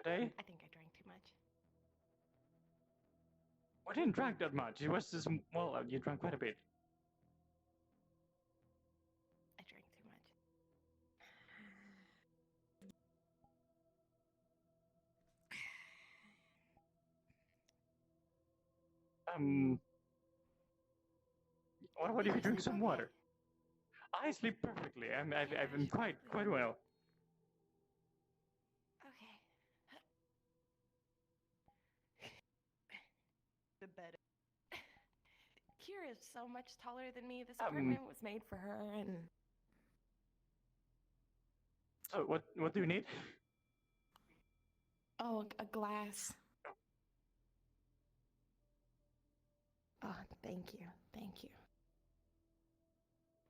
Today? I think I drank too much. We didn't drink that much. It was just, well, you drank quite a bit. I drank too much. What about if you drink some Okay. water? I sleep perfectly. I've been quite well. Okay. The bed. Kira's so much taller than me. This apartment was made for her, and So what do you need? oh, a glass. Oh, thank you.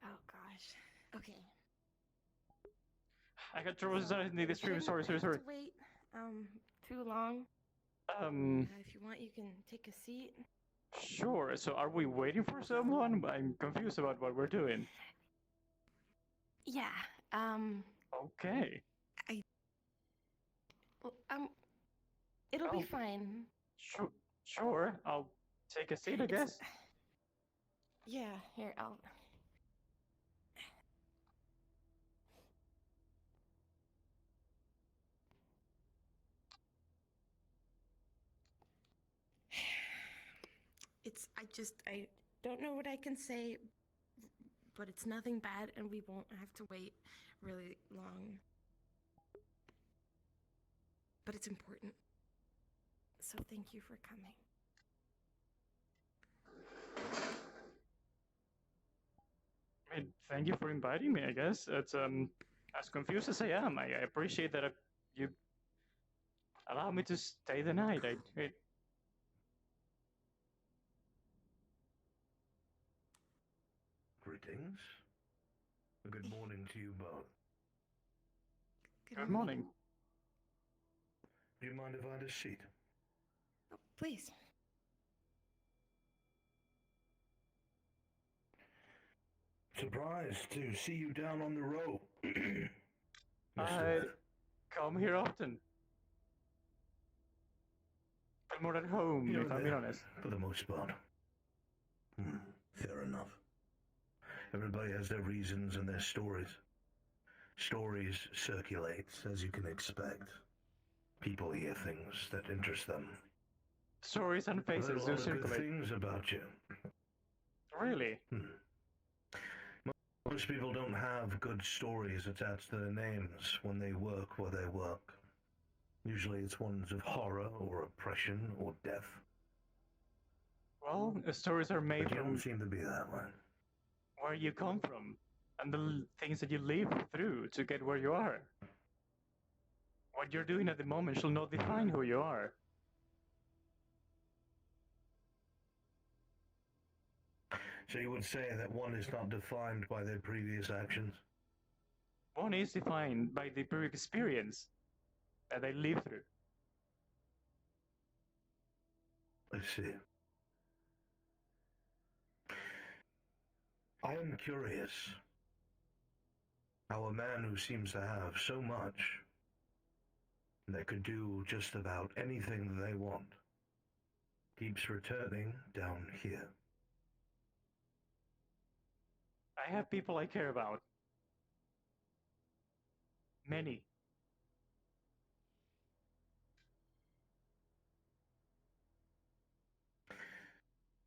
Oh gosh. Okay. I got troubles in this room. Sorry. Have to wait too long. If you want, you can take a seat. Sure. So are we waiting for someone? I'm confused about what we're doing. Yeah. Okay. It'll be fine. Sure. I'll take a seat, I guess. Yeah. Here, I'll. I don't know what I can say, but it's nothing bad, and we won't have to wait really long. But it's important. So thank you for coming. I mean, thank you for inviting me, I guess. It's as confused as I am. I appreciate that you allow me to stay the night. Greetings. Good morning to you both. Good morning. Do you mind if I have a seat? Oh, please. Surprised to see you down on the row. I come here often. I'm more at home, if I'm being honest. For the most part. Fair enough. Everybody has their reasons and their stories. Stories circulate, as you can expect. People hear things that interest them. Stories and faces do circulate. Good things about you. Really? Most people don't have good stories attached to their names when they work where they work. Usually it's ones of horror or oppression or death. Well, the stories are made but you from don't seem to be that way. Where you come from and the things that you live through to get where you are. What you're doing at the moment shall not define who you are. So you would say that one is not defined by their previous actions? One is defined by the previous experience that they live through. I see. I am curious how a man who seems to have so much that could do just about anything they want keeps returning down here. I have people I care about. Many.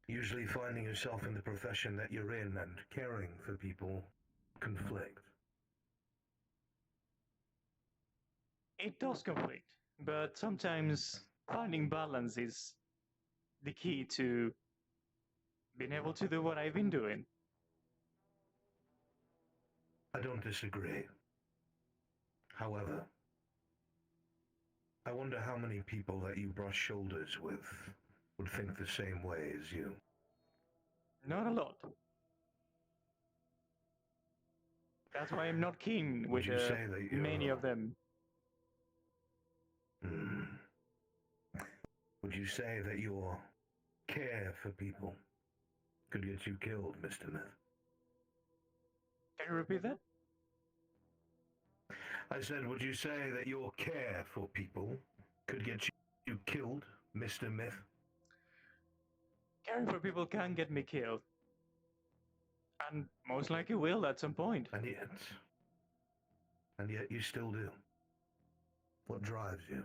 Usually finding yourself in the profession that you're in and caring for people conflict. It does conflict, but sometimes finding balance is the key to being able to do what I've been doing. I don't disagree. However, I wonder how many people that you brush shoulders with would think the same way as you. Not a lot. That's why I'm not keen with many of them. Would you say that your care for people could get you killed, Mr. Myth? Can you repeat that? I said, would you say that your care for people could get you killed, Mr. Myth. Caring for people can get me killed. And most likely will at some point. And yet you still do. What drives you?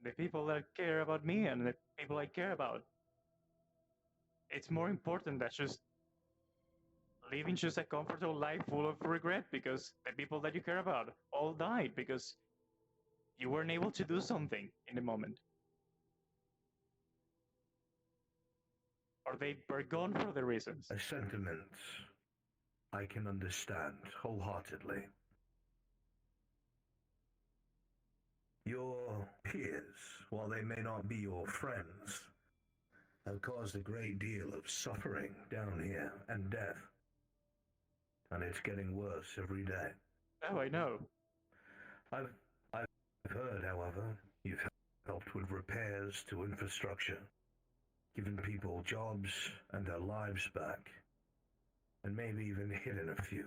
The people that care about me and the people I care about. It's more important than just living just a comfortable life full of regret because the people that you care about all died because you weren't able to do something in the moment. Or they were gone for other reasons. A sentiment I can understand wholeheartedly. Your peers, while they may not be your friends, have caused a great deal of suffering down here and death. And it's getting worse every day. Oh, I know. I've heard, however, you've helped with repairs to infrastructure, given people jobs and their lives back, and maybe even hidden a few.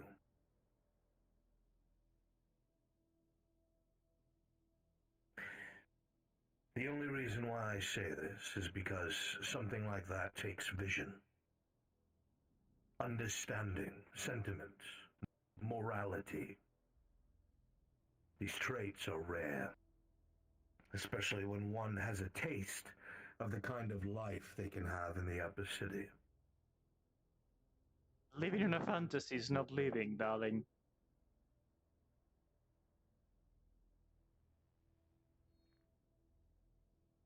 The only reason why I say this is because something like that takes vision, understanding, sentiment, morality. These traits are rare, especially when one has a taste of the kind of life they can have in the upper city. Living in a fantasy is not living, darling.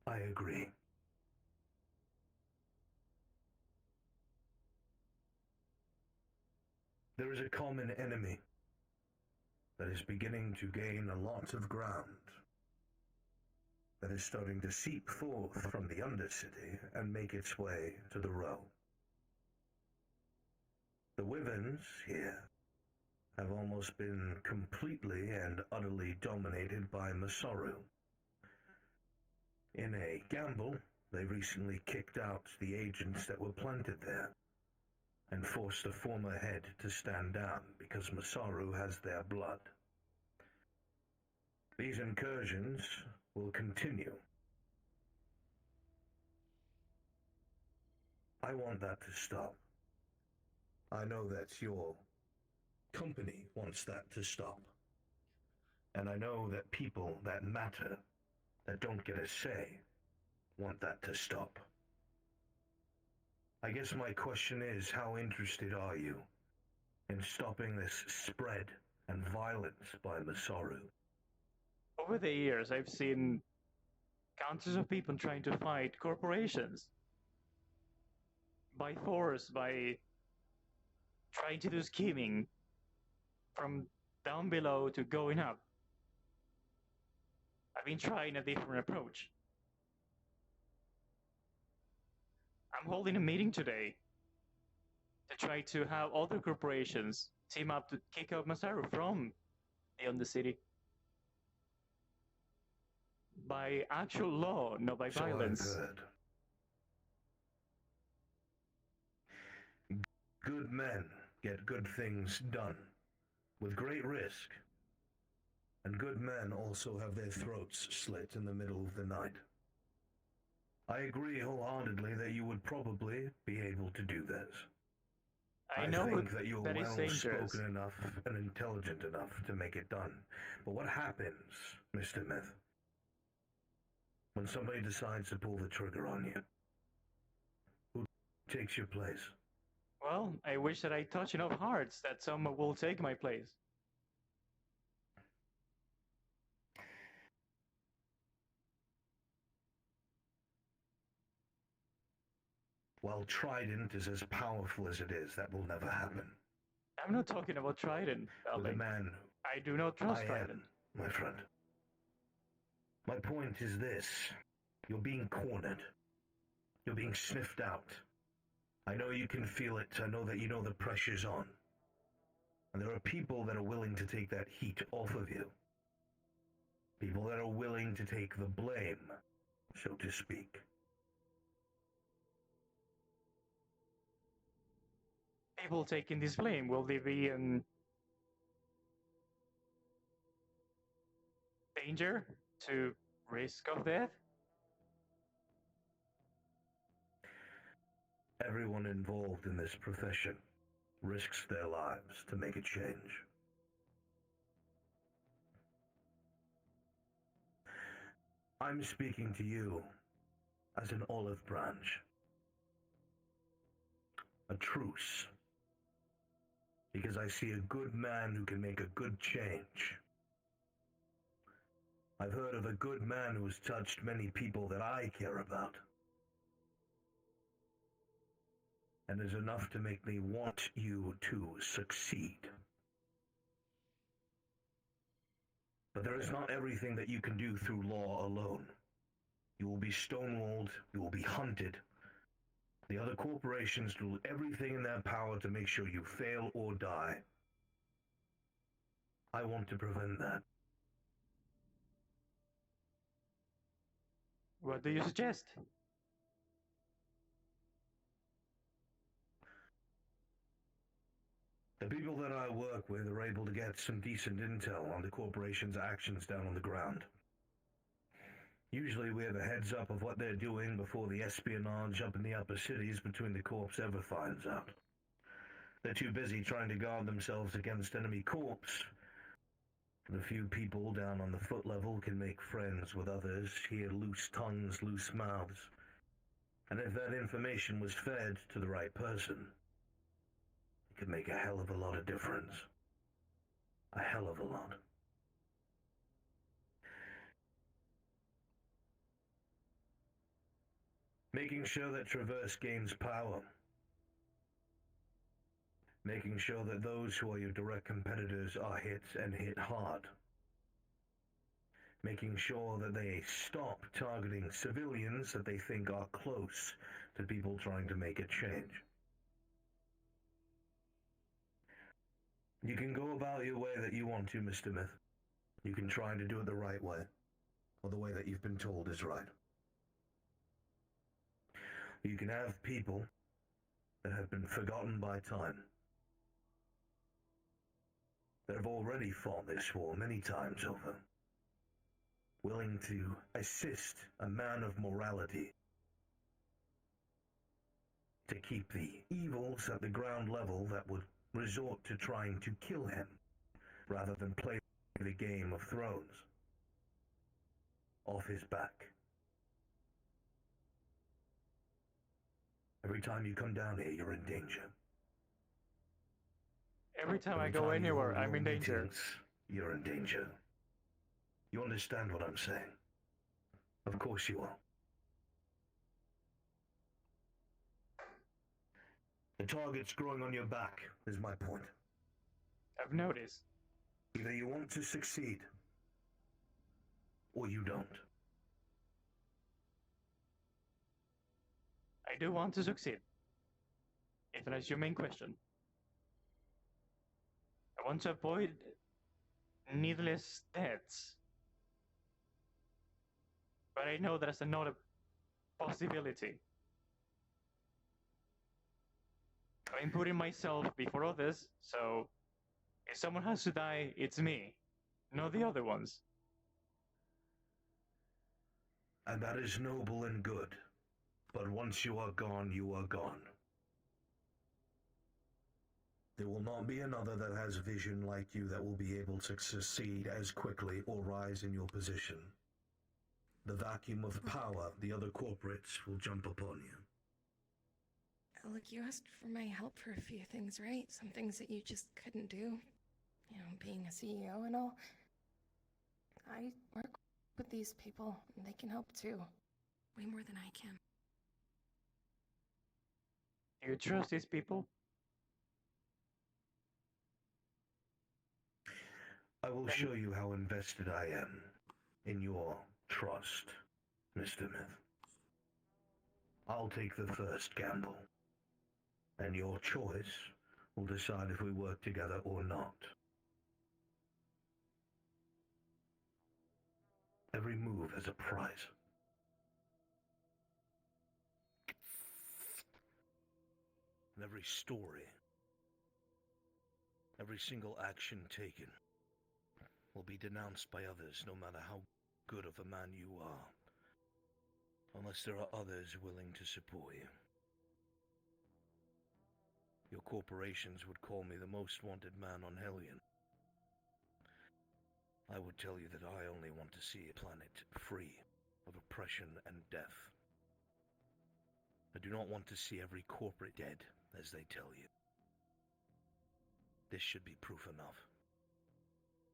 I agree. There is a common enemy that is beginning to gain a lot of ground, that is starting to seep forth from the Undercity and make its way to the Row. The Wyverns here have almost been completely and utterly dominated by Masaru. In a gamble, they recently kicked out the agents that were planted there and forced the former head to stand down because Masaru has their blood. These incursions will continue. I want that to stop. I know that your company wants that to stop. And I know that people that matter, that don't get a say, want that to stop. I guess my question is, how interested are you in stopping this spread and violence by Masaru? Over the years, I've seen countless of people trying to fight corporations by force, by trying to do scheming from down below to going up. I've been trying a different approach. I'm holding a meeting today to try to have other corporations team up to kick out Masaru from the Undercity. By actual law, not by violence. So I've heard. Good men get good things done, with great risk. And good men also have their throats slit in the middle of the night. I agree wholeheartedly that you would probably be able to do this. I know think that you're that is dangerous. well-spoken enough and intelligent enough to make it done. But what happens, Mr. Myth, when somebody decides to pull the trigger on you? Who takes your place? Well, I wish that I touch enough hearts that someone will take my place. While Trident is as powerful as it is, that will never happen. I'm not talking about Trident, With darling. a man I do not trust I Trident. am, my friend. My point is this. You're being cornered. You're being sniffed out. I know you can feel it. I know that you know the pressure's on. And there are people that are willing to take that heat off of you. People that are willing to take the blame, so to speak. People taking this blame, will they be danger to risk of death? Everyone involved in this profession risks their lives to make a change. I'm speaking to you as an olive branch. A truce. Because I see a good man who can make a good change. I've heard of a good man who has touched many people that I care about. And is enough to make me want you to succeed. But there is not everything that you can do through law alone. You will be stonewalled, you will be hunted. The other corporations do everything in their power to make sure you fail or die. I want to prevent that. What do you suggest? The people that I work with are able to get some decent intel on the corporation's actions down on the ground. Usually we have a heads up of what they're doing before the espionage up in the upper cities between the corps ever finds out. They're too busy trying to guard themselves against enemy corps. The few people down on the foot level can make friends with others, hear loose tongues, loose mouths. And if that information was fed to the right person, it could make a hell of a lot of difference. A hell of a lot. Making sure that Traverse gains power. Making sure that those who are your direct competitors are hit and hit hard. Making sure that they stop targeting civilians that they think are close to people trying to make a change. You can go about your way that you want to, Mr. Myth. You can try to do it the right way, or the way that you've been told is right. You can have people that have been forgotten by time, that have already fought this war many times over, willing to assist a man of morality to keep the evils at the ground level that would resort to trying to kill him, rather than play the Game of Thrones off his back. Every time you come down here, you're in danger. Every time I Every go time you anywhere, hold I'm your in danger. meetings, you're in danger. You understand what I'm saying? Of course you are. The target's growing on your back, is my point. I've noticed. Either you want to succeed, or you don't. I do want to succeed. If that's your main question. I want to avoid needless deaths. But I know that's not a possibility. I'm putting myself before others, so if someone has to die, it's me, not the other ones. And that is noble and good. But once you are gone, you are gone. There will not be another that has vision like you that will be able to succeed as quickly or rise in your position. The vacuum of power, the other corporates will jump upon you. Look, you asked for my help for a few things, right? Some things that you just couldn't do. You know, being a CEO and all. I work with these people, and they can help too. Way more than I can. Do you trust these people? I will show you how invested I am in your trust, Mr. Myth. I'll take the first gamble, and your choice will decide if we work together or not. Every move has a price. And every story, every single action taken, will be denounced by others no matter how good of a man you are, unless there are others willing to support you. Your corporations would call me the most wanted man on Hellion. I would tell you that I only want to see a planet free of oppression and death. I do not want to see every corporate dead, as they tell you. This should be proof enough.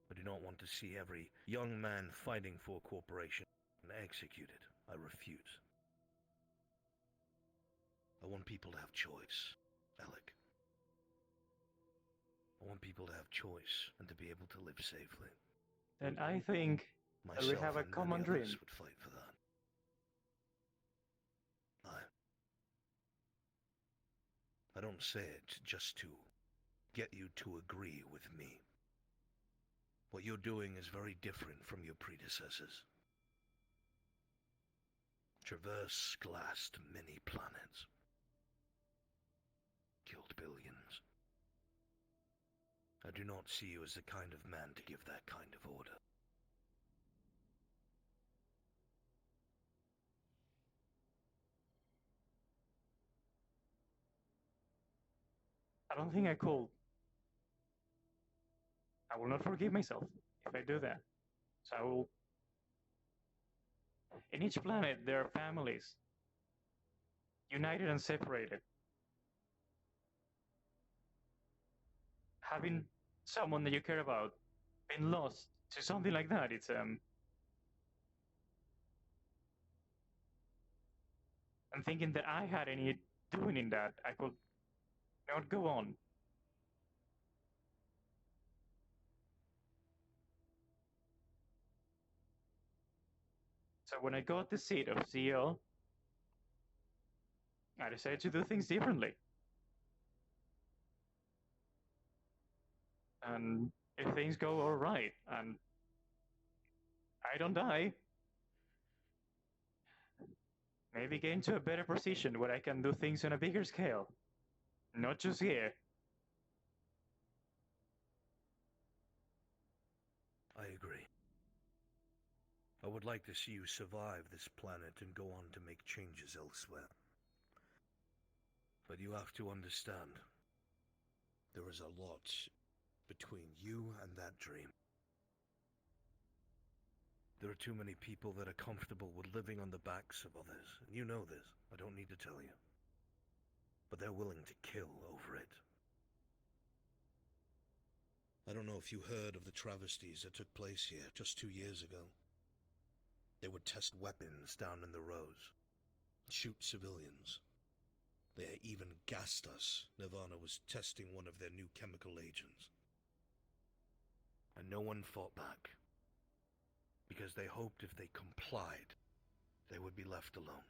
I do not want to see every young man fighting for a corporation executed. I refuse. I want people to have choice, Alec. I want people to have choice and to be able to live safely. Then I think that we Myself have a and common many dream. others would fight for that. I don't say it just to get you to agree with me. What you're doing is very different from your predecessors. Traverse glassed many planets. Killed billions. I do not see you as the kind of man to give that kind of order. I don't think I could. I will not forgive myself if I do that. So I will. In each planet, there are families, united and separated. Having someone that you care about been lost to something like that, it's I'm thinking that I had any doing in that, I could not go on. So when I got the seat of CEO, I decided to do things differently. And if things go all right and I don't die, maybe get into a better position where I can do things on a bigger scale, not just here. I agree. I would like to see you survive this planet and go on to make changes elsewhere. But you have to understand, there is a lot between you and that dream. There are too many people that are comfortable with living on the backs of others. And you know this, I don't need to tell you. But they're willing to kill over it. I don't know if you heard of the travesties that took place here just 2 years ago. They would test weapons down in the roads, shoot civilians. They even gassed us. Nirvana was testing one of their new chemical agents. And no one fought back, because they hoped if they complied, they would be left alone.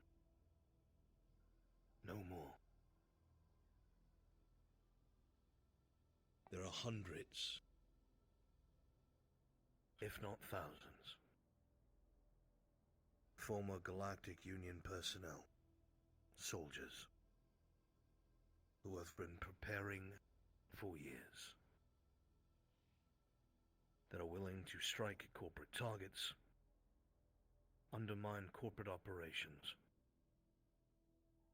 No more. There are hundreds, if not thousands, former Galactic Union personnel, soldiers, who have been preparing for years, that are willing to strike corporate targets, undermine corporate operations,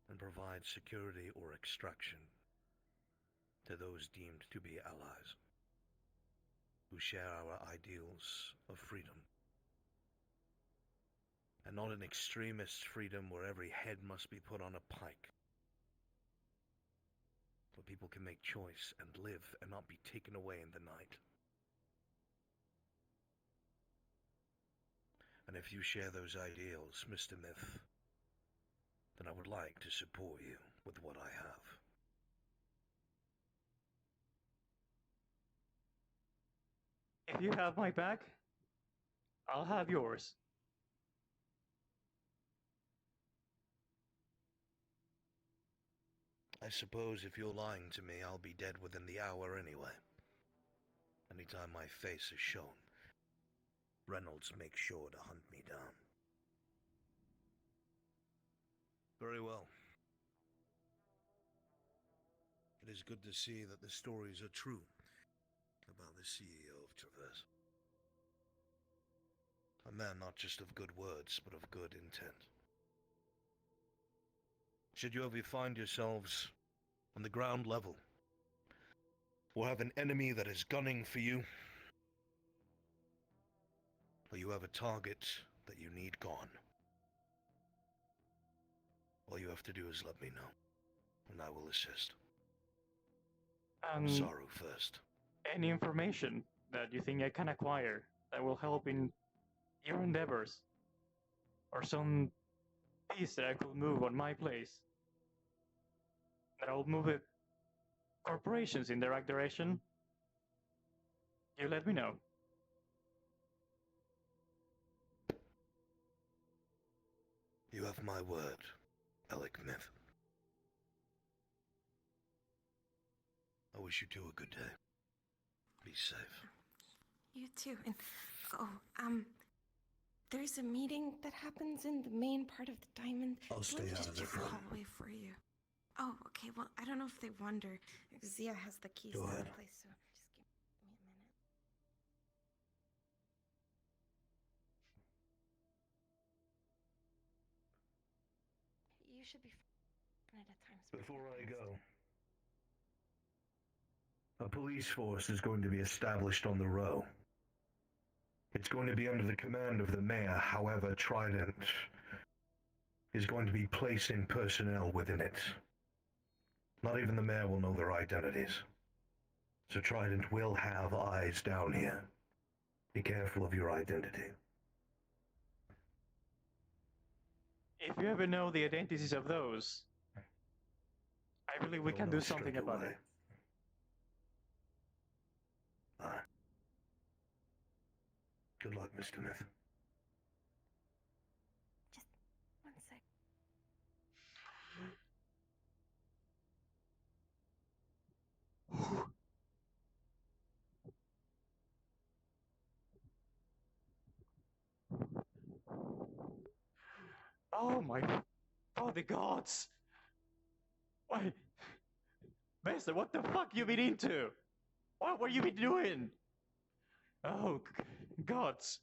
and provide security or extraction to those deemed to be allies, who share our ideals of freedom. And not an extremist freedom where every head must be put on a pike, where people can make choice and live and not be taken away in the night. And if you share those ideals, Mr. Myth, then I would like to support you with what I have. If you have my back, I'll have yours. I suppose if you're lying to me, I'll be dead within the hour anyway. Anytime my face is shown, Reynolds makes sure to hunt me down. Very well. It is good to see that the stories are true about the CEO of Traverse. A man not just of good words, but of good intent. Should you ever find yourselves on the ground level, or have an enemy that is gunning for you, or you have a target that you need gone, all you have to do is let me know, and I will assist. Sorrow first. Any information that you think I can acquire that will help in your endeavors, or some piece that I could move on my place, that will move the corporations in the right direction, you let me know. You have my word, Alec Myth. I wish you two a good day. Be safe. You too. And there's a meeting that happens in the main part of the diamond. I'll stay out of the front. Hallway for you. Oh, okay. Well, I don't know if they wonder. Zia has the keys to the place, so just give me a minute. You should be fine at a time. Before I go, a police force is going to be established on the row. It's going to be under the command of the mayor, however, Trident is going to be placing personnel within it. Not even the mayor will know their identities. So Trident will have eyes down here. Be careful of your identity. If you ever know the identities of those, I believe we can do something about it. Good luck, Mr. Myth. Just one sec. Oh my father gods! Why? Bester, what the fuck you been into? What were you been doing? Oh, gods.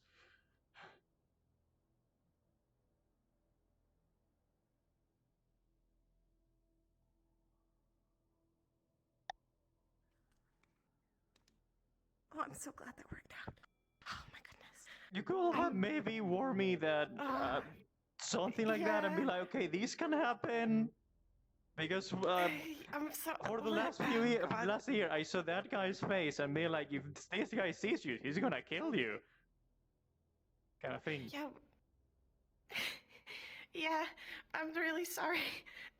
Oh, I'm so glad that worked out. Oh my goodness. You could have maybe warned me that something like that and be like, okay, this can happen. Because I'm so for the last few years, last year, I saw that guy's face and be like, if this guy sees you, he's gonna kill you. Kind of thing. Yeah. Yeah, I'm really sorry.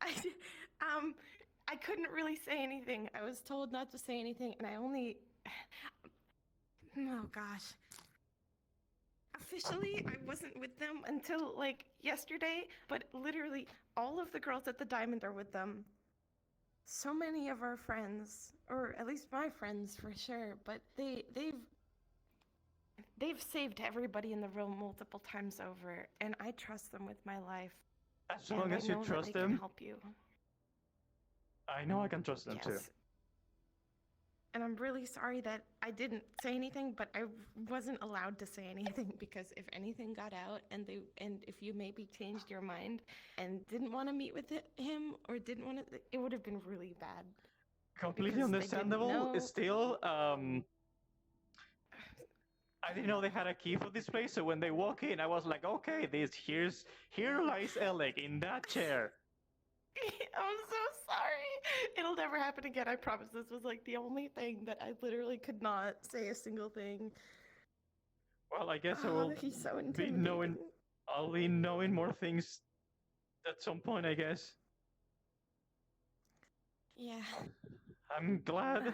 I couldn't really say anything. I was told not to say anything, and I only. Oh gosh. Officially, I wasn't with them until like yesterday, but literally all of the girls at the Diamond are with them. So many of our friends, or at least my friends for sure, but they've saved everybody in the room multiple times over, and I trust them with my life. As long as you trust them, can help you. I know I can trust them too. And I'm really sorry that I didn't say anything, but I wasn't allowed to say anything because if anything got out and if you maybe changed your mind and didn't want to meet with him or didn't want to, it would have been really bad. Completely understandable. Still, I didn't know they had a key for this place, so when they walk in, I was like, okay, here lies Alec in that chair. I'm so sorry. It'll never happen again. I promise. This was like the only thing that I literally could not say a single thing. Well, I guess I will I'll be knowing more things at some point, I guess. Yeah. I'm glad.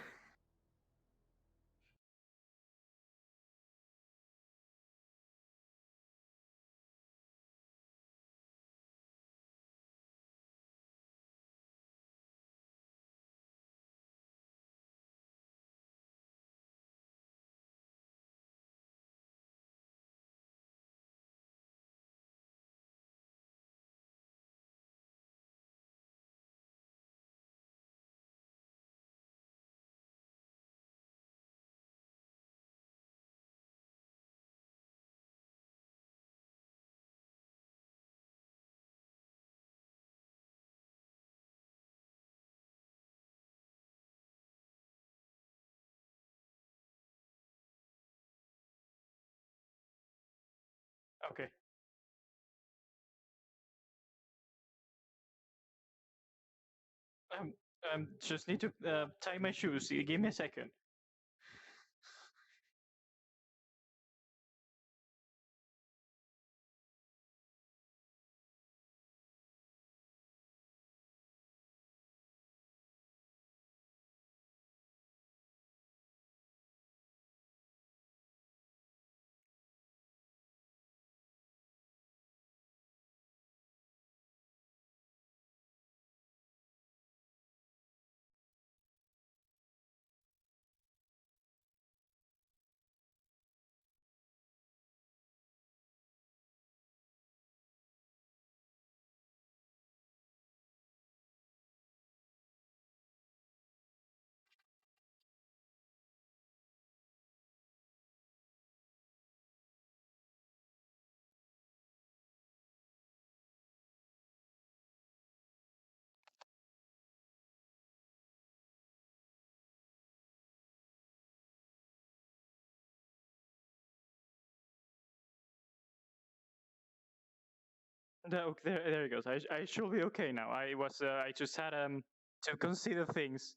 Okay. Just need to tie my shoes. Give me a second. There it goes. I should be okay now. I just had to consider things.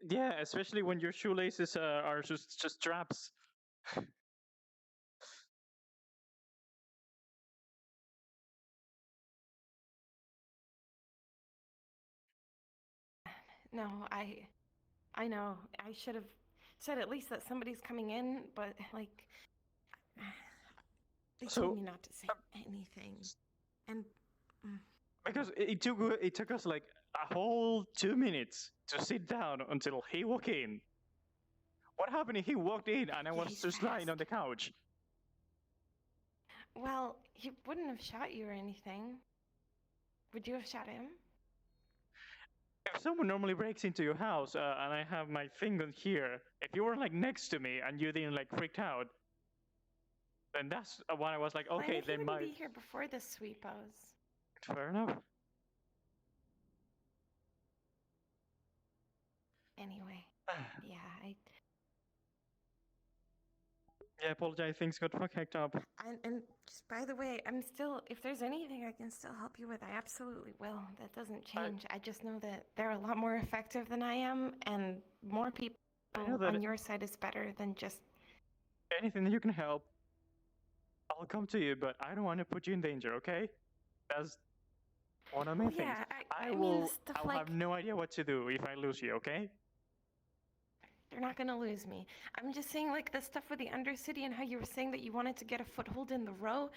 Yeah, especially when your shoelaces are just straps. No, I know. I should have said at least that somebody's coming in, but like, they So, told me not to say anything, and because it took us like a whole 2 minutes to sit down until he walked in. What happened if he walked in and I yeah, was he's just lying on fast. the couch? Well, he wouldn't have shot you or anything. Would you have shot him? If someone normally breaks into your house and I have my thing on here, if you were like next to me and you didn't like freaked out, then that's when I was like, Well, I okay, mean, he then wouldn't my be here before the sweepos. fair enough. Anyway, yeah, Yeah, I apologize. Things got fucked up. and just by the way, I'm still, if there's anything I can still help you with, I absolutely will. That doesn't change. I just know that they're a lot more effective than I am, and more people I know that on your side is better than just. anything that you can help, I'll come to you, but I don't want to put you in danger, okay? That's one of my Well, things. yeah, I mean, stuff I'll like have no idea what to do if I lose you, okay? they're not gonna lose me. I'm just saying, like, the stuff with the Undercity and how you were saying that you wanted to get a foothold in the row.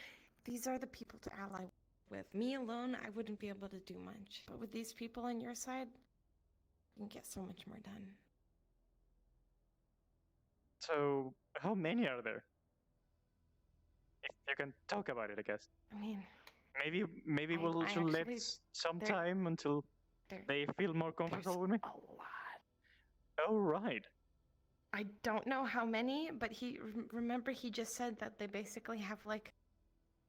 These are the people to ally with. Me alone, I wouldn't be able to do much. But with these people on your side, you can get so much more done. So, how many are there? If you can talk about it, I guess. I mean, Maybe I we'll just let actually, some there- time until they feel more there's comfortable with me. a lot. Oh, right. I don't know how many, but remember he just said that they basically have like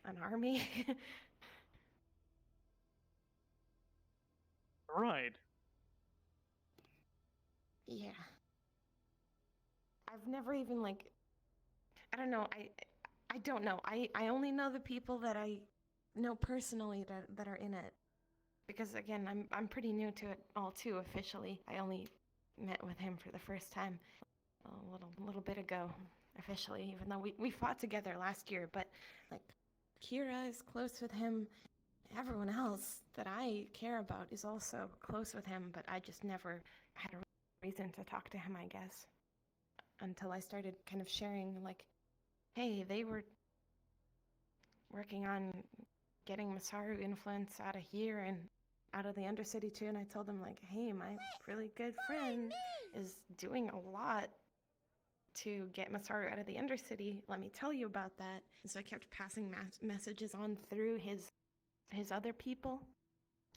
an army. Right. Yeah. I've never even like, I don't know. I don't know. I only know the people that I know personally that are in it. Because again, I'm pretty new to it all too officially. I only met with him for the first time a little bit ago officially, even though we fought together last year, but like Kira is close with him. Everyone else that I care about is also close with him, but I just never had a reason to talk to him, I guess, until I started kind of sharing, like, hey, they were working on getting Masaru influence out of here and out of the Undercity too, and I told them, like, hey, my really good friend is doing a lot to get Masaru out of the Undercity. Let me tell you about that. And so I kept passing messages on through his other people.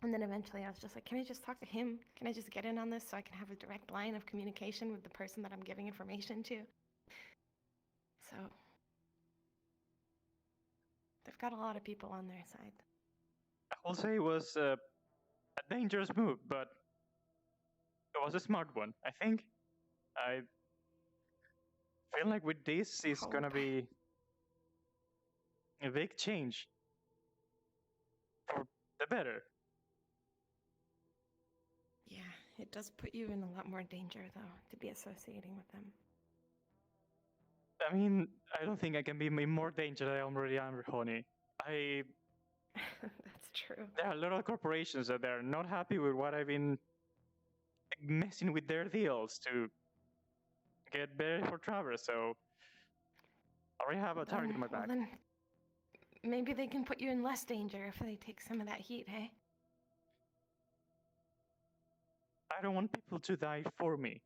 And then eventually I was just like, can I just talk to him? Can I just get in on this so I can have a direct line of communication with the person that I'm giving information to? So they've got a lot of people on their side. I will say it was a dangerous move, but it was a smart one, I think. I feel like with this, it's gonna be a big change for the better. Yeah, it does put you in a lot more danger, though, to be associating with them. I mean, I don't think I can be in more danger than I already am, honey. That's true. There are a lot of corporations that are not happy with what I've been messing with their deals to get better for Travers, so I already have a target on my back. Well, then maybe they can put you in less danger if they take some of that heat, hey? I don't want people to die for me.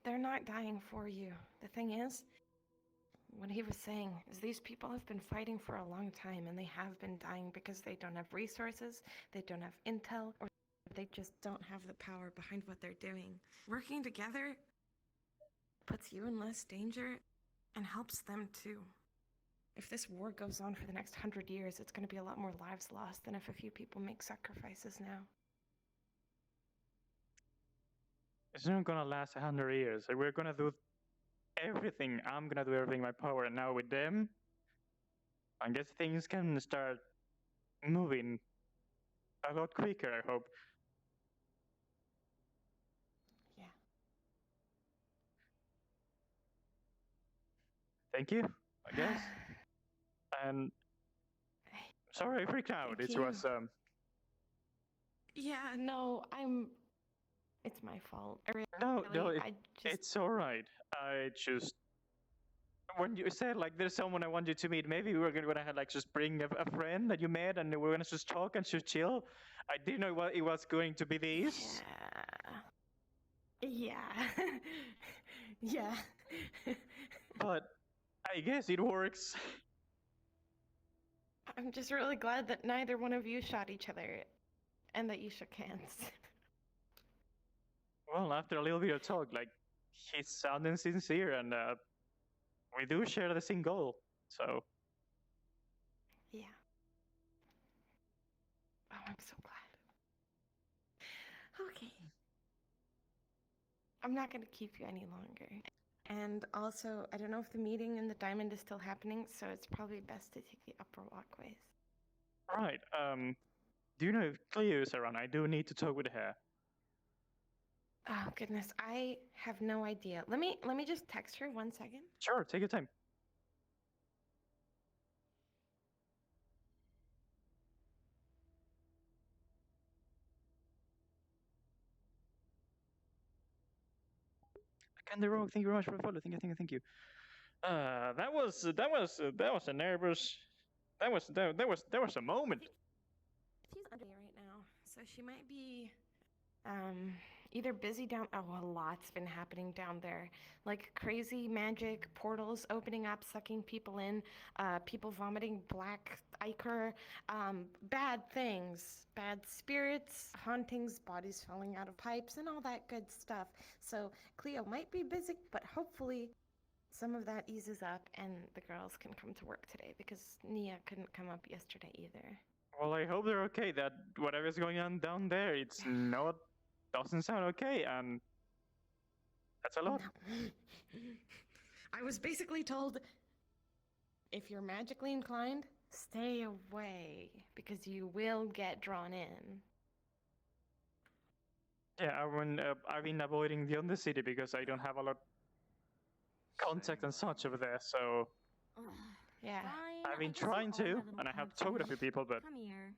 They're not dying for you. The thing is, what he was saying is these people have been fighting for a long time, and they have been dying because they don't have resources, they don't have intel, or they just don't have the power behind what they're doing. Working together puts you in less danger and helps them too. If this war goes on for the next 100 years, it's going to be a lot more lives lost than if a few people make sacrifices now. It's not gonna last 100 years. We're gonna do everything. I'm gonna do everything in my power. And now with them, I guess things can start moving a lot quicker, I hope. Yeah. Thank you, I guess. And sorry I freaked out. Thank It you. was Yeah, no, it's my fault. no, I just... it's all right. I just when you said like there's someone I want you to meet, maybe we were gonna like just bring a friend that you met and we're gonna just talk and just chill. I didn't know what it was going to be this. Yeah. Yeah. But I guess it works. I'm just really glad that neither one of you shot each other and that you shook hands. Well, after a little bit of talk, like he's sounding sincere, and we do share the same goal. So Yeah. Oh, I'm so glad. Okay. I'm not going to keep you any longer. And also, I don't know if the meeting in the diamond is still happening, so it's probably best to take the upper walkways. right. Do you know if Cleo is around? I do need to talk with her. Oh goodness, I have no idea. Let me just text her 1 second. Sure, take your time. I can't do wrong. Thank you very much for the follow. Thank you. That was a nervous. That was a moment. She's under right now, so she might be either busy down. Oh, a lot's been happening down there, like crazy magic portals opening up, sucking people in, people vomiting black ichor, bad things, bad spirits, hauntings, bodies falling out of pipes, and all that good stuff. So Cleo might be busy, but hopefully some of that eases up and the girls can come to work today, because Nia couldn't come up yesterday either. Well, I hope they're okay. That whatever's going on down there, it's not doesn't sound okay, and that's a lot. No. I was basically told, if you're magically inclined, stay away, because you will get drawn in. Yeah, I've been avoiding the Undercity because I don't have a lot contact and such over there, so Yeah. Fine, I've been I guess we'll trying all to, have a little and I have contact. talked with a few people, but Come here.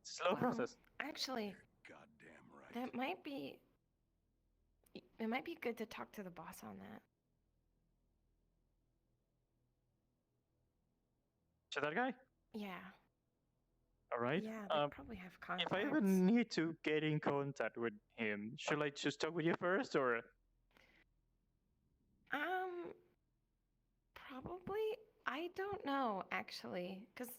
it's a slow process. Actually, Goddamn right. that might be... It might be good to talk to the boss on that. To that guy? Yeah. All right. Yeah, they probably have contacts. If I ever need to get in contact with him, should I just talk with you first, or? Probably. I don't know, actually, because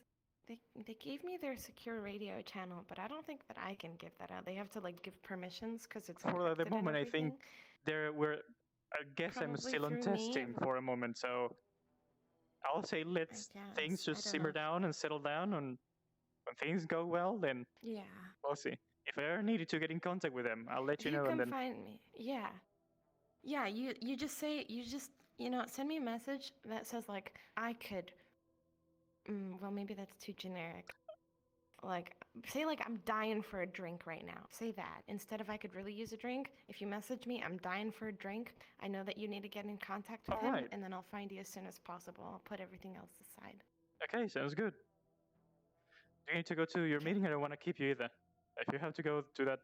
they gave me their secure radio channel, but I don't think that I can give that out. They have to like give permissions because it's For the encrypted and moment, I think everything. I guess I'm Probably still on through me. testing for a moment, so I'll say let's things guess. I just don't simmer know. down and settle down, and when things go well, then Yeah. we'll see. If I ever needed to get in contact with them, I'll let you You know, can and then find me. Yeah. Yeah, you just say, send me a message that says, like, I could. Well, maybe that's too generic. Like, say, like, I'm dying for a drink right now. Say that. Instead of I could really use a drink, if you message me, I'm dying for a drink, I know that you need to get in contact with him, Alright. and then I'll find you as soon as possible. I'll put everything else aside. Okay, sounds good. You need to go to your meeting. I don't want to keep you either. If you have to go to that,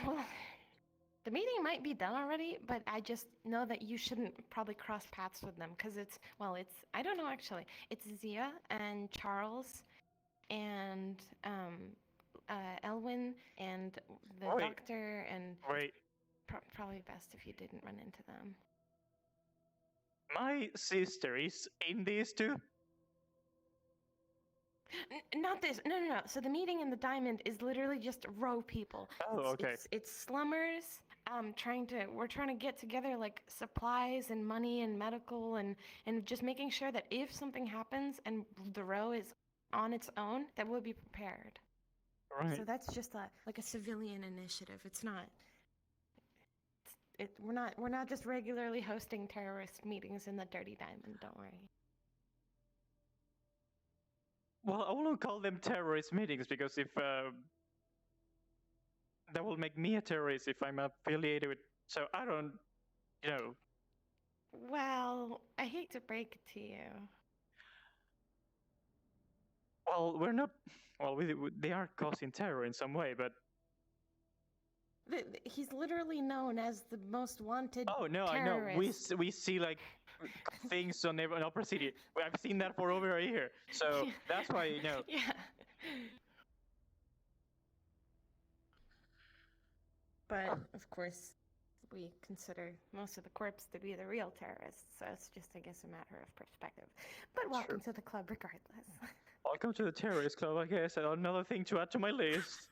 Well, the meeting might be done already, but I just know that you shouldn't probably cross paths with them because I don't know actually. It's Zia and Charles and Elwin and the Wait. doctor, and wait, probably best if you didn't run into them. my sister is in this too. Not this. No. So the meeting in the Diamond is literally just row people. Oh, okay. It's slummers. We're trying to get together like supplies and money and medical and just making sure that if something happens and the row is on its own, that we'll be prepared. Right. So that's just like a civilian initiative. It's not. We're not just regularly hosting terrorist meetings in the Dirty Diamond. Don't worry. Well, I won't call them terrorist meetings because if that will make me a terrorist if I'm affiliated with. So I don't, Well, I hate to break it to you. Well, we're not. Well, they are causing terror in some way, but. He's literally known as the most wanted. Oh no, terrorist. I know. We see like things on Opera City. I've seen that for over a year, so that's why Yeah. But of course, we consider most of the corps to be the real terrorists, so it's just, I guess, a matter of perspective. But welcome to the club, regardless. Welcome to the terrorist club, I guess. Another thing to add to my list.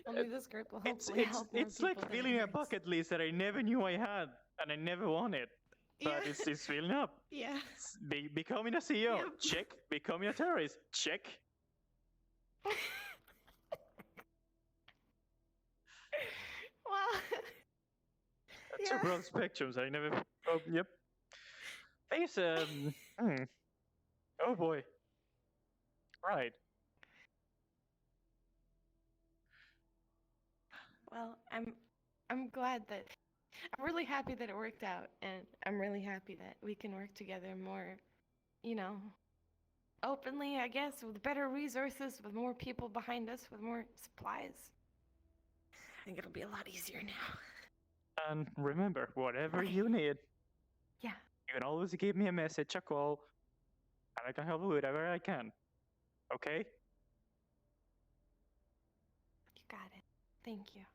Only this group will hopefully help more It's like people filling a hurts. bucket list that I never knew I had and I never wanted. But Yeah. it's filling up. Yeah. Becoming a CEO, Yep. check. Becoming a terrorist, check. Well, Two broad spectrums. I never. Oh, yep. There's Oh boy. Right. Well, I'm glad that I'm really happy that it worked out, and I'm really happy that we can work together more, openly, I guess, with better resources, with more people behind us, with more supplies. I think it'll be a lot easier now. And remember, whatever you need, Yeah. you can always give me a message, a call, and I can help you whatever I can. Okay? You got it. Thank you.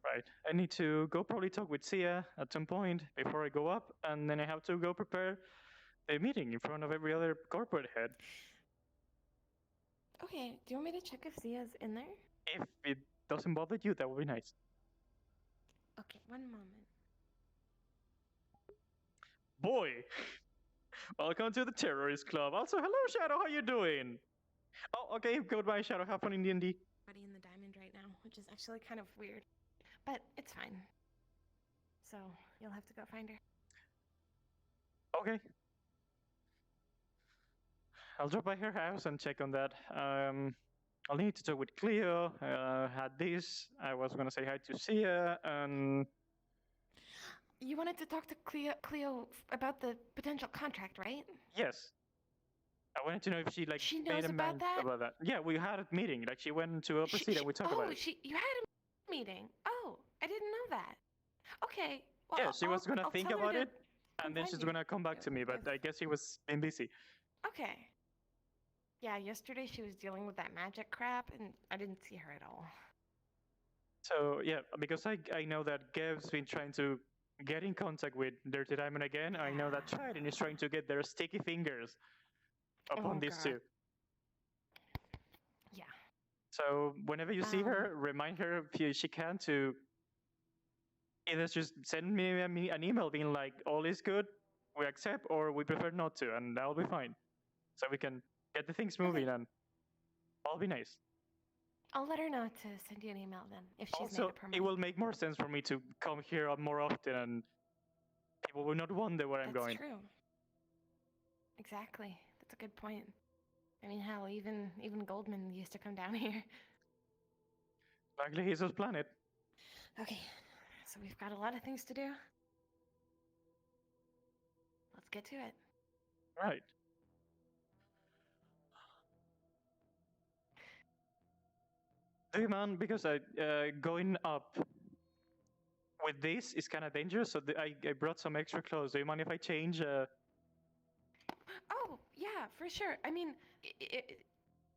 Right. I need to go probably talk with Sia at some point before I go up, and then I have to go prepare a meeting in front of every other corporate head. Okay, do you want me to check if Sia's in there? If it doesn't bother you, that would be nice. Okay, one moment. Boy! Welcome to the terrorist club. Also, hello, Shadow. How you doing? Oh, okay. Goodbye, Shadow. Have fun in D&D. Everybody in the Diamond right now, which is actually kind of weird, but it's fine. So you'll have to go find her. Okay. I'll drop by her house and check on that. I'll need to talk with Cleo. Had this. I was gonna say hi to Sia, and You wanted to talk to Cleo about the potential contract, right? yes. I wanted to know if she She made knows a about mind that? about that. Yeah, we had a meeting. Like she went to Opera City and we talked about it. You had a meeting. Oh, I didn't know that. Okay. Well, Yeah, she was gonna I'll think tell her about to it, and then find she's you. gonna come back to me. But I guess she was being busy. Okay. Yeah, yesterday she was dealing with that magic crap, and I didn't see her at all. So yeah, because I know that Gev's been trying to get in contact with Dirty Diamond again. I know that Trident is trying to get their sticky fingers upon Oh, these God. two. Yeah. So whenever you see her, remind her if she can to either just send me an email being like, all is good, we accept, or we prefer not to, and that'll be fine. So we can get the things moving and all be nice. I'll let her know to send you an email then, if she's made Also, it it permanent. will make more sense for me to come here more often, and people will not wonder where I'm That's going. true. Exactly. That's a good point. I mean, hell, even Goldman used to come down here. Luckily, he's his planet. Okay, so we've got a lot of things to do. Let's get to it. Right. Do you mind? Because going up with this is kind of dangerous, so I brought some extra clothes. Do you mind if I change? Oh, yeah, for sure. I mean,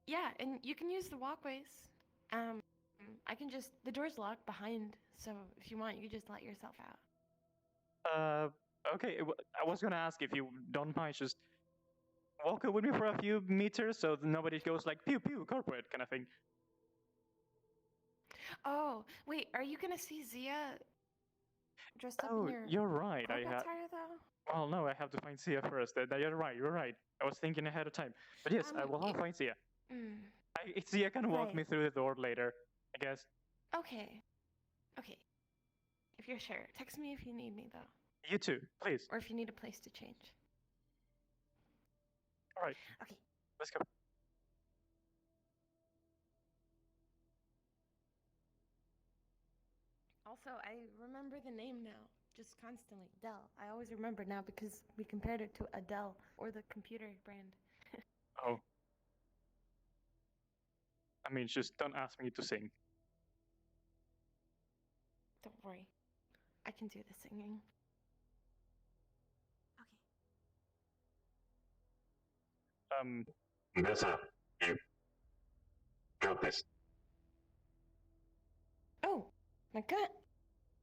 yeah, and you can use the walkways. I can just, the door's locked behind, so if you want, you can just let yourself out. Okay. I was gonna ask if you don't mind just walking with me for a few meters, so nobody goes like pew pew corporate kind of thing. Oh, wait, are you gonna see Zia dressed up in your You're right. corp attire, though? Well, no, I have to find Sia first. You're right. You're right. I was thinking ahead of time. But yes, I will find Sia. Sia can walk me through the door later, I guess. Okay. Okay. If you're sure, text me if you need me, though. You too, please. Or if you need a place to change. All right. Okay. Let's go. Also, I remember the name now, just constantly. Dell. I always remember now because we compared it to Adele, or the computer brand. Oh. I mean, just don't ask me to sing. Don't worry. I can do the singing. Okay. Nessa, you got this. Oh, my gut.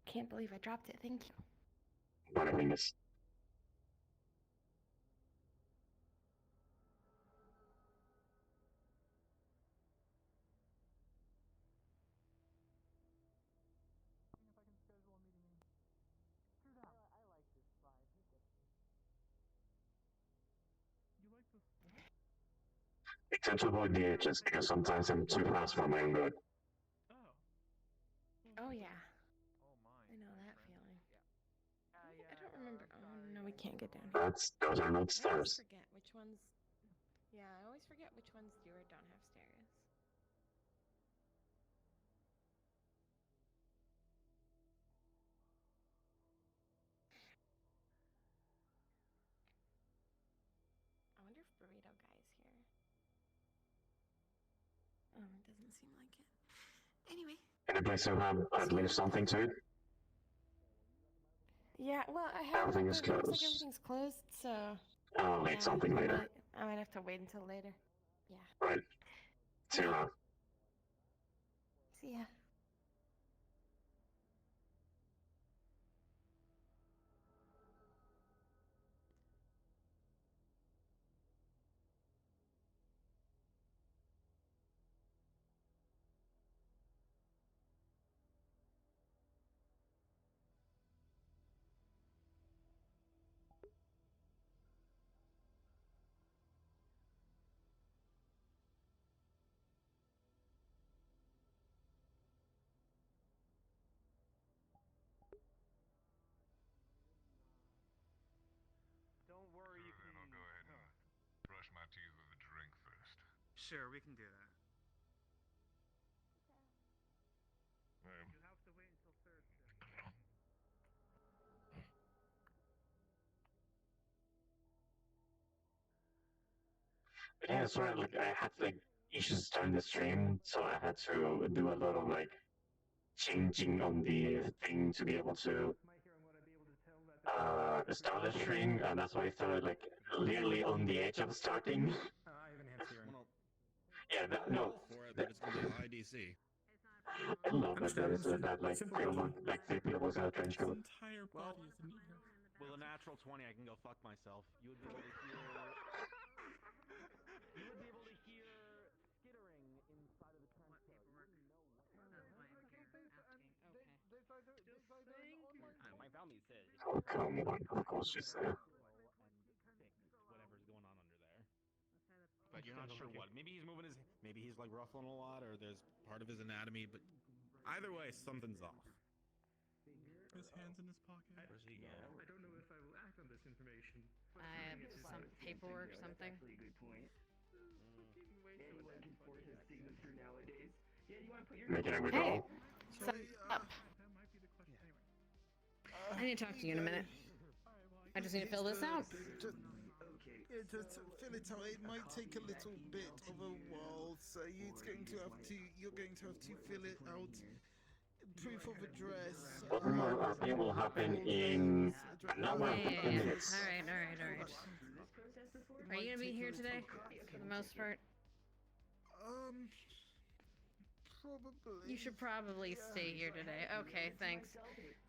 Can't believe I dropped it. Thank you. Whatever it is. I tend to avoid the edges because sometimes I'm too fast for my own good. Oh, yeah. I know that feeling. I don't remember. Oh, no, we can't get down here. Those are not I always stairs. forget which ones. Yeah, I always forget which ones do or don't have stairs. I wonder if Burrito Guy's here. Oh, it doesn't seem like it. Anyway. Any place to have at least something to it? Yeah, well, I have. Everything is Looks like closed. everything's closed, so. I'll eat something later. I might have to wait until later. Yeah. Right. See you around. See ya. Don't worry, you can... I'll go ahead and brush my teeth with a drink first. Sure, we can do that. Well, You have to wait until third shift. But yeah, sorry, like I had like issues during the stream, so I had to do a lot of like changing on the thing to be able to start the stream, and that's why I started like literally on the edge of starting. I have enhanced hearing. Yeah, no. For it, but it's going to be high DC. I love that there is that like film like three people in a trench coat. Entire body is an ear. Well, a natural 20, I can go fuck myself. You would be able to hear... You would be able to hear skittering inside of the trench coat. My family says Oh come on, of course she's there. whatever's going on under there. If I you're not sure what. Maybe he's moving his. Maybe he's like ruffling a lot, or there's part of his anatomy. But either way, something's off. His hands in his pocket. Where's he going? I don't know if I will act on this information. I have some paperwork, something. Actually a good point. Anyone can forge his signature nowadays. Yeah, you want to put your Making a good Hey. roll. So, up. That might be the question anyway. I need to talk to you in a minute. I just need to fill this out. Yeah, just fill it out. It might take a little bit of a while, so you're going to have to fill it out. Proof of address. I think will happen in an hour and 15 Yeah. minutes. Alright. Are you gonna be here today? For the most part? Probably. You should probably stay here today. Okay, thanks.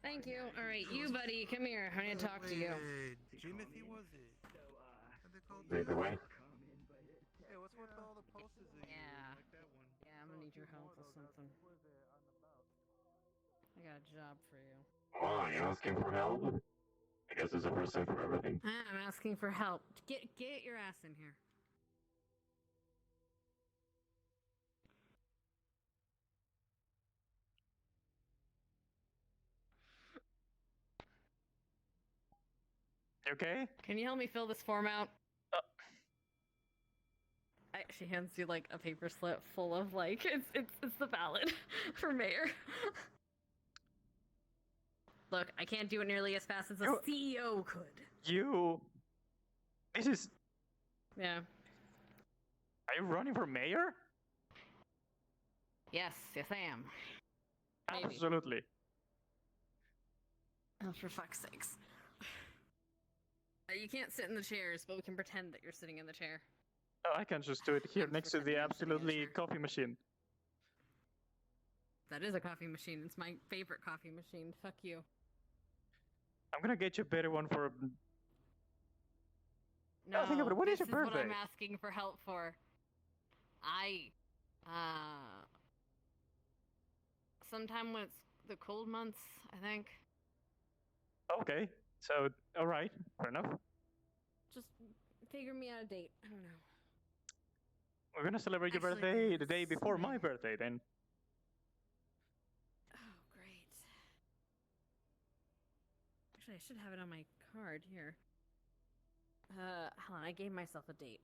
Thank you. Alright, you buddy, come here. I need to talk to you. Jimothy, was it? What they called Lead the way. Hey, what's with all the posters in here? Yeah. Like that one. Yeah, I'm gonna need your help with something. I got a job for you. Oh, you're asking for help? I guess there's a first time for everything. I'm asking for help. Get your ass in here. You okay? Can you help me fill this form out? She hands you like a paper slip full of like it's the ballot for mayor. Look, I can't do it nearly as fast as a CEO could. This is. Yeah. Are you running for mayor? Yes, I am. Maybe. Absolutely. Oh, for fuck's sakes. You can't sit in the chairs, but we can pretend that you're sitting in the chair. Oh, I can just do it here I'm next to the pretending I'm sitting in a absolutely chair. coffee machine. That is a coffee machine. It's my favorite coffee machine. Fuck you. I'm gonna get you a better one for. No, think about it. When is this your is what I'm birthday? asking for help for. Sometime when it's the cold months, I think. Okay, so alright, fair enough. Just figure me out a date. I don't know. We're gonna celebrate your Actually, birthday the day before my May. birthday then. Oh, great. Actually, I should have it on my card here. Hold on, I gave myself a date.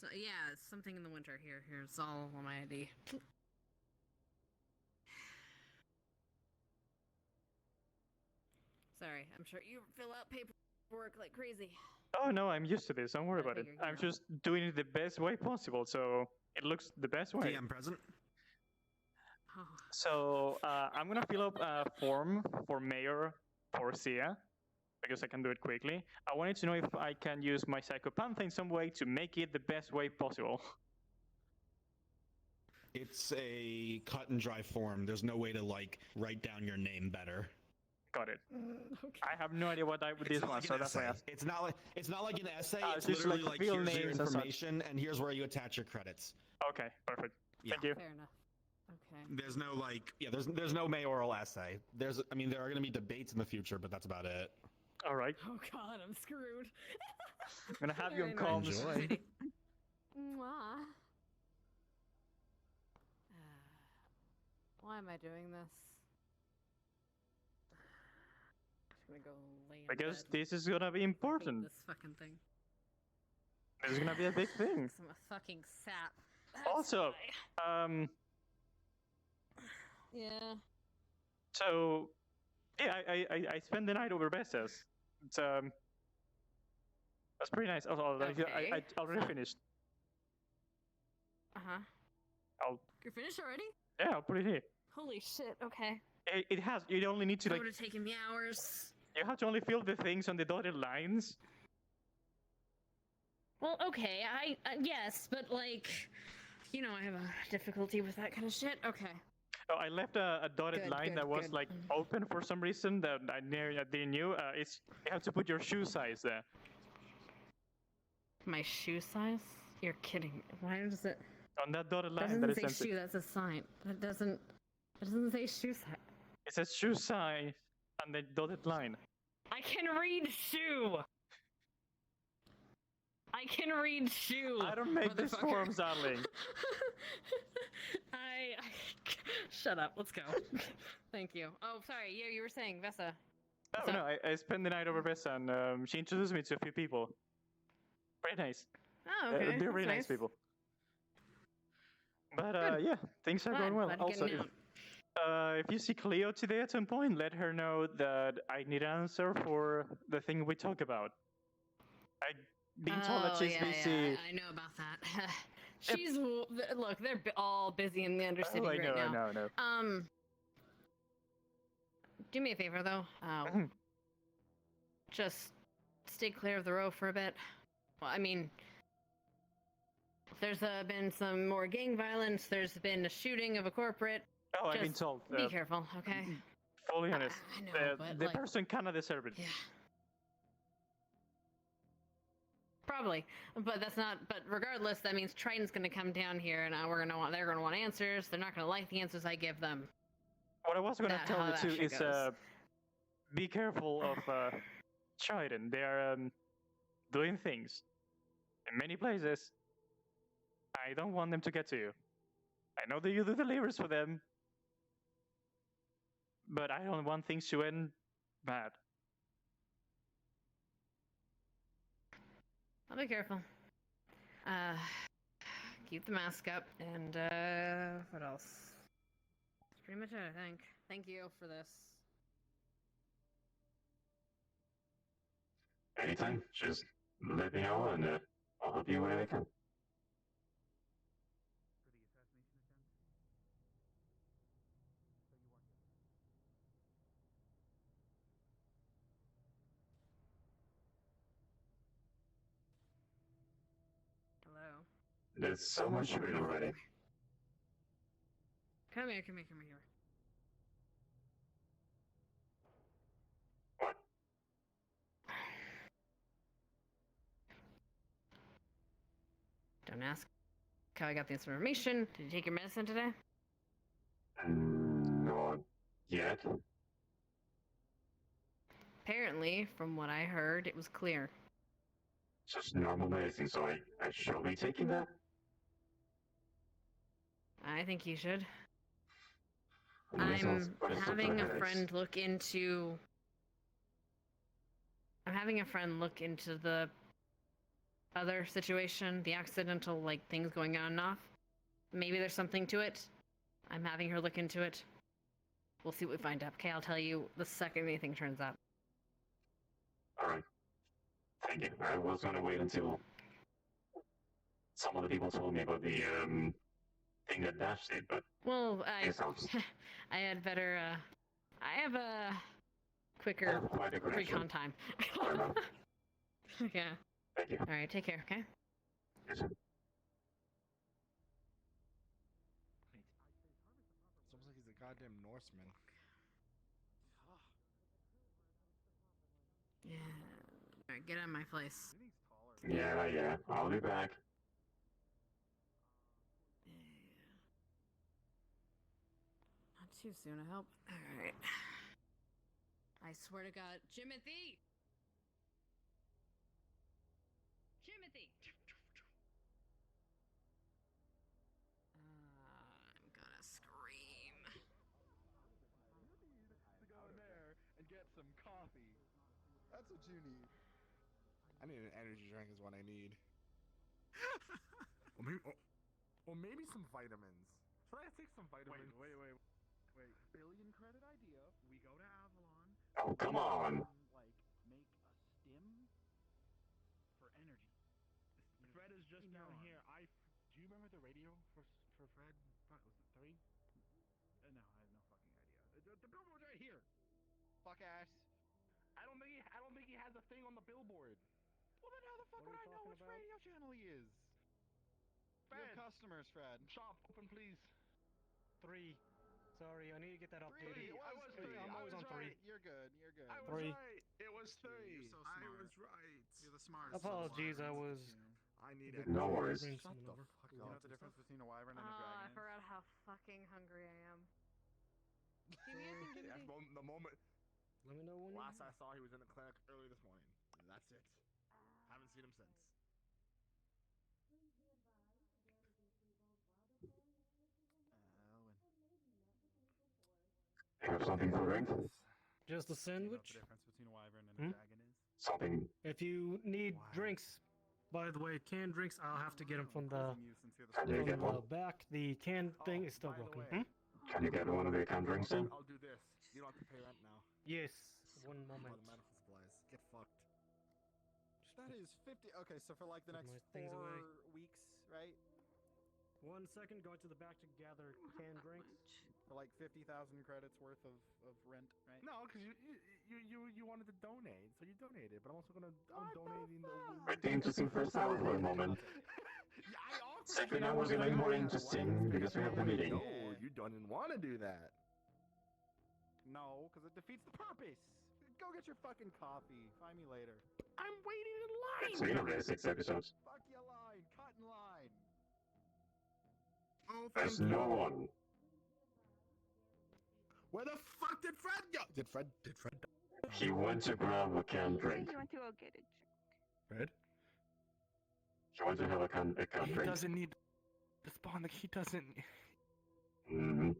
So yeah, it's something in the winter. Here's all on my ID. Sorry, I'm sure you fill out paperwork like crazy. Oh no, I'm used to this, don't worry I about it. figured, you I'm know. just doing it the best way possible, so it looks the best way. DM present. Oh, So I'm gonna fill up a form for mayor for Sia, because I can do it quickly. I wanted to know if I can use my psychopantha in some way to make it the best way possible. It's a cut and dry form. There's no way to like write down your name better. Got it. okay. I have no idea what I with this one, so that's why I asked. It's not like an essay. Ah, It's it's just literally like like field here's your names and such. information, and here's where you attach your credits. Okay, perfect. Yeah. Thank you. Fair enough. Okay. There's no like, there's no mayoral essay. There are going to be debates in the future, but that's about it. All right, Oh God, I'm screwed. I'm gonna have you on Very nice. comms. Enjoy. Mwah. Why am I doing this? I'm just gonna go lay in Because bed. this is gonna be I hate important. this fucking thing. This is gonna be a big thing. I'm a fucking sap. Also, Yeah. so yeah, I spent the night over Bessa's. It's that's pretty nice. Also, I Okay. already finished. Uh huh. I'll You're finished already? yeah, I'll put it here. Holy shit. Okay. It has. You only need to That like. would have taken me hours. You have to only fill the things on the dotted lines. Well, okay. Yes, but like, you know, I have a difficulty with that kind of shit. Okay. Oh, I left a dotted Good, line good, that was good. like open for some reason that I didn't knew. It's you have to put your shoe size there. My shoe size? You're kidding me. Why does it? On that dotted That line that doesn't is say sent. shoe. That's a sign. That doesn't say shoe size. It says shoe size and the dotted line. I can read shoe. I can read shoe. I don't make these motherfucker. forms, darling. I shut up. Let's go. Thank you. Oh, sorry. You were saying Vessa. Oh no, I spent the night over Vessa, and she introduced me to a few people. Very nice. Oh, okay. They're That's really nice people. But Good. yeah, things are going well. Glad Also, getting if you see Cleo today at some point, let her know that I need an answer for the thing we talk about. I've been told that she's busy. Yeah, I know about that. She's look. They're all busy in the Undercity Oh, I know, right now. I know. Do me a favor though. Just stay clear of the row for a bit. Well, I mean, there's been some more gang violence. There's been a shooting of a corporate. Oh, I've been told. Be careful, okay? Fully honest. I know, but the like, person kinda deserved it. Yeah. Probably, but that's not. But regardless, that means Triton's going to come down here, and they're going to want answers. They're not going to like the answers I give them. What I was going to tell how you that too shit is goes. be careful of Triton. They are doing things in many places. I don't want them to get to you. I know that you do deliveries for them, but I don't want things to end bad. I'll be careful. Keep the mask up, and what else? That's pretty much it, I think. Thank you for this. Anytime, just let me know and I'll help you whenever I can. Hello. There's so much to read already. Come here. What? Don't ask how I got this information. Did you take your medicine today? Not yet. Apparently, from what I heard, it was clear. Just normal medicine, so I should be taking that? I think you should. Medicine's I'm better for having a headaches. friend look into. I'm having a friend look into the other situation, the accidental things going on and off. Maybe there's something to it. I'm having her look into it. We'll see what we find out. Okay, I'll tell you the second anything turns up. Alright. Thank you. I was gonna wait until some of the people told me about the thing that Dash did, but Well, guess I'll just I had better. I have a quicker quite a connection. recon time. Alright. Yeah. Thank you. All right. Take care. Okay. Yes, sir. It's almost like he's a goddamn Norseman. Yeah. All right. Get out of my place. Yeah. I'll be back. Not too soon, I hope. All right. I swear to God, Jimothy. I'm gonna scream. To go in there and get some coffee. That's what you need. I need an energy drink is what I need. or maybe some vitamins. Should I take some vitamins? Wait. Billion credit idea. We go to Avalon. Oh, come on. Make a stim for energy. Fred is just down here. Do you remember the radio for Fred? Was it 3? No, I have no fucking idea. The billboard's right here. Fuck ass. I don't think he has a thing on the billboard. Well, then how the fuck would I know which radio channel he is? Fred. You have customers, Fred. Shop open, please. 3. Sorry, I need to get that updated. 3. I was 3. I'm always on 3. You're good. I I was 3. right. It was 3. You're so smart. I was right. You're the smartest. Apologies, I was. I need it. No worries. Bring Shut someone the over. fuck You know up. what the difference between a wyvern and a I dragon is? forgot how fucking hungry I am. Give me anything, give me. The moment. Let me know when Last you. I saw, he was in the clinic early this morning. That's it. Haven't seen him since. something for drink? Just a Do you know what sandwich. the difference between a wyvern and a Hmm? dragon is? Something. If you need drinks, by the way, canned drinks, I'll have to get them from the Can you get one? back. The canned thing is still by the broken. way. Hmm? Can you get one of the canned drinks then? I'll do this. You don't have to pay rent now. Yes. One moment. For the medical supplies. Get fucked. That is 50. Okay, so for like the Put next my things 4 away. weeks, right? 1 second. Going to the back to gather canned drinks. For like 50,000 credits worth of rent, right? No, because you wanted to donate, so you donated. But I'm also I'm donating the. Pretty interesting first hour for a moment. Yeah, I offered. Second hour was getting more interesting because we have the meeting. No, you didn't want to do that. No, because it defeats the purpose. Go get your fucking coffee. Find me later. I'm waiting in line. It's been already 6 episodes. Fuck your line. Cut in line. Oh, There's thank you. no one. Where the fuck did Fred go? Did Fred? He went to grab a canned drink. You want to go get a drink. Fred? He went to have a canned He drink. doesn't need to spawn. He doesn't. Mm-hmm.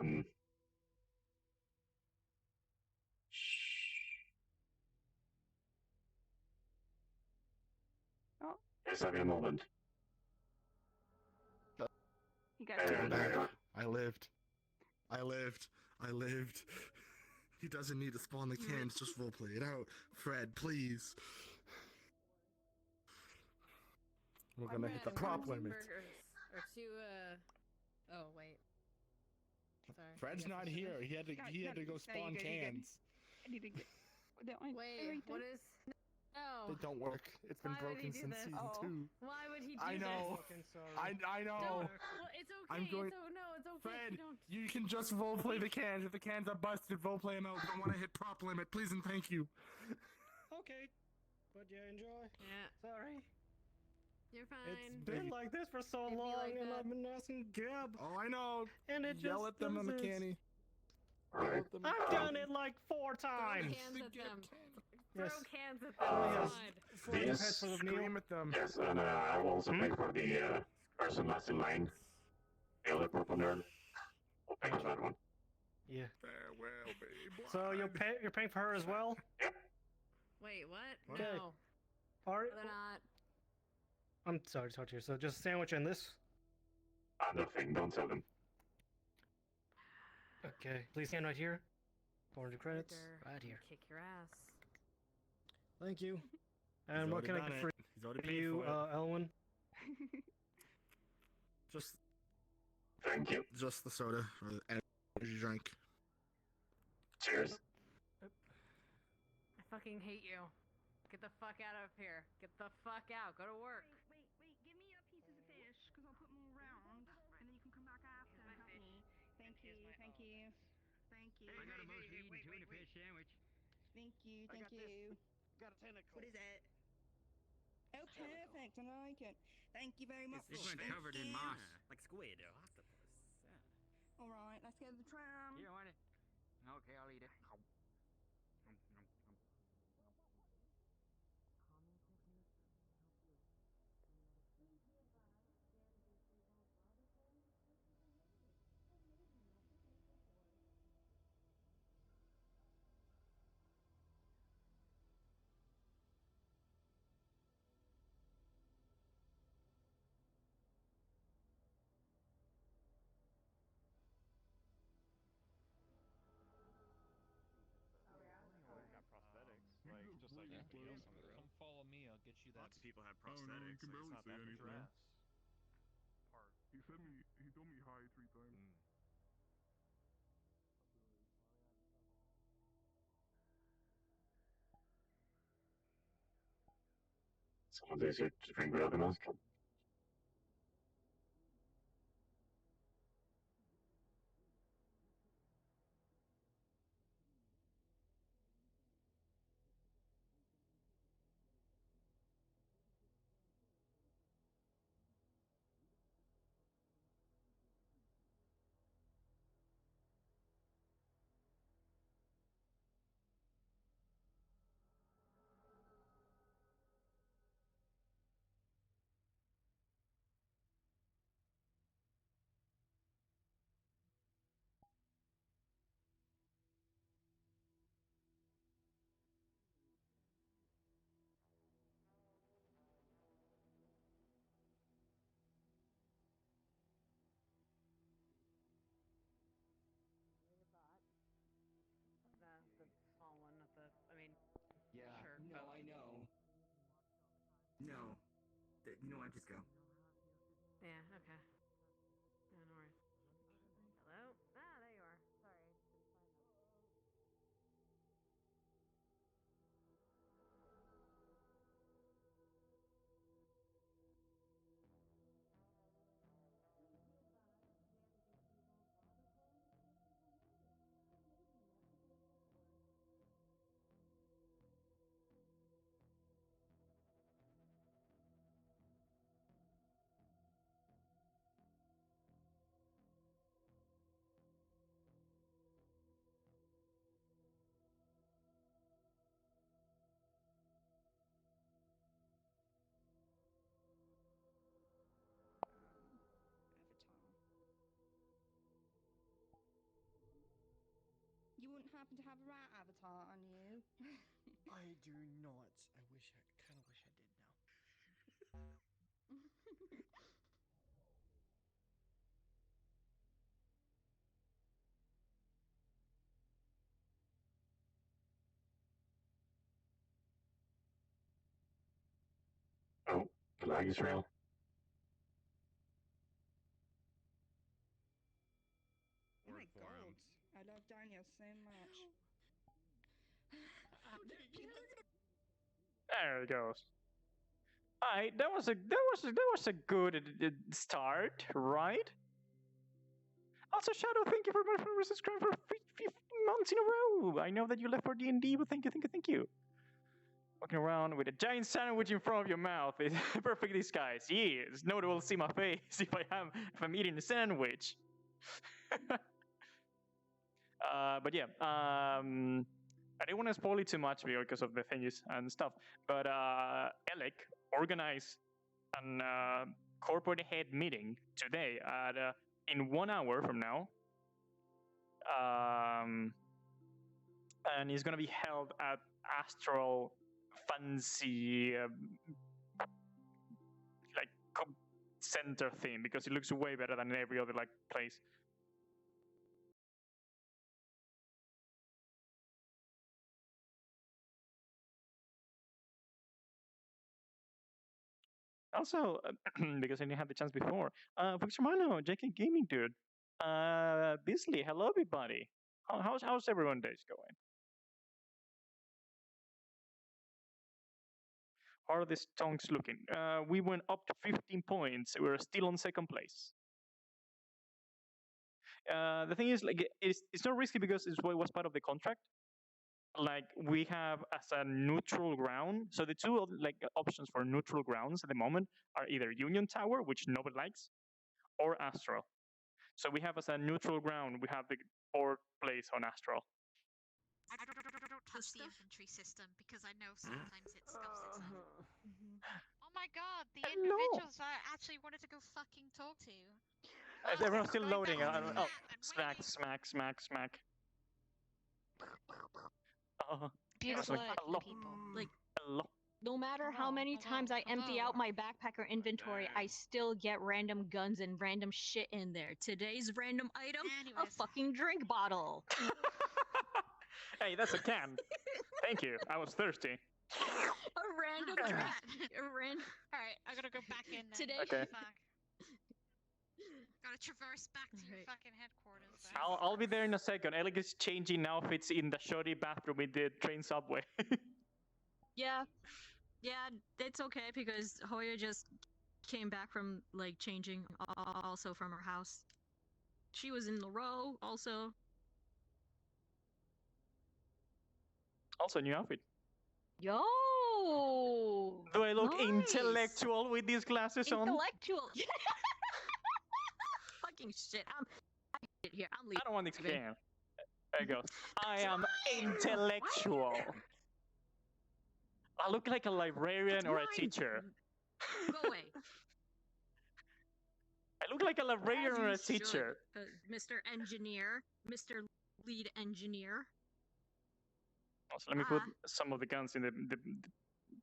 Um. Oh. Let's have a moment. You got There, there you are. I lived. He doesn't need to spawn the cans, just roleplay it out. Fred, please. We're gonna hit the prop limit. Or two, oh, wait. Sorry. Fred's not here. He had to go spawn cans. I need to get that one. Wait, what is... No. They don't work. It's been Why would broken he do since this? season 2. Why would he do I know. this? I know. Well, it's okay. I'm going. It's okay. Fred, You don't... you can just roleplay the cans. If the cans are busted, roleplay them out. We don't want to hit prop limit. Please and thank you. Okay. But yeah, enjoy. Yeah. Sorry. You're fine. It's been like this for so It'd be long, like and that. I've been asking Gab. Oh, I know. And it Yell just at them on the doesn't- canny. Right. I've done it like 4 times. Throw cans at them. Yes. Throw cans at Oh, them. yes. God. For your This- heads full of meal. Scream at them. Yes, and I will also pay for the person last in line. The other purple nerd. I'll pay for that one. Yeah. Farewell, babe. So you're paying for her as well? Wait, what? Okay. No. All right. They're not. I'm sorry to talk to you. So just a sandwich and this. Nothing. Don't tell them. Okay. Please stand right here. 400 credits. They're Right here. Kick your ass. Thank you. And what can I get for He's already paid you, for it. Elwin? Just Thank you. Just the soda or the energy drink. Cheers. I fucking hate you. Get the fuck out of here. Get the fuck out. Go to work. Wait. Give me a piece of the fish, because I'll put more around, and then you can come back after and help me. Thank you. I got a mochi and tuna fish sandwich. Thank you. I got this. Got a tentacle. What is that? Oh, perfect. I like it. Thank you very much. This one's covered in moss, like squid or octopus. All right, let's go to the tram. You don't want it? Okay, I'll eat it. Come follow me, I'll get you that. Lots of people have prosthetics. He can barely It's not say that much anything. ass. Part. He told me hi 3 times. Someone says you drink without the mask. No, I know. No. You know what? Just go. Yeah, okay. Yeah, no worries. Hello? Ah, there you are. Sorry. Avatar. You wouldn't happen to have a rat avatar on you? I do not. I kind of wish I did now. Oh, the lag is real. Oh my god. I love Daniel so much. There it goes. Alright, that was a good start, right? Also, Shadow, thank you for subscribing for 15 months in a row. I know that you left for D&D, but thank you. Walking around with a giant sandwich in front of your mouth is perfect disguise. Yes, nobody will see my face if I'm eating a sandwich. But yeah, I didn't want to spoil it too much because of the thingies and stuff. But Alec organized an corporate head meeting today at in 1 hour from now, and it's gonna be held at Astral Fancy like center theme because it looks way better than every other like place. Also, because I didn't have the chance before, Fox Romano, JK Gaming Dude, Bisley, hello everybody. How's everyone days going? How are the stonks looking? We went up to 15 points. We're still on second place. The thing is, like, it's not risky because it was part of the contract. Like, we have as a neutral ground. So the two like options for neutral grounds at the moment are either Union Tower, which nobody likes, or Astral. So we have as a neutral ground, we have the fourth place on Astral. I don't touch the infantry system because I know sometimes it scuffs itself. Oh my god, the individuals I actually wanted to go fucking talk to. Is everyone still loading? Oh, smack. Beautiful people. Like, hello. no matter how many times I empty out my backpacker inventory, I still get random guns and random shit in there. Today's random item, a fucking drink bottle. Hey, that's a can. Thank you. I was thirsty. A random drink. Alright, I gotta go back in then. Today. Okay. Fuck. Gotta traverse back to your fucking headquarters. I'll be there in a second. Alec is changing outfits in the shoddy bathroom in the train subway. Yeah, it's okay because Hoya just came back from like changing also from her house. She was in the row also. Also, new outfit. Yo! Do I look nice. intellectual with these glasses on? Intellectual. Fucking shit. I'm here. I'm leaving. I don't want this can. There you go. I am intellectual. I look like a librarian or a teacher. Go away. I look like a librarian or a teacher. Mr. Engineer. Mr. Lead Engineer. Also, let me put some of the guns in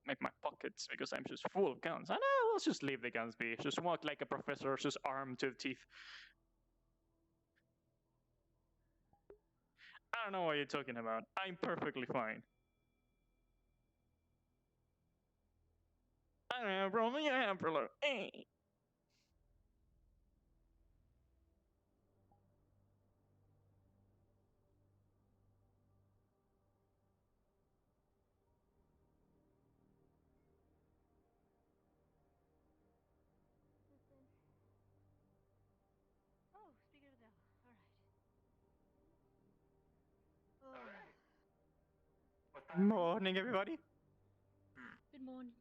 my pockets because I'm just full of guns. I know, let's just leave the guns be. Just walk like a professor, just armed to the teeth. I don't know what you're talking about. I'm perfectly fine. I am from the Emperor. Oh, speaking of the devil. Alright. Morning, everybody. Good morning.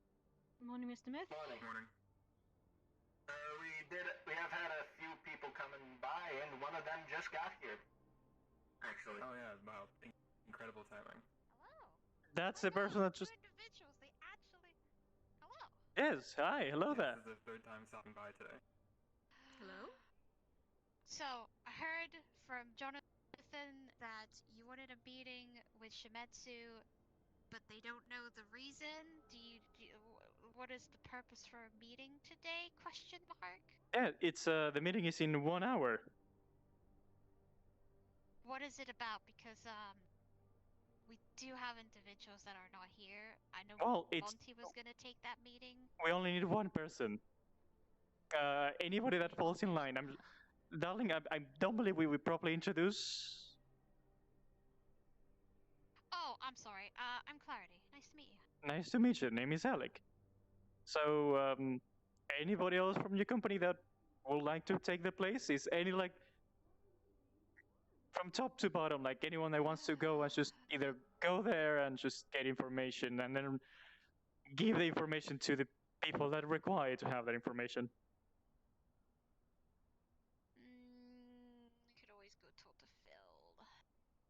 Good morning, Mr. Myth. Morning. We have had a few people coming by, and one of them just got here. Actually. Oh yeah, wow. Incredible timing. That's the person that just. Individuals, they actually. Hello. Yes, hi, hello there. This is the third time stopping by today. Hello? So, I heard from Jonathan that you wanted a meeting with Shimetsu, but they don't know the reason. What is the purpose for a meeting today? Question mark. Yeah, it's the meeting is in 1 hour. What is it about? Because we do have individuals that are not here. I know Well, it's Monty was gonna take that meeting. we only need one person. Anybody that falls in line. Darling, I don't believe we properly introduce. Oh, I'm sorry. I'm Clarity. Nice to meet you. Nice to meet you. Name is Alec. So, anybody else from your company that would like to take the place? Is any like from top to bottom, like anyone that wants to go and just either go there and just get information and then give the information to the people that require to have that information? I could always go talk to Phil.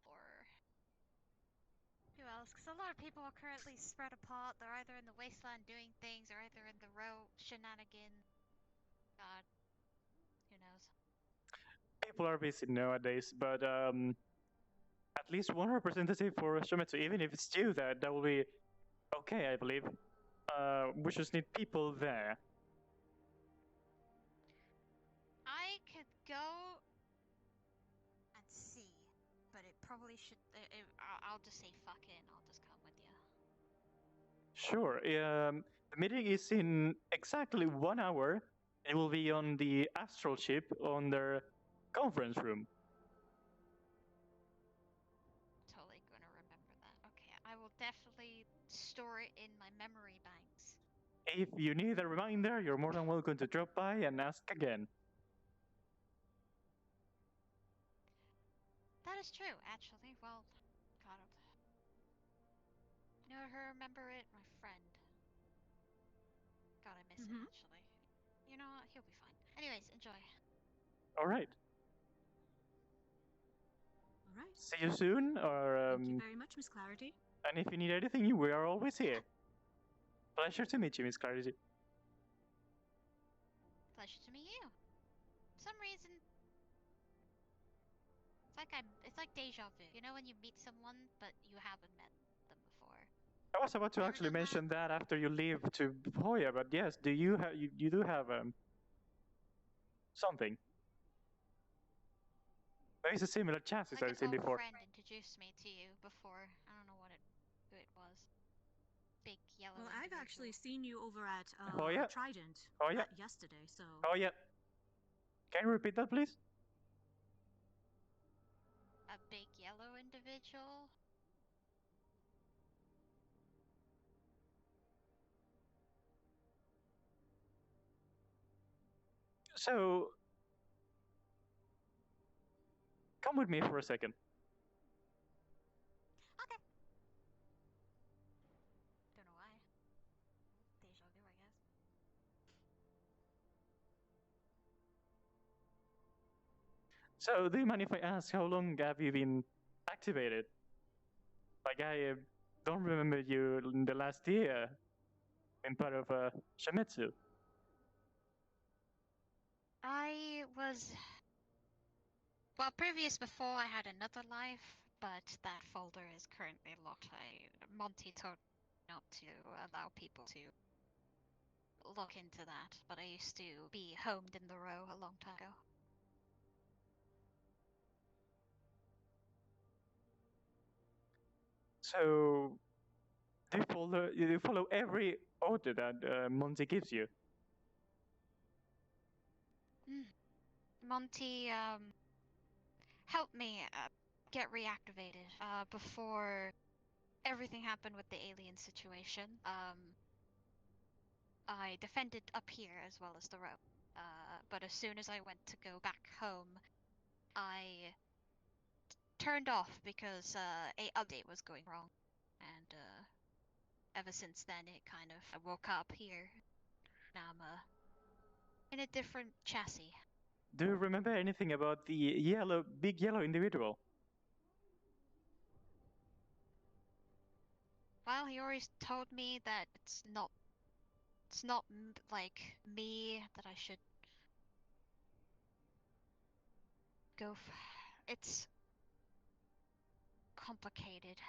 Or who else? Because a lot of people are currently spread apart. They're either in the wasteland doing things or either in the row shenanigans. God, who knows? People are busy nowadays, but at least one representative for Shometsu, even if it's you, that will be okay, I believe. We just need people there. I could go and see, but it probably should. I'll just say fuck it and I'll just come with you. Sure. The meeting is in exactly 1 hour. It will be on the astral ship on their conference room. Totally gonna remember that. Okay, I will definitely store it in my memory banks. If you need a reminder, you're more than welcome to drop by and ask again. That is true, actually. Well, God, you know who remember it? My friend. God, I miss him actually. You know what? He'll be fine. Anyways, enjoy. All right. All right. See you soon, or Thank you very much, Miss Clarity. and if you need anything, we are always here. Pleasure to meet you, Miss Clarity. Pleasure to meet you. For some reason, it's like deja vu. You know when you meet someone but you haven't met them before. I was about to actually mention that after you leave to Hoya, but yes, do you have you do have something? There is a similar chassis Like I've seen an old before. friend introduced me to you before. I don't know who it was. Big yellow. Well, I've actually seen you over at Hoya? Trident Hoya? yesterday, so. Oh yeah. Can you repeat that, please? A big yellow individual. So, come with me for a second. Okay. Don't know why. Deja vu, I guess. So, do you mind if I ask how long have you been activated? Like, I don't remember you in the last year in part of Shamitsu. I was. Well, before I had another life, but that folder is currently locked. Monty told me not to allow people to look into that, but I used to be homed in the row a long time ago. So, You follow every order that Monty gives you. Monty, help me get reactivated before everything happened with the alien situation. I defended up here as well as the road. But as soon as I went to go back home, I turned off because a update was going wrong, and ever since then I woke up here. Now I'm in a different chassis. Do you remember anything about the big yellow individual? Well, he always told me that it's not like me that I should go. It's complicated.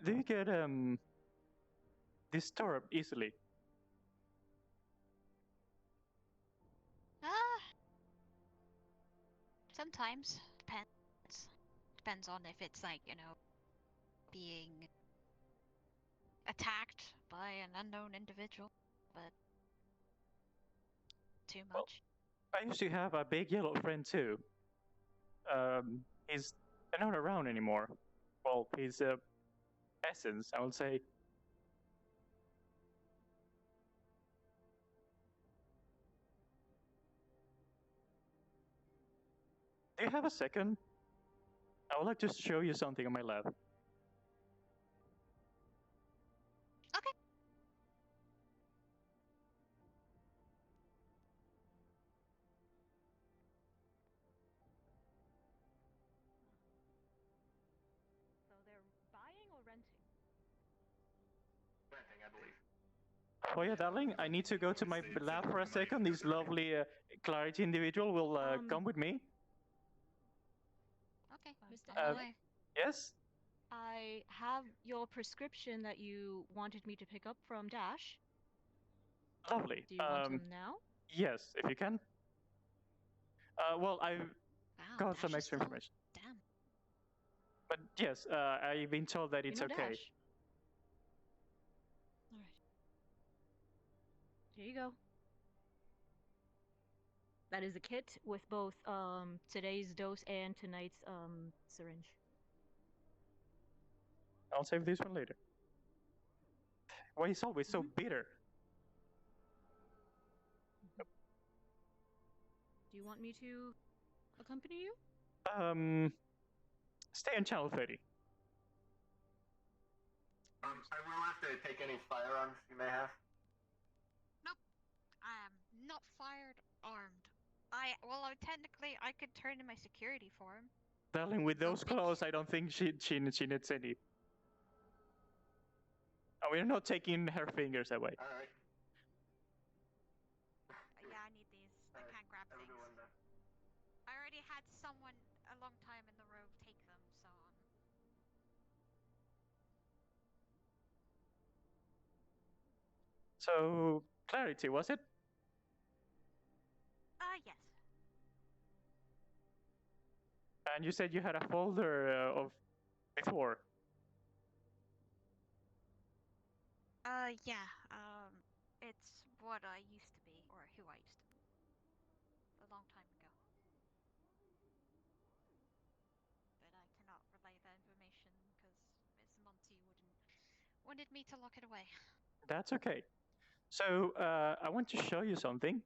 Do you get disturbed easily? Sometimes depends on if it's like, being attacked by an unknown individual, but too much. I used to have a big yellow friend too. He's not around anymore. Well, his essence, I would say. Do you have a second? I would like to show you something on my lab. Okay. So they're buying or renting? Renting, I believe. Oh yeah, darling, I need to go to my lab for a second. This lovely Clarity individual will come with me. Okay, Mr. Malloy. Yes? I have your prescription that you wanted me to pick up from Dash. Lovely. Do you want them now? Yes, if you can. Well, I've got some extra information. Damn. But yes, I've been told that it's okay. Dash. All right. Here you go. That is a kit with both today's dose and tonight's syringe. I'll save this one later. Why is always so bitter? Do you want me to accompany you? Stay on channel 30. I will have to take any firearms you may have. Nope. I am not armed. Technically, I could turn in my security for him. Darling, with those clothes, I don't think she needs any. Oh, we're not taking her fingers away. Alright. Yeah, I need these. I can't grab things. I already had someone a long time in the row take them, so. So, Clarity, was it? Yes. And you said you had a folder of before. Yeah. It's what I used to be, or who I used to be. A long time ago. But I cannot relay that information because Miss Monty wanted me to lock it away. That's okay. So, I want to show you something.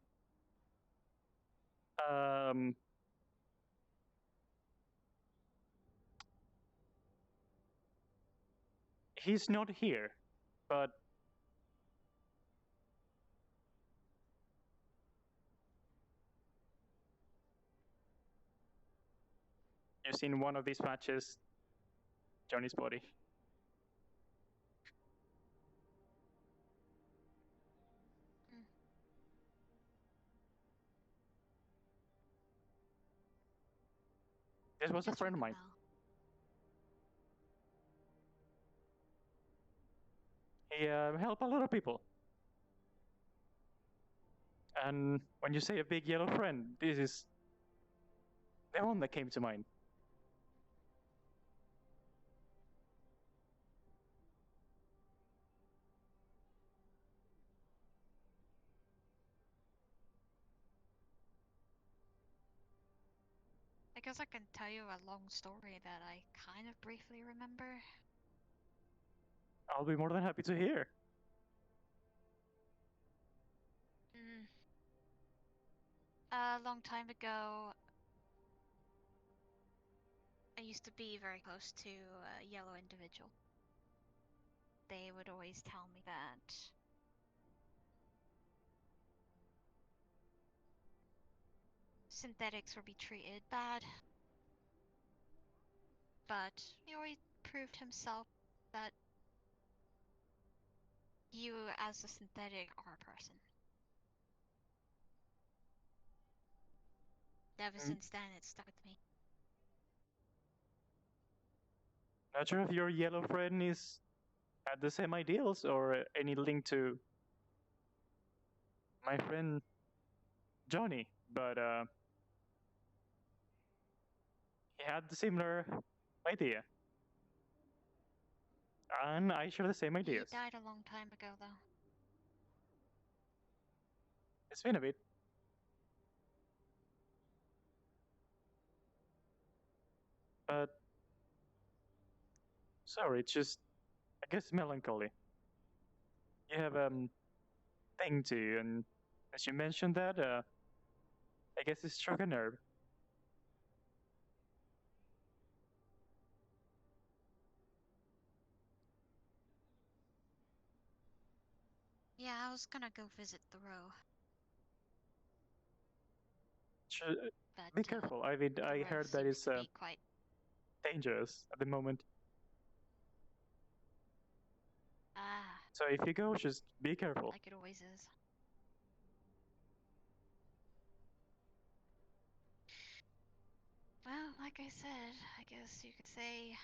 He's not here, but you've seen one of these matches, Johnny's body. This was a friend of mine. He helped a lot of people. And when you say a big yellow friend, this is the one that came to mind. I guess I can tell you a long story that I kind of briefly remember. I'll be more than happy to hear. A long time ago, I used to be very close to a yellow individual. They would always tell me that synthetics would be treated bad, but he always proved himself that you as a synthetic are a person. Ever since then, it stuck with me. Not sure if your yellow friend is had the same ideals or any link to my friend Johnny, but he had the similar idea. And I share the same ideas. He died a long time ago, though. It's been a bit. But sorry, it's just, I guess, melancholy. You have thing to you, and as you mentioned that, I guess it struck a nerve. Yeah, I was gonna go visit the row. But, be careful. I mean, I heard that it's quite dangerous at the moment. Ah. So if you go, just be careful. Like it always is. Well, like I said, I guess you could say,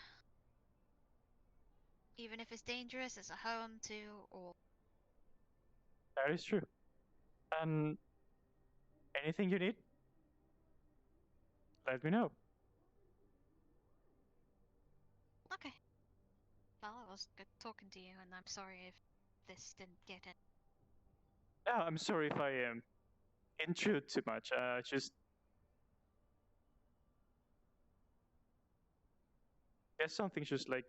even if it's dangerous, it's a home to all. That is true. And anything you need, let me know. Okay. Well, it was good talking to you, and I'm sorry if this didn't get it. Yeah, I'm sorry if I intrude too much. Just guess something just like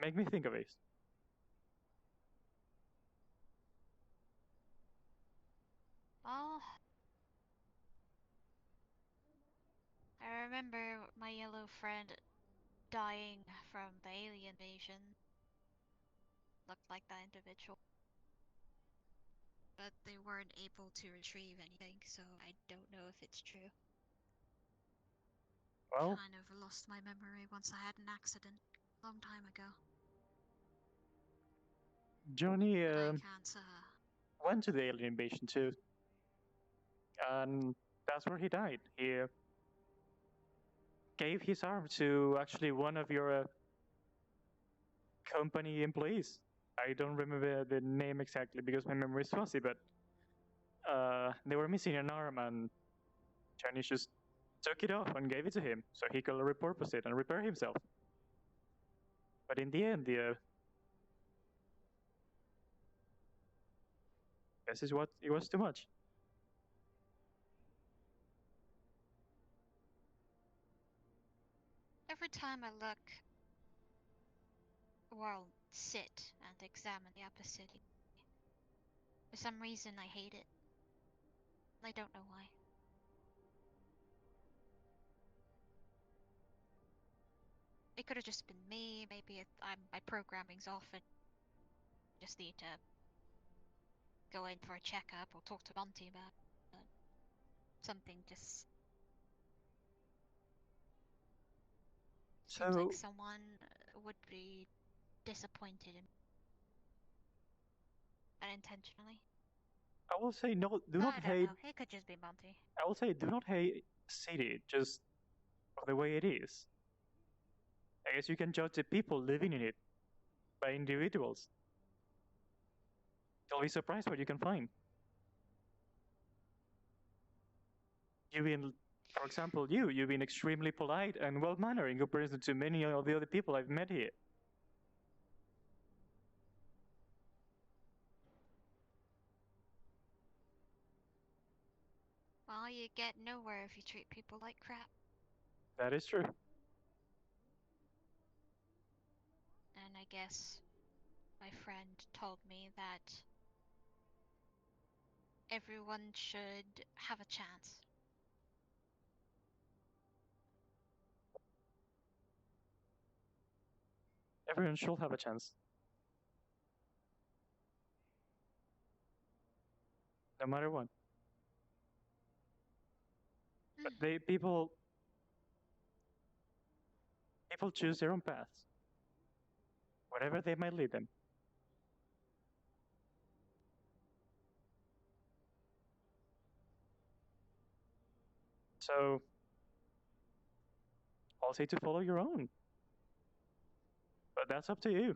make me think of it. Well, I remember my yellow friend dying from the alien invasion. Looked like that individual. But they weren't able to retrieve anything, so I don't know if it's true. Well, kind of lost my memory once I had an accident a long time ago. Johnny Can't, went to the alien invasion too, and that's where he died. He gave his arm to actually one of your company employees. I don't remember the name exactly because my memory is fuzzy, but they were missing an arm, and Johnny just took it off and gave it to him so he could repurpose it and repair himself. But in the end, this is what it was too much. Every time I look, well, sit and examine the upper city, for some reason I hate it. I don't know why. It could have just been me. Maybe my programming's off and just need to go in for a checkup or talk to Monty about it. But something just seems like someone would be disappointed in me. Unintentionally. I will say no. Do not hate. Know. It could just be Monty. I will say do not hate city just for the way it is. I guess you can judge the people living in it, by individuals. You'll be surprised what you can find. For example, you've been extremely polite and well-mannered in comparison to many of the other people I've met here. Well, you get nowhere if you treat people like crap. That is true. And I guess my friend told me that everyone should have a chance. Everyone should have a chance. No matter what. But people choose their own paths. Whatever they might lead them. So I'll say to follow your own. But that's up to you.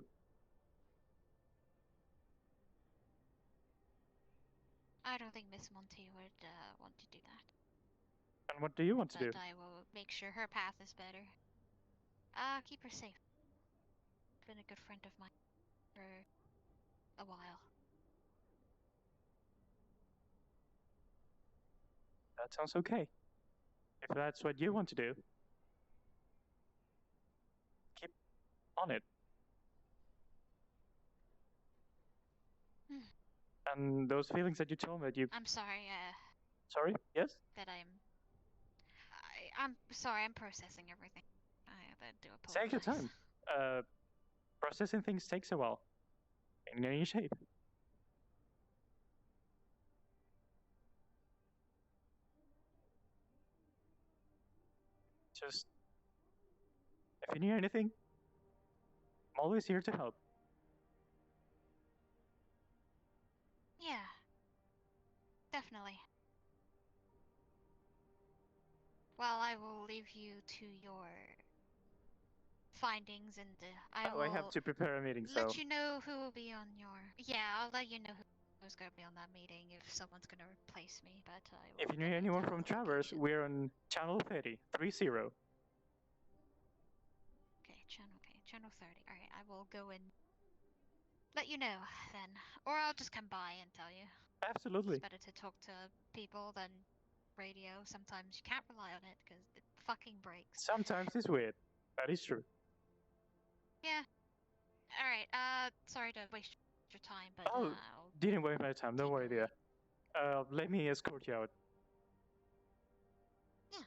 I don't think Miss Monty would want to do that. And what do you want to do? But I will make sure her path is better. Keep her safe. Been a good friend of mine for a while. That sounds okay. If that's what you want to do, keep on it. And those feelings that you told me that you... I'm sorry, Sorry? Yes? that I'm sorry, I'm processing everything. I do apologize. Take your time. Processing things takes a while. In any shape. Just... if you need anything, I'm always here to help. Yeah. Definitely. Well, I will leave you to your findings, and I will I have to prepare a meeting, so... let you know who will be on your... Yeah, I'll let you know who's going to be on that meeting if someone's going to replace me, but I will... If you need anyone from Traverse, we're on channel 30. Okay, channel 30. Alright, I will go and let you know, then. Or I'll just come by and tell you. Absolutely. It's better to talk to people than radio. Sometimes you can't rely on it, because it fucking breaks. Sometimes it's weird. That is true. Yeah. Alright, sorry to waste your time, but Oh, didn't waste my time. Don't worry, dear. Let me escort you out. Yeah.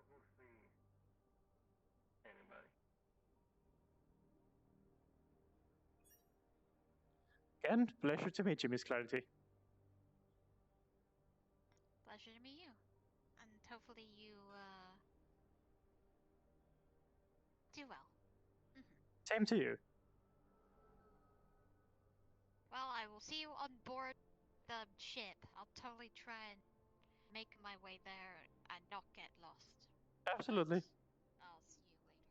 We'll see. Anybody. Again, pleasure to meet you, Miss Clarity. Pleasure to meet you. And hopefully you, do well. Same to you. Well, I will see you on board the ship. I'll totally try and make my way there and not get lost. Absolutely. I'll see you later.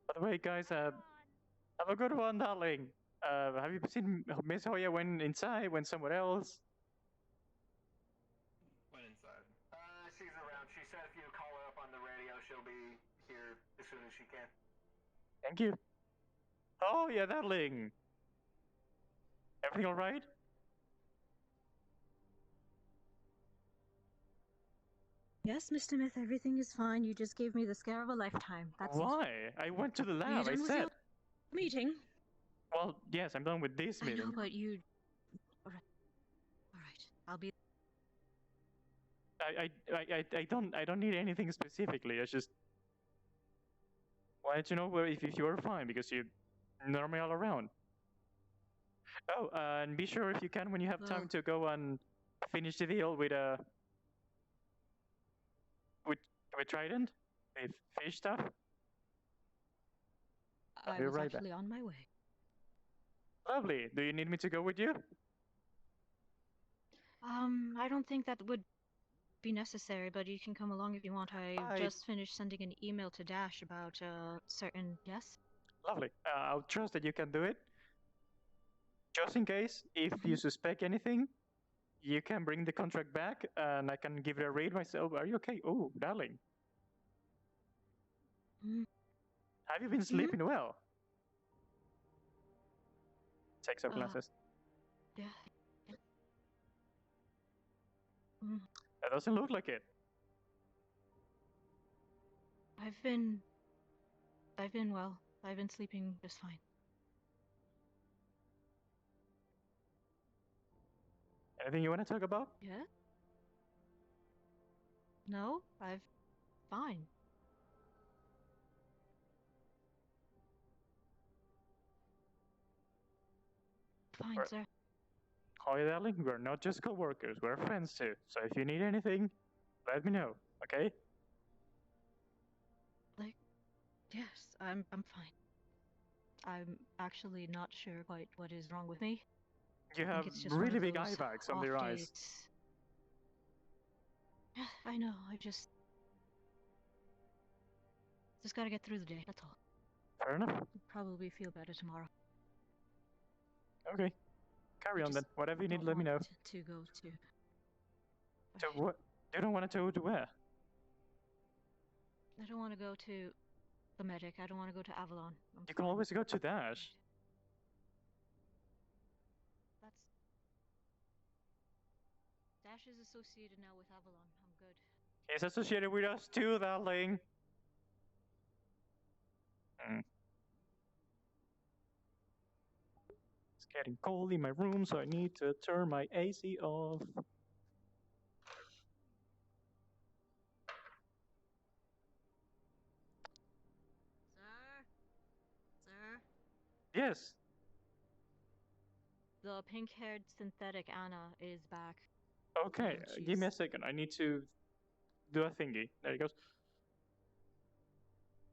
By the way, guys, have a good one, darling. Have you seen Miss Hoya went inside, went somewhere else? Went inside. She's around. She said if you call her up on the radio, she'll be here as soon as she can. Thank you. Oh, yeah, darling. Everything all right? Yes, Mr. Myth, everything is fine. You just gave me the scare of a lifetime. That's Why? I went to the Are you lab, I done with said. your meeting? Well, yes, I'm done with this I meeting. know, but you... I'll be. I don't need anything specifically. I just wanted to know if you were fine because you normally all around. Oh, and be sure if you can when you have time to go and finish the deal with with Trident, with fish stuff. I was actually on my way. Lovely. Do you need me to go with you? I don't think that would be necessary, but you can come along if you want. I just finished sending an email to Dash about certain. Yes. Lovely. I'll trust that you can do it. Just in case, if you suspect anything, you can bring the contract back, and I can give it a read myself. Are you okay? Oh, darling. Have you been sleeping well? Takes off glasses. Yeah. That doesn't look like it. I've been well. I've been sleeping just fine. Anything you want to talk about? Yeah? No, fine. Fine, sir. Oh, yeah, darling, we're not just co-workers, we're friends too. So if you need anything, let me know, okay? Yes, I'm fine. I'm actually not sure quite what is wrong with me. You have really big eye bags on your eyes. Yeah, I know. I just gotta get through the day. That's all. Fair enough. I'll probably feel better tomorrow. Okay. Carry on then. Whatever you need, let me know. To go to. To what? You don't want to go to where? I don't want to go to the medic. I don't want to go to Avalon. You can always go to Dash. Dash is associated now with Avalon. I'm good. He's associated with us too, darling. It's getting cold in my room, so I need to turn my AC off. Sir? Yes. The pink-haired synthetic Anna is back. Okay, give me a second. I need to do a thingy. There it goes.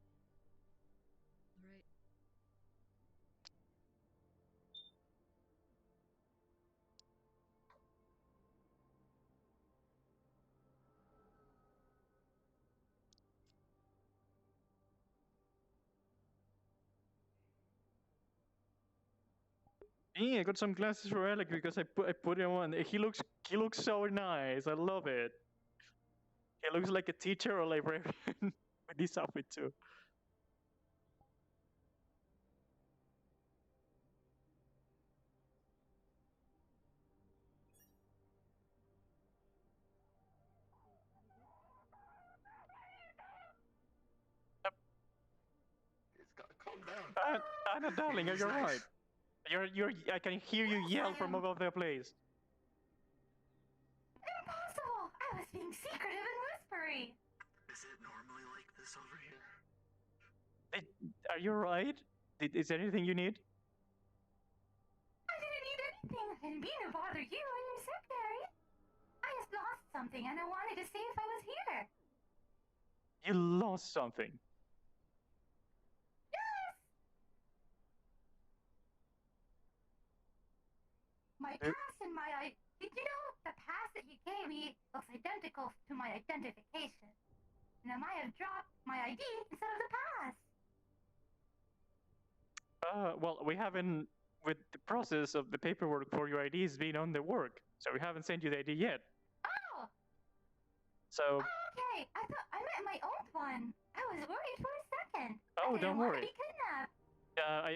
Right. Yeah, I got some glasses for Alec because I put him on. He looks so nice. I love it. He looks like a teacher or librarian with this outfit too. Calm down. Anna, darling, are you alright? I can hear you yell from above the place. Impossible! I was being secretive and whispery. Is it normally like this over here? Are you alright? Is there anything you need? I didn't need anything. I didn't mean to bother you when you're sick, Barry. I just lost something and I wanted to see if I was here. You lost something. Yes! My pass and my did you know the pass that you gave me looks identical to my identification? And I might have dropped my ID instead of the pass. Well, we haven't, with the process of the paperwork for your IDs being on the work, so we haven't sent you the ID yet. Oh! So. Oh, okay. I thought I meant my old one. I was worried for a second. Oh, don't worry. I didn't want to be kidnapped.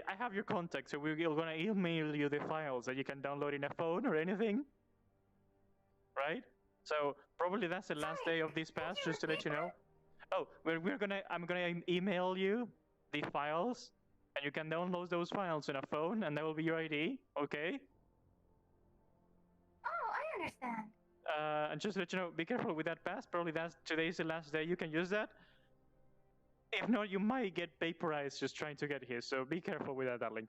I have your contact, so we're gonna email you the files that you can download in a phone or anything. Right? So probably that's the last day of this pass, just to let you know. Oh, I'm gonna email you the files, and you can download those files in a phone, and that will be your ID. Okay? Oh, I understand. And just to let you know, be careful with that pass. Probably today's the last day you can use that. If not, you might get vaporized just trying to get here. So be careful with that, darling.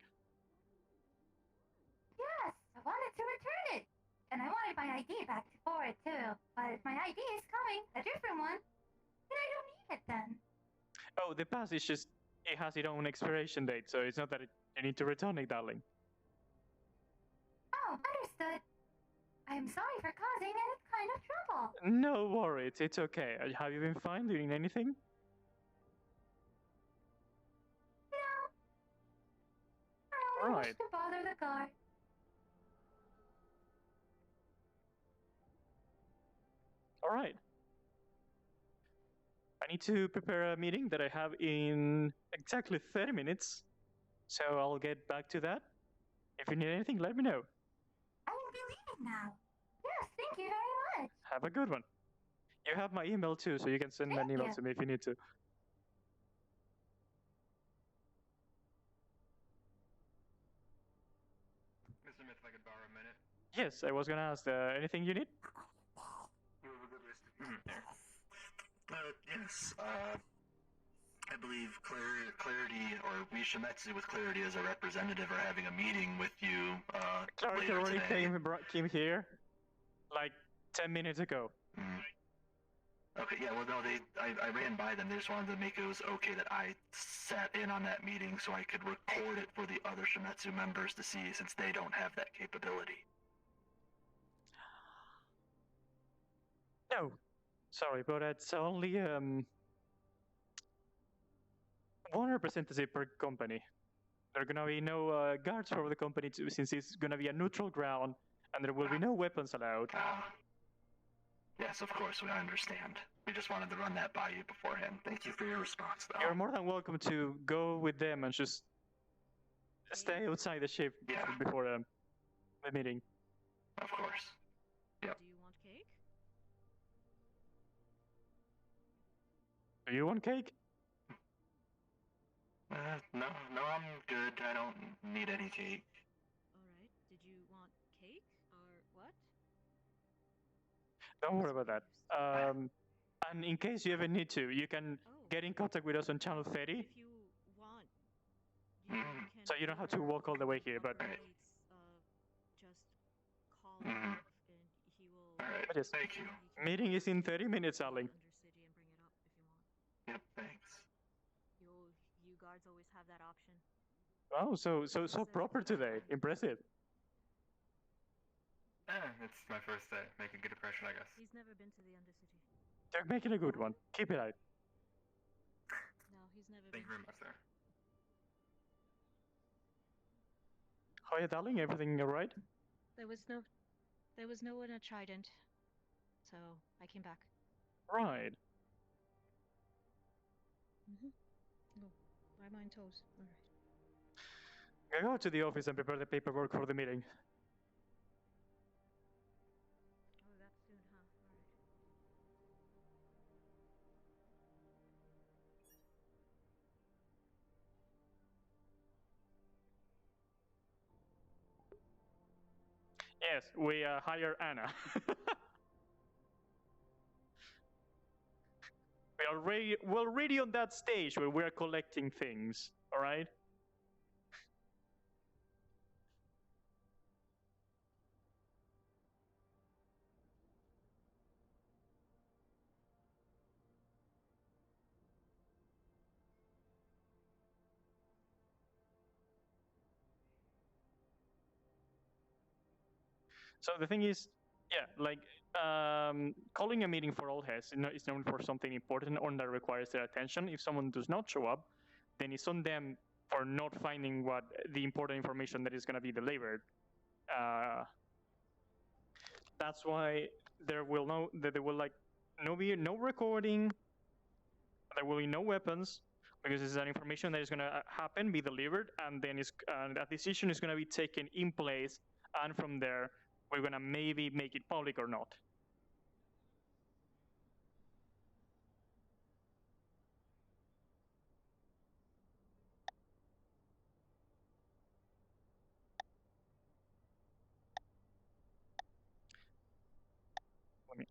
Yes, I wanted to return it. And I wanted my ID back for it too. But if my ID is coming, a different one, then I don't need it then. Oh, the pass is just, it has its own expiration date. So it's not that you need to return it, darling. Oh, understood. I am sorry for causing any kind of trouble. No worries, it's okay. Have you been fine doing anything? I only wish to bother the guard. All right. I need to prepare a meeting that I have in exactly 30 minutes. So I'll get back to that. If you need anything, let me know. I will be leaving now. Yes, thank you very much. Have a good one. You have my email too, so you can send an email to me if you need to. Mr. Myth, if I could borrow a minute. Yes, I was gonna ask. Anything you need? You have a good list of yes. I believe Clarity or Wishimetsu with Clarity as a representative are having a meeting with you Clarity later already today. came here like 10 minutes ago. Okay, yeah, well, no, I ran by them. They just wanted to make it was okay that I sat in on that meeting so I could record it for the other Shimetsu members to see, since they don't have that capability. No, sorry, but it's only 1 representative per company. There are gonna be no guards for the company too, since it's gonna be a neutral ground, and there will be no weapons allowed. Yes, of course, we understand. We just wanted to run that by you beforehand. Thank you for your response, though. You're more than welcome to go with them and just stay outside the ship before the meeting. Of course. Yep. Do you want cake? Do you want cake? No, I'm good. I don't need any cake. Alright, did you want cake? Or what? Don't worry about that. And in case you ever need to, you can get in contact with us on channel 30. If you want, you can So you don't have to walk all the way here, but... just call him and he will But yes, thank you. Meeting is in 30 minutes, darling. Undercity and bring it up if you want. Yep, thanks. You guards always have that option. Oh, so proper today. Impressive. It's my first day. Make a good impression, I guess. He's never been to the Undercity. They're making a good one. Keep it out. No, he's never Thank you very much, sir. Hiya, darling. Everything alright? There was no one at Trident, so I came back. Right. Oh, why am I on toes? Alright. I go to the office and prepare the paperwork for the meeting. Oh, that's soon, huh? Alright. Yes, we hire Anna. We're already on that stage where we're collecting things, alright? So the thing is, yeah, like calling a meeting for all heads is known for something important or that requires their attention. If someone does not show up, then it's on them for not finding what the important information that is going to be delivered. That's why there will be no recording. There will be no weapons because this is an information that is going to happen, be delivered, and then that decision is going to be taken in place, and from there we're going to maybe make it public or not.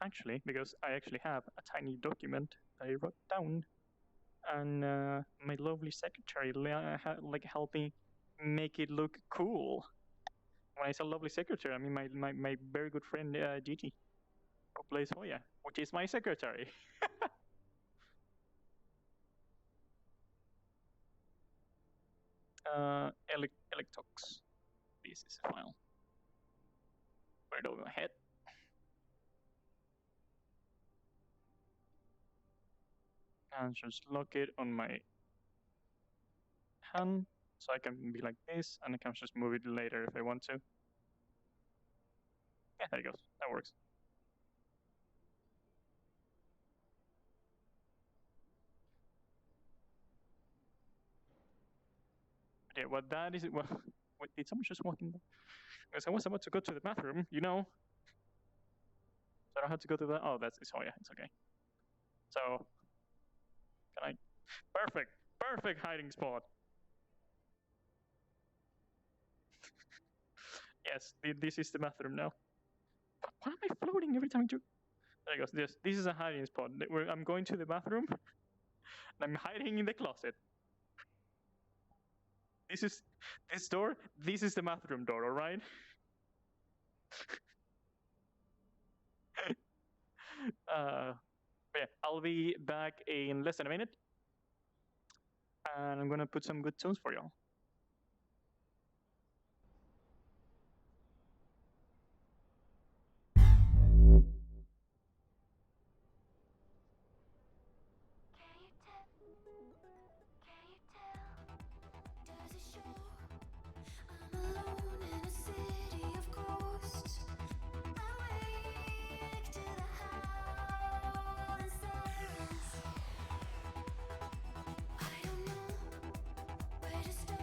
actually, because I actually have a tiny document that I wrote down, and my lovely secretary like helped me make it look cool. When I say lovely secretary, I mean my very good friend Gigi, who plays Hoya, which is my secretary. Electox. This is a file. Right over my head. And just lock it on my hand, so I can be like this, and I can just move it later if I want to. Yeah, there it goes. That works. Yeah, what that is, well, wait, did someone just walk in? Because I was about to go to the bathroom, you know. So I don't have to go to the. Oh, it's oh yeah, it's okay. So, can I? Perfect hiding spot. Yes, this is the bathroom now. Why am I floating every time I do? There it goes. This is a hiding spot. I'm going to the bathroom, and I'm hiding in the closet. This door. This is the bathroom door. All right. Yeah, I'll be back in less than a minute, and I'm gonna put some good tunes for y'all. Where to start?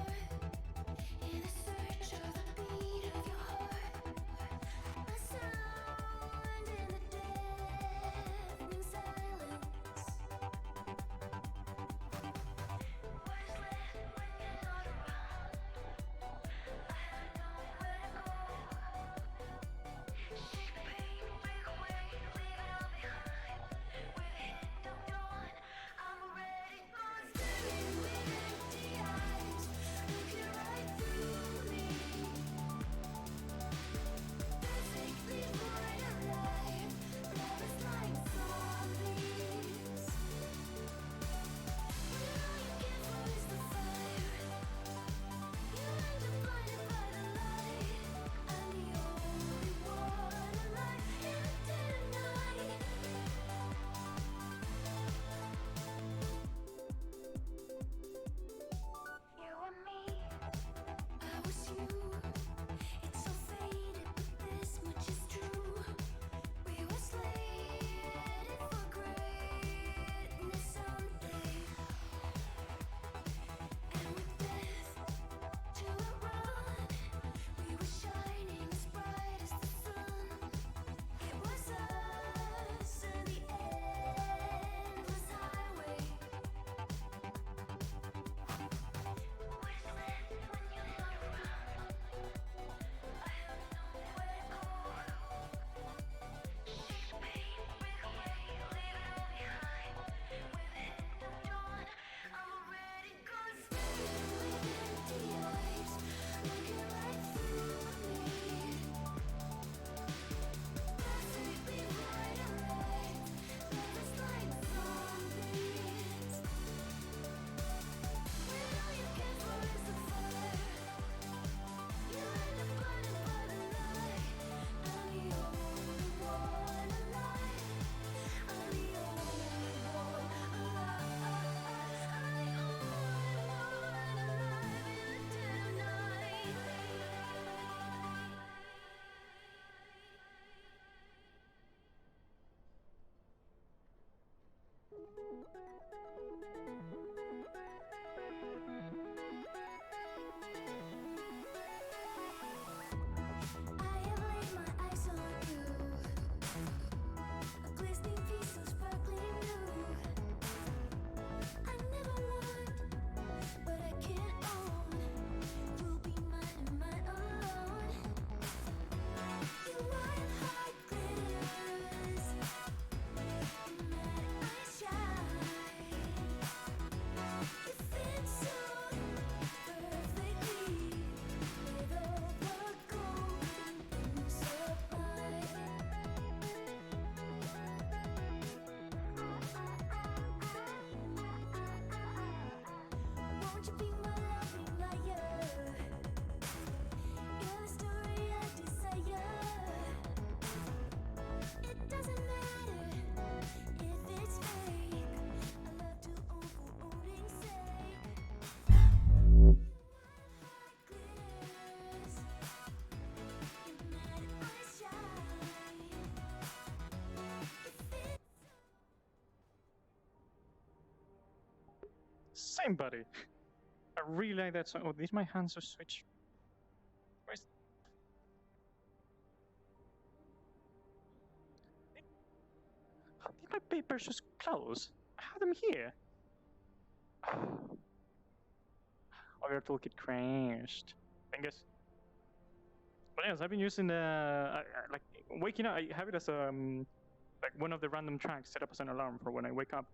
Same buddy. I really like that song. Oh, these my hands are switched. Where's... Did my papers just close? I have them here. Oh, your toolkit crashed. I guess. But yes, I've been using the like waking up. I have it as like one of the random tracks set up as an alarm for when I wake up.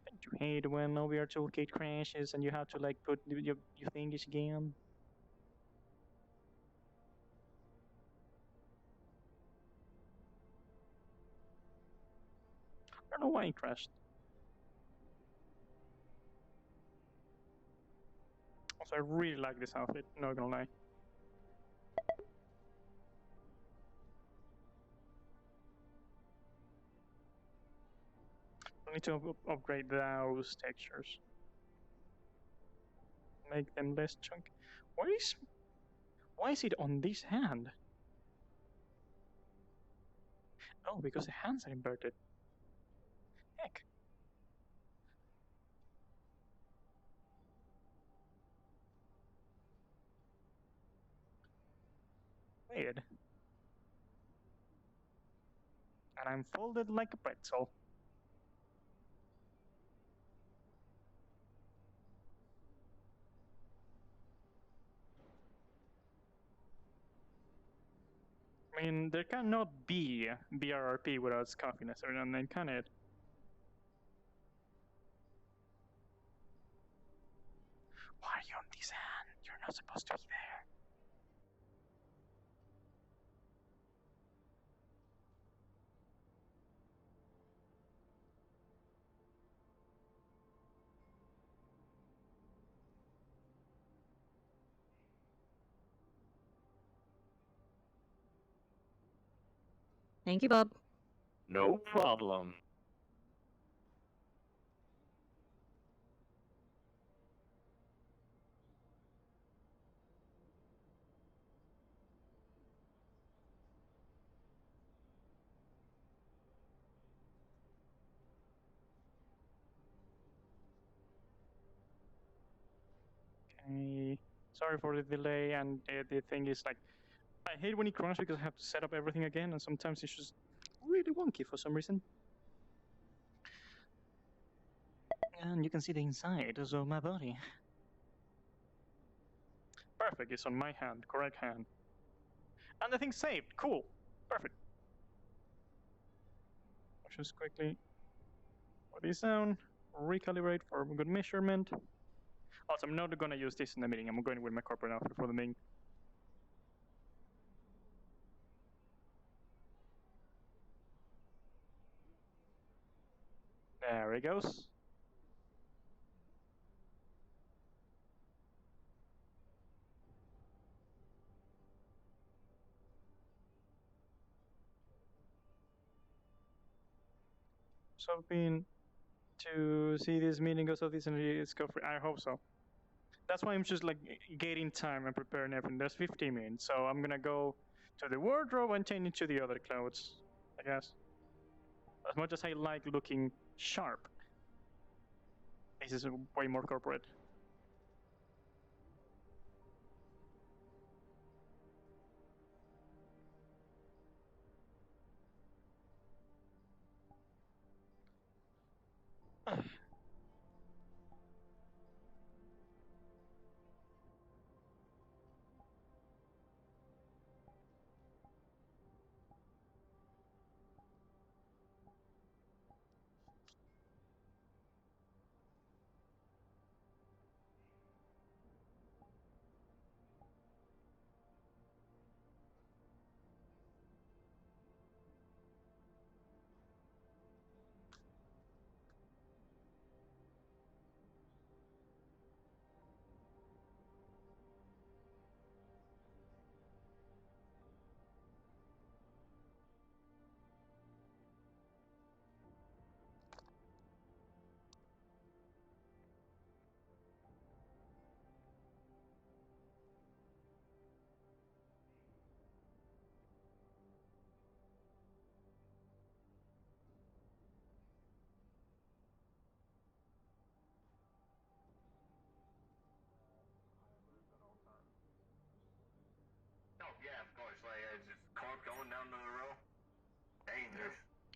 Don't you hate when OBR toolkit crashes and you have to like put your thingies again? I don't know why it crashed. Also, I really like this outfit, not gonna lie. I need to upgrade those textures. Make them less chunky. Why is it on this hand? Oh, because the hands are inverted. Heck. Weird. And I'm folded like a pretzel. I mean, there cannot be BRRP without scuffiness, and then can it? Why are you on this hand? You're not supposed to be there. Thank you, Bob. No problem. Okay. Sorry for the delay, and the thing is like, I hate when it crashes because I have to set up everything again, and sometimes it's just really wonky for some reason. And you can see the inside of my body. Perfect, it's on my hand, correct hand. And the thing's saved, cool, perfect. I'll just quickly put this down, recalibrate for a good measurement. Also, I'm not gonna use this in the meeting, I'm going with my corporate outfit for the meeting. There it goes. So hoping to see this meeting goes off this and it's go free. I hope so. That's why I'm just like getting time and preparing everything. There's 15 minutes, so I'm gonna go to the wardrobe and change into the other clothes, I guess. As much as I like looking sharp, this is way more corporate.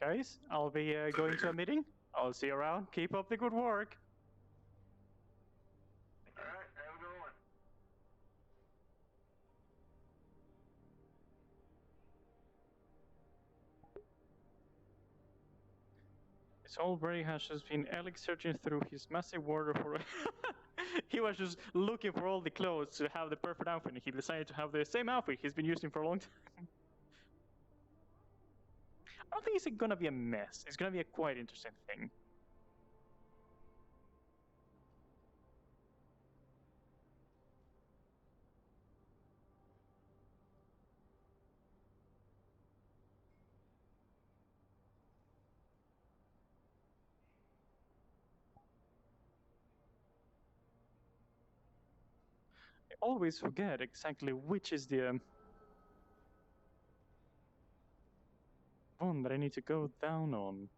Guys, I'll be going to a meeting. I'll see you around. Keep up the good work. Alright, have a good one. His whole brain has just been Alex searching through his massive wardrobe for. He was just looking for all the clothes to have the perfect outfit, and he decided to have the same outfit he's been using for a long time. I don't think it's gonna be a mess. It's gonna be a quite interesting thing. I always forget exactly which is the one that I need to go down on.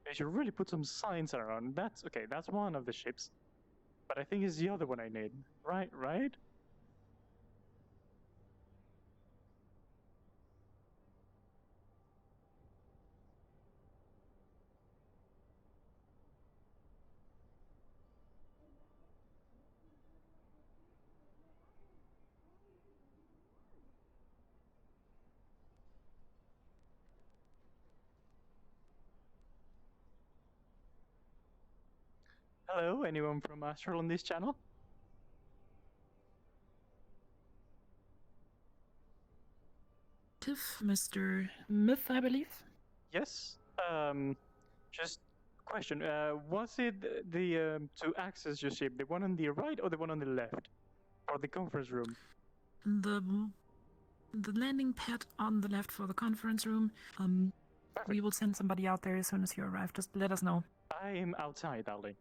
They should really put some signs around. That's okay, that's one of the ships. But I think it's the other one I need. Right? Hello, anyone from Astral on this channel? Mr. Myth, I believe. Yes. Just question. Was it the to access your ship, the one on the right or the one on the left, or the conference room? The landing pad on the left for the conference room. We will send somebody out there as soon as you arrive. Just let us know. I am outside, darling.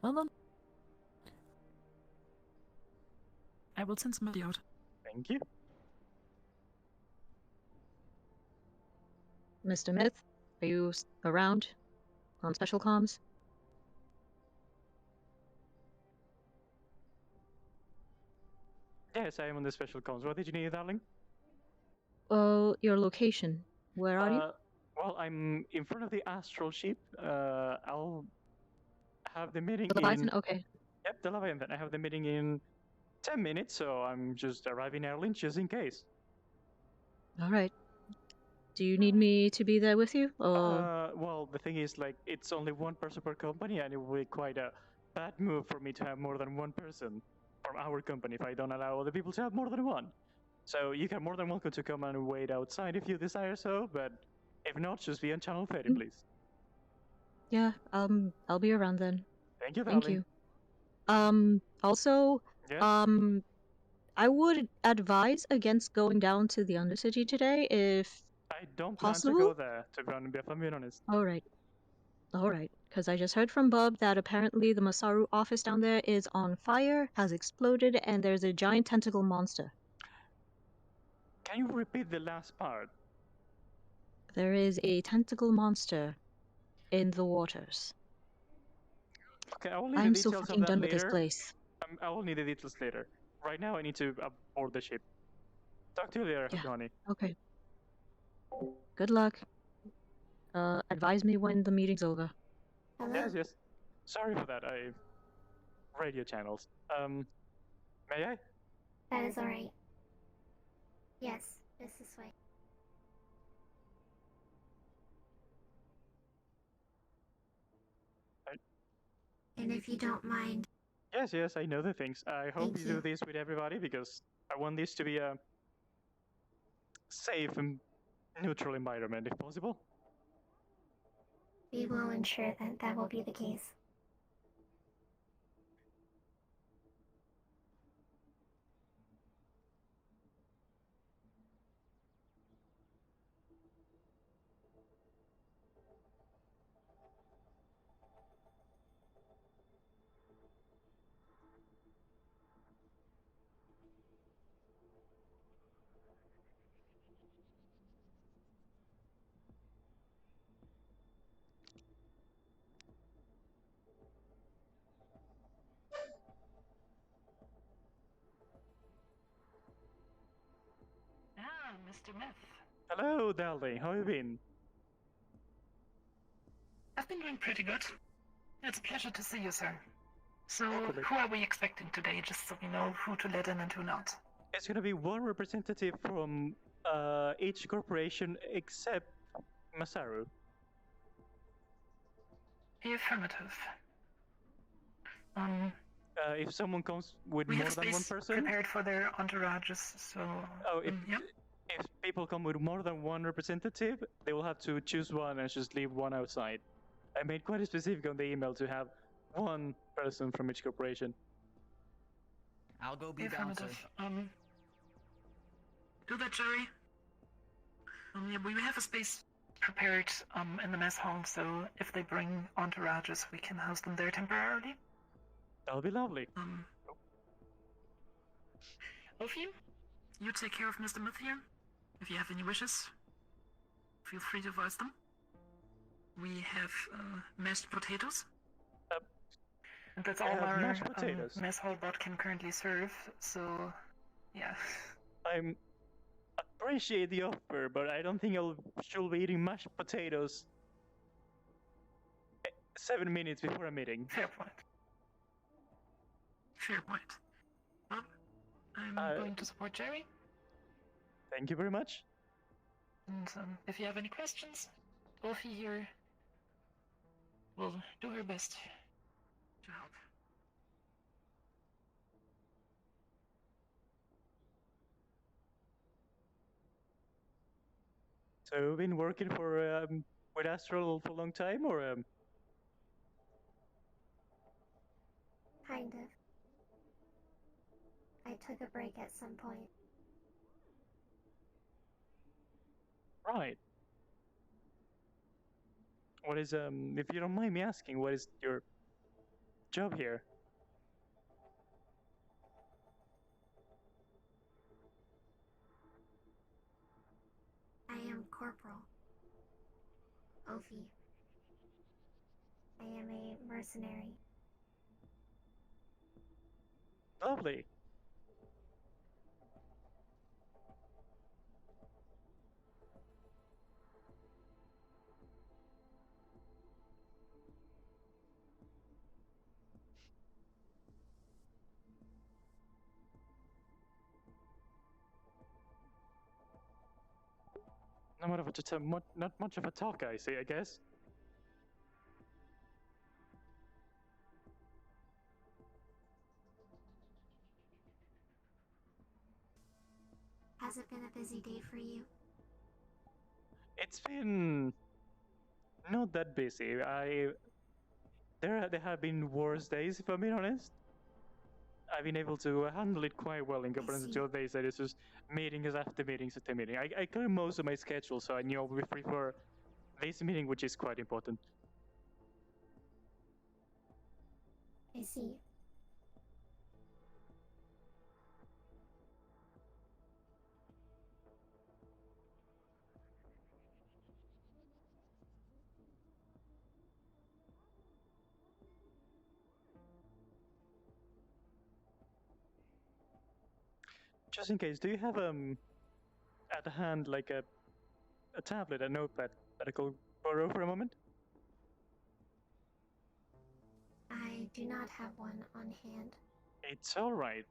Well done. I will send somebody out. Thank you. Mr. Myth, are you around on special comms? Yes, I am on the special comms. What did you need, darling? Your location. Where are you? Well, I'm in front of the astral ship. I'll have the meeting The Leviathan? in. Okay. Yep, the Leviathan. I have the meeting in 10 minutes, so I'm just arriving early just in case. Alright. Do you need me to be there with you? Or Well, the thing is, like, it's only one person per company, and it will be quite a bad move for me to have more than one person from our company if I don't allow other people to have more than one. So you are more than welcome to come and wait outside if you desire so, but if not, just be on channel 30, please. yeah, I'll be around then. Thank you, Thank darling. you. Also, Yes? I would advise against going down to the Undercity today if I don't plan possible. to go there, to be, if I'm being honest. Alright. Alright, because I just heard from Bob that apparently the Masaru office down there is on fire, has exploded, and there's a giant tentacle monster. Can you repeat the last part? There is a tentacle monster in the waters. Okay, I will need the I'm so details of fucking that done with this later. place. I will need the details later. Right now, I need to board the ship. Talk to you later, Yeah. honey. Okay. Good luck. Advise me when the meeting's over. Yes. Sorry for that. Radio channels. May I? That is alright. Yes, just this way. And if you don't mind. Yes, I know the things. I hope Thank you do you. this with everybody because I want this to be a safe and neutral environment if possible. We will ensure that that will be the case. Mr. Myth. Hello, Dally. How have you been? I've been doing pretty good. It's a pleasure to see you, sir. So, Hopefully. who are we expecting today, just so we know who to let in and who not? It's gonna be one representative from each corporation except Masaru. Affirmative. If someone comes with We more have than one space person, prepared for their entourages, so... if people come with more than one representative, they will have to choose one and just leave one outside. I made quite a specific on the email to have one person from each corporation. I'll go be bouncer. Affirmative. Do that, Jerry. Yeah, we have a space prepared in the mess hall, so if they bring entourages, we can house them there temporarily. That'll be lovely. Ophi, you take care of Mr. Myth here. If you have any wishes, feel free to voice them. We have mashed potatoes. And that's all our mashed potatoes. mess hall bot can currently serve, so yeah. I appreciate the offer, but I don't think she'll be eating mashed potatoes 7 minutes before a meeting. Fair point. Fair point. Well, I'm going to support Jerry. Thank you very much. And if you have any questions, Ophi here will do her best to help. So you've been working for with Astral for a long time, or Kind of. I took a break at some point. Right. What is if you don't mind me asking, what is your job here? I am Corporal Ophi. I am a mercenary. Lovely. Not much of a talk, I see, I guess. Has it been a busy day for you? It's been not that busy. There have been worse days, if I'm being honest. I've been able to handle it quite well in comparison to other days that it's just meetings after meetings after meeting. I cleared most of my schedule, so I knew I would be free for this meeting, which is quite important. I see. Just in case, do you have at hand like a tablet, a notepad that I could borrow for a moment? I do not have one on hand. It's all right.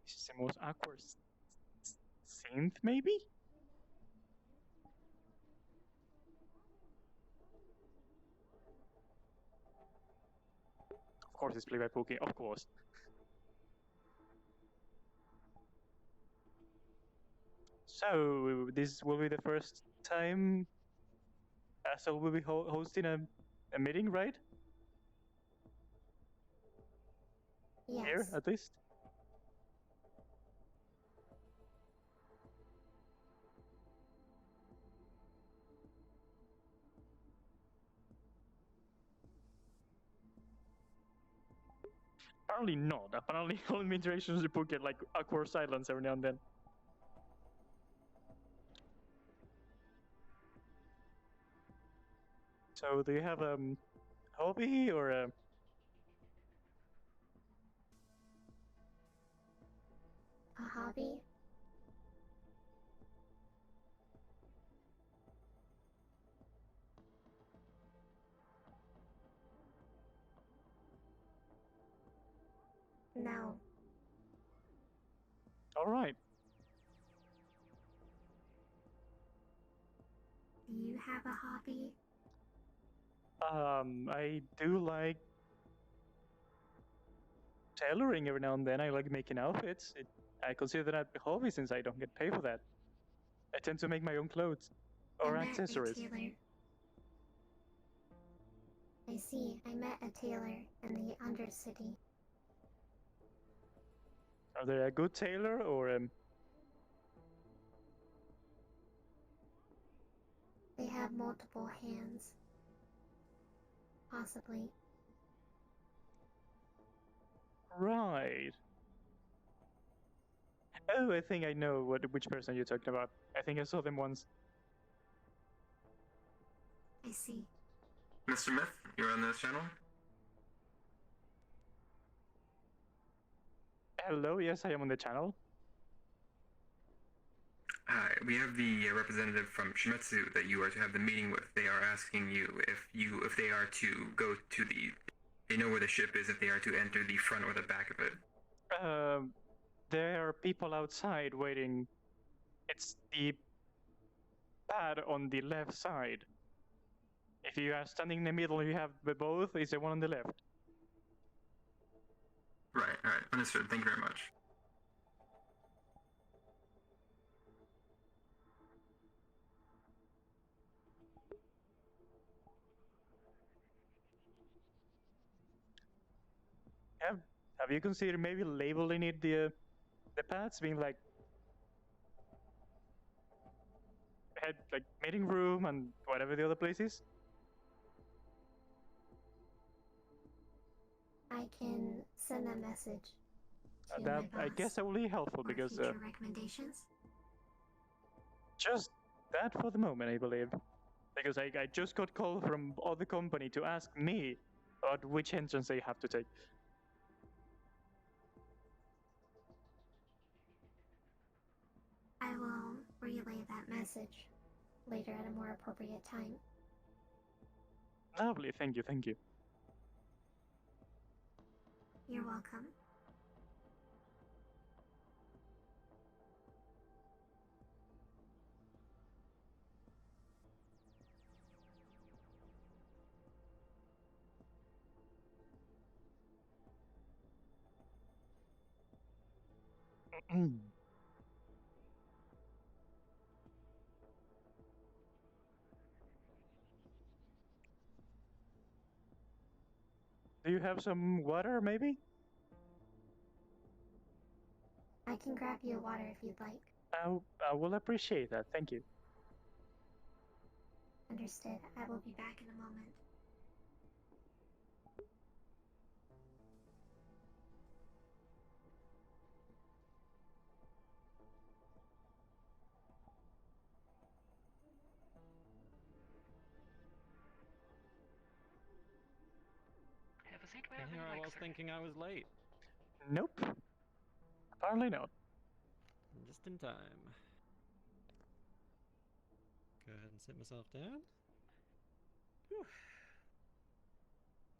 This is the most awkward synth, maybe? Of course, it's played by Pookie, of course. So, this will be the first time Asel will be hosting a meeting, right? Here, Yes. at least. Apparently not. Apparently all interactions report get like awkward silence every now and then. So do you have a hobby or a... A hobby? No. Alright. Do you have a hobby? I do like tailoring every now and then. I like making outfits. I consider that a hobby since I don't get paid for that. I tend to make my own clothes or I met accessories. a tailor. I see. I met a tailor in the Undercity. Are they a good tailor or They have multiple hands. Possibly. Right. Oh, I think I know which person you're talking about. I think I saw them once. I see. Mr. Myth, you're on this channel? Hello, yes, I am on the channel. Hi, we have the representative from Shimetsu that you are to have the meeting with. They are asking you if they are to go to they know where the ship is, if they are to enter the front or the back of it. There are people outside waiting. It's the pad on the left side. If you are standing in the middle, you have both. Is the one on the left? Right, alright, understood. Thank you very much. Have you considered maybe labeling it the pads, being like had like meeting room and whatever the other place is? I can send a message to That my boss. I guess that will be helpful or because future recommendations. just that for the moment, I believe, because I just got called from other company to ask me about which entrance they have to take. I will relay that message later at a more appropriate time. Lovely, thank you, thank you. You're welcome. Do you have some water, maybe? I can grab you water if you'd like. I will appreciate that, thank you. Understood. I will be back in a moment. Have a seat And here I was thinking I was late. Nope. Apparently not. Just in time. Go ahead and sit myself down. Whew.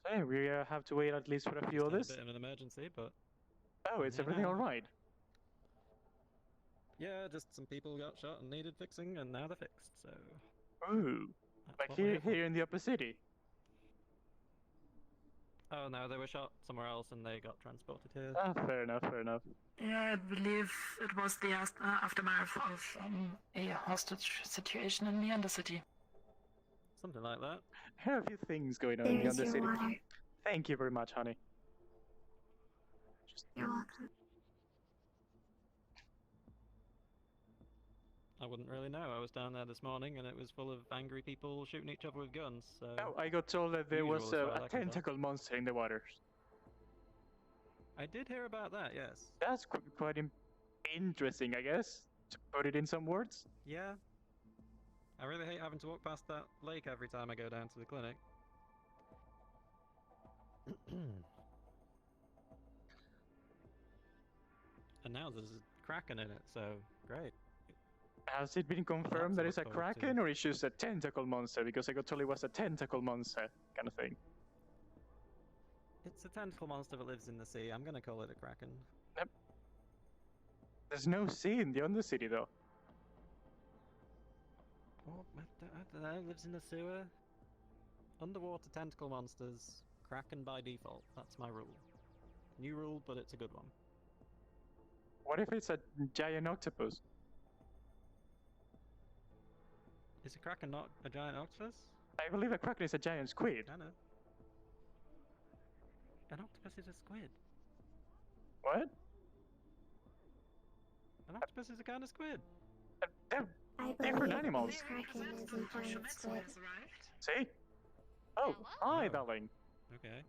Hey, we have to wait at least for a few Just had others. a bit of an emergency, but Oh, is everything all right? Yeah, just some people got shot and needed fixing, and now they're fixed. So. Ooh, like what we're here for. here in the upper city. Oh no, they were shot somewhere else and they got transported here. Ah, fair enough, fair enough. Yeah, I believe it was the aftermath of a hostage situation in the Undercity. Something like that. There are a few things going on in the There's your Undercity. water. Thank you very much, honey. You're welcome. I wouldn't really know. I was down there this morning and it was full of angry people shooting each other with guns, so... Oh, I got told that there was a tentacle monster in the waters. I did hear about that, yes. That's quite interesting, I guess, to put it in some words. Yeah. I really hate having to walk past that lake every time I go down to the clinic. And now there's a kraken in it, so great. Has it been confirmed that it's a kraken, or it's just a tentacle monster? Because I got told it was a tentacle monster kind of thing. It's a tentacle monster that lives in the sea. I'm gonna call it a kraken. Yep. There's no sea in the Undercity, though. Oh, I don't know, lives in the sewer. Underwater tentacle monsters, kraken by default. That's my rule. New rule, but it's a good one. What if it's a giant octopus? Is a kraken not a giant octopus? I believe a kraken is a giant squid. I know. An octopus is a squid. What? An octopus is a kind of squid. They're I different animals. Kraken is a giant squid. See? Oh, hi, darling. Okay.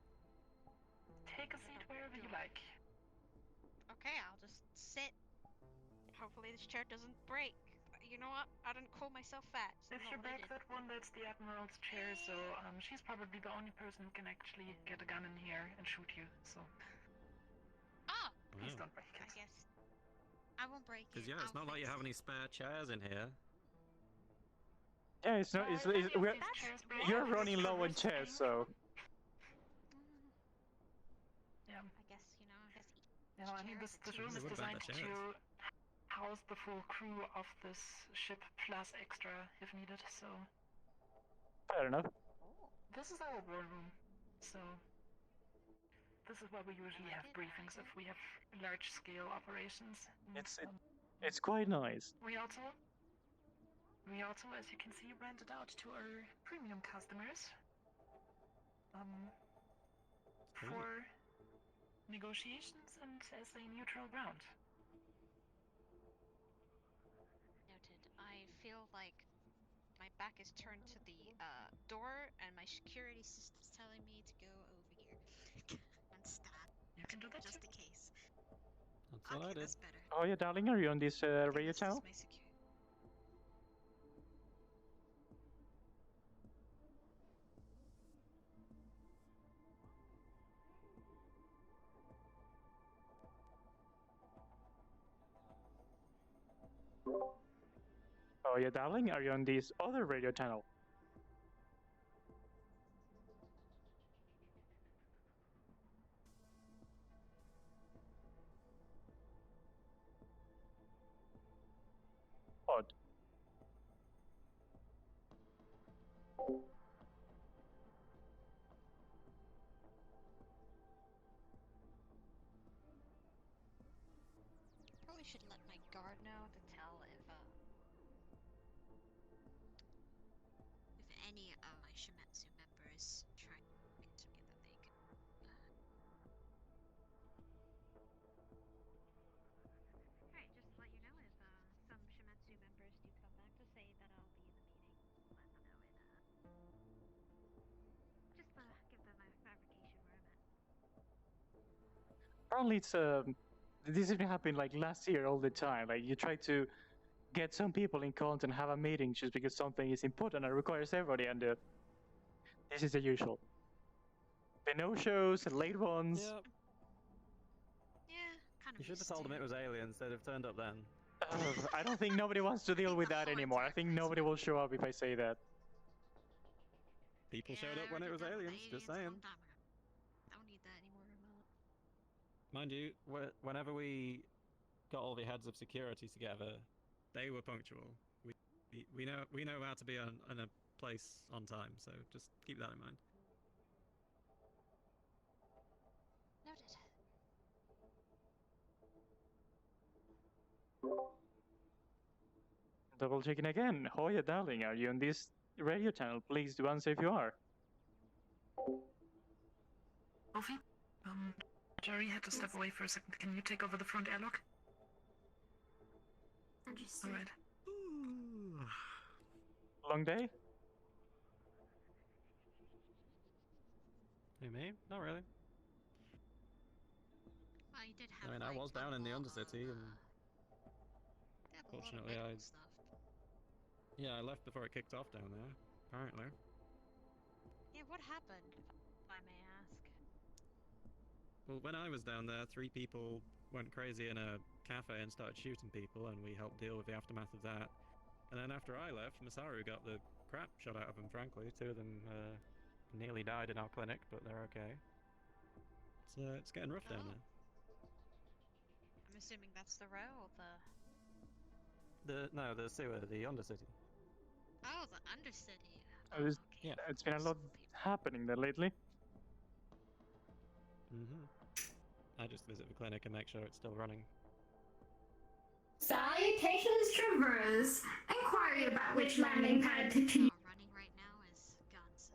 Take a seat wherever you like. Okay, I'll just sit. Hopefully this chair doesn't break. You know what? I didn't call myself fat. So If you break that one, that's the Admiral's chair, so she's probably the only person who can actually get a gun in here and shoot you, so... Oh! Please don't break it. I guess. I won't break it. Because yeah, it's not like you have any spare chairs in here. Yeah, it's not. You're running low on chairs, so. Yeah. I guess, you know, I mean, this room is designed to house the full crew of this ship plus extra if needed, so... Fair enough. This is our war room, so... This is where we usually have briefings if we have large-scale operations. It's quite nice. We also, as you can see, rent it out to our premium customers. For negotiations and as a neutral ground. Noted. I feel like my back is turned to the door, and my security system's telling me to go over here and stand. You can do that just too. in case. That's what I did. That's better. Oh yeah, darling, are you on this radio channel? My security. Oh yeah, darling, are you on this other radio channel? Odd. Probably should let my guard know to tell if any of my Shimetsu members try to speak to me that they can. Alright, just to let you know if some Shimetsu members do come back to say that I'll be in the meeting, let them know it. Just give them my fabrication where I'm at. Apparently it's this has been happening like last year all the time. Like you try to get some people in contact and have a meeting just because something is important and requires everybody, and this is the usual. The no-shows, the late ones. Yep. Yeah, kind of. You should have told them it was aliens. They'd have turned up then. I don't think nobody wants to deal with that anymore. I think nobody will show up if I say that. People showed up when it was aliens, just saying. Don't need that anymore. Mind you, whenever we got all the heads of security together, they were punctual. We know how to be in a place on time, so just keep that in mind. Noted. Double checking again. Hoya, darling, are you on this radio channel? Please do answer if you are. Sophie, Jerry had to step away for a second. Can you take over the front airlock? Understood. Alright. Long day? Who, me? Not really. Well, you did have, I mean, I was down in the Undercity, and fortunately I... Yeah, I left before it kicked off down there, apparently. Yeah, what happened, if I may ask? Well, when I was down there, 3 people went crazy in a cafe and started shooting people, and we helped deal with the aftermath of that. And then after I left, Masaru got the crap shot out of him, frankly. 2 of them nearly died in our clinic, but they're okay. It's getting rough down there. I'm assuming that's the row or the... No, the sewer, the Undercity. Oh, the Undercity. Yeah. It's been a lot happening there lately. I just visit the clinic and make sure it's still running. Salutations, Traverse. Inquiry about which landing pad to choose. Running right now is guns.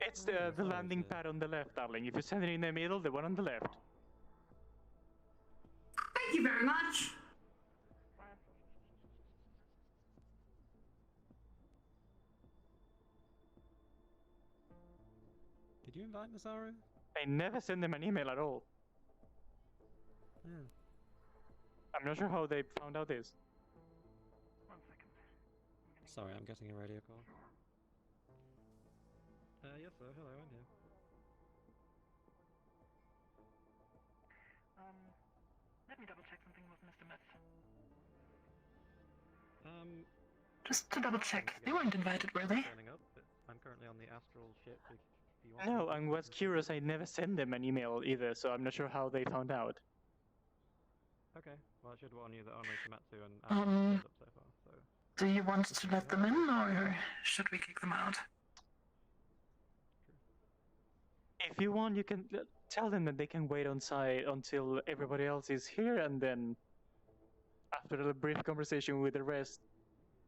It's the landing pad on the left, darling. If you send it in the middle, the one on the left. Thank you very much. Did you invite Masaru? I never send them an email at all. Yeah. I'm not sure how they found out this. Sorry, I'm getting a radio call. Yes, sir. Hello, I'm here. Let me double check something with Mr. Myth. Just to double check, they weren't invited, were they? Up, but I'm currently on the astral ship. If you want No, I was curious. I never sent them an email either, so I'm not sure how they found out. Okay, well I should warn you that only Shimatsu and Alex have turned up so far, so... Do you want to let them in, or should we kick them out? If you want, you can tell them that they can wait on site until everybody else is here, and then after a brief conversation with the rest,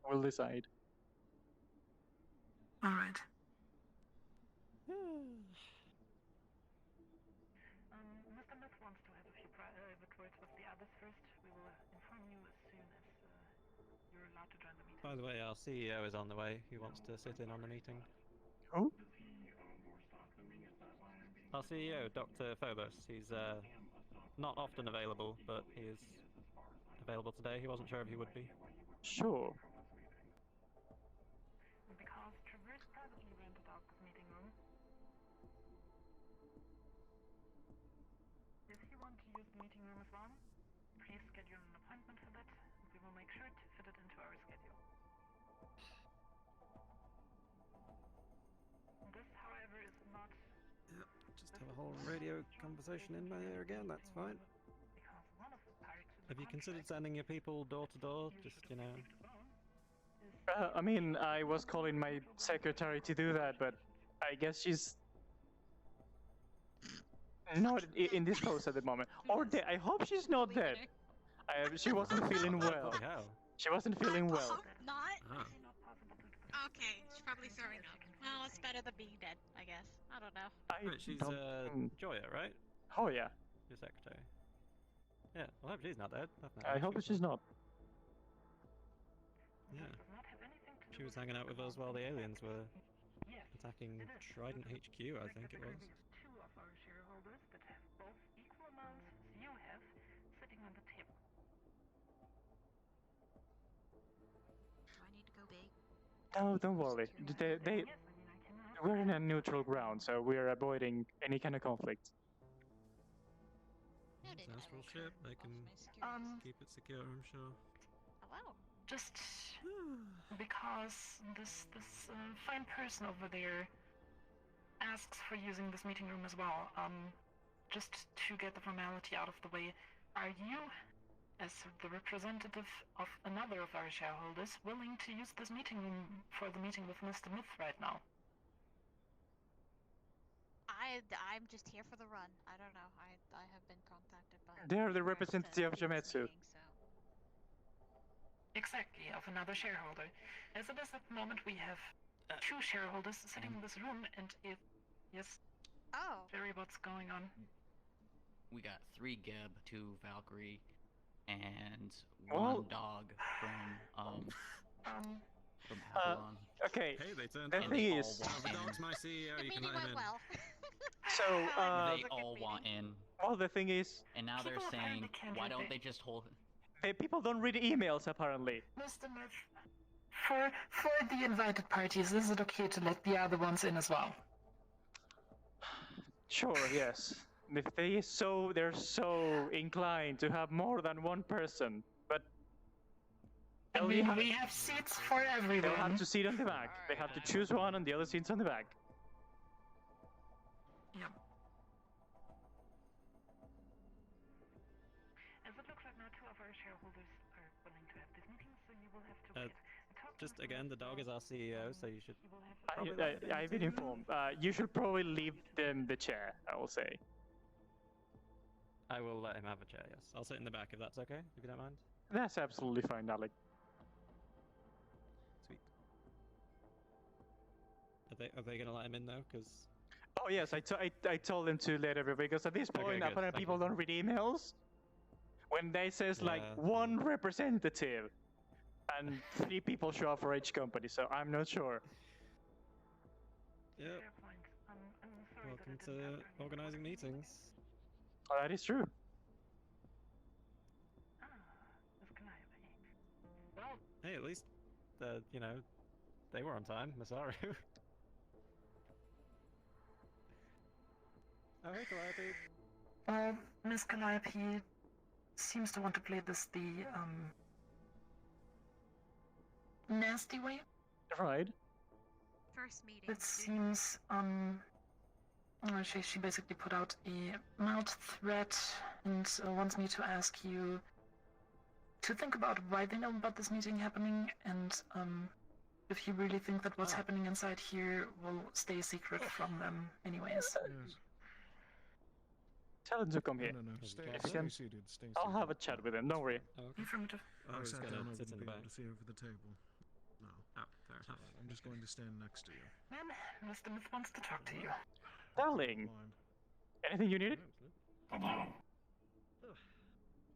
we'll decide. Alright. Mr. Myth wants to have a few private words with the others first. We will inform you as soon as you're allowed to join the meeting. By the way, our CEO is on the way. He wants to sit in on the meeting. Who? Our CEO, Dr. Phobos. He's not often available, but he is available today. He wasn't sure if he would be. Sure. Because Traverse privately rented out this meeting room. If you want to use the meeting room as well, please schedule an appointment for that, and we will make sure to fit it into our schedule. This, however, is not... Just have a whole radio conversation in there again, that's fine. Have you considered sending your people door to door? Just, you know... I mean, I was calling my secretary to do that, but I guess she's not in this post at the moment. Or dead. I hope she's not dead. She wasn't feeling well. She wasn't feeling well. Not? Okay, she's probably throwing up. Well, it's better than being dead, I guess. I don't know. Right, she's Joya, right? Oh yeah. Your secretary. Yeah, well, I hope she's not dead. I hope she's not. Yeah. She was hanging out with us while the aliens were attacking Trident HQ, I think it was. Two of our shareholders that have both equal amounts as you have sitting on the table. Do I need to go big? No, don't worry. We're in a neutral ground, so we're avoiding any kind of conflict. It's an astral ship. They can keep it secure, I'm sure. Hello. Just because this fine person over there asks for using this meeting room as well. Just to get the formality out of the way, are you, as the representative of another of our shareholders, willing to use this meeting room for the meeting with Mr. Myth right now? I'm just here for the run. I don't know. I have been contacted by... They're the representative of Shimetsu. Exactly, of another shareholder. As it is at the moment, we have two shareholders sitting in this room, and if Yes. Oh. Jerry, what's going on? We got 3 Geb, 2 Valkyrie, and Well- 1 dog from Um, Avalon. Okay. Hey, they turned The out. thing all is, want The in. dog's my CEO. You can let him in. well. so They all want in. well, the thing is, And now they're People saying, apparently can't why read don't it. they just hold... people don't read emails apparently. Mr. Myth, for the invited parties, is it okay to let the other ones in as well? Sure, yes. If they're so inclined to have more than one person, but I mean, we have seats for everyone. they'll have to sit on the back. They have to choose one, and the other seats on the back. Yep. As it looks like now 2 of our shareholders are willing to have this meeting, so you will have to wait. Just again, the dog is our CEO, so you should. I've been informed. You should probably leave them the chair, I will say. I will let him have a chair. Yes, I'll sit in the back if that's okay. If you don't mind. That's absolutely fine, Alec. Sweet. Are they gonna let him in though? Because. Oh yes, I told them to let everybody, because at this point, good, apparently people don't read emails. When they says like Yeah. 1 representative, and 3 people show up for each company, so I'm not sure. Yep. Fair point. I'm sorry Welcome that I didn't to organizing meetings. Oh, that is true. Miss Calliope. Well, Hey, at least, you know, they were on time. Masaru. Oh, hey, Calliope. Miss Calliope seems to want to play this the nasty way. Right. First meeting. It seems she basically put out a mild threat and wants me to ask you to think about why they know about this meeting happening, and if you really think that what's happening inside here will stay secret from them anyways. Yes. Tell them to come here. No. Stay If you can, seated. Stay I'll seated. have a chat with them. Don't worry. Affirmative. I was sat gonna down, I sit in wouldn't the be back. able to see over the table. No. Oh, fair enough. I'm just going to stand next to you. Ma'am, Mr. Myth wants to talk to you. Darling, anything you needed? Hello.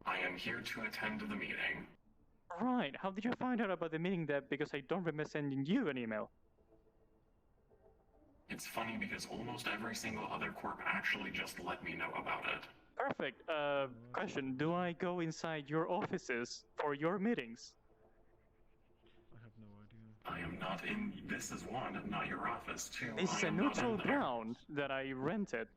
I am here to attend the meeting. Right. How did you find out about the meeting there? Because I don't remember sending you an email. It's funny because almost every single other corp actually just let me know about it. Perfect. Question. Do I go inside your offices for your meetings? I have no idea. I am not in. This is one, not your office, two. This is I a am not neutral in there. ground that I rented.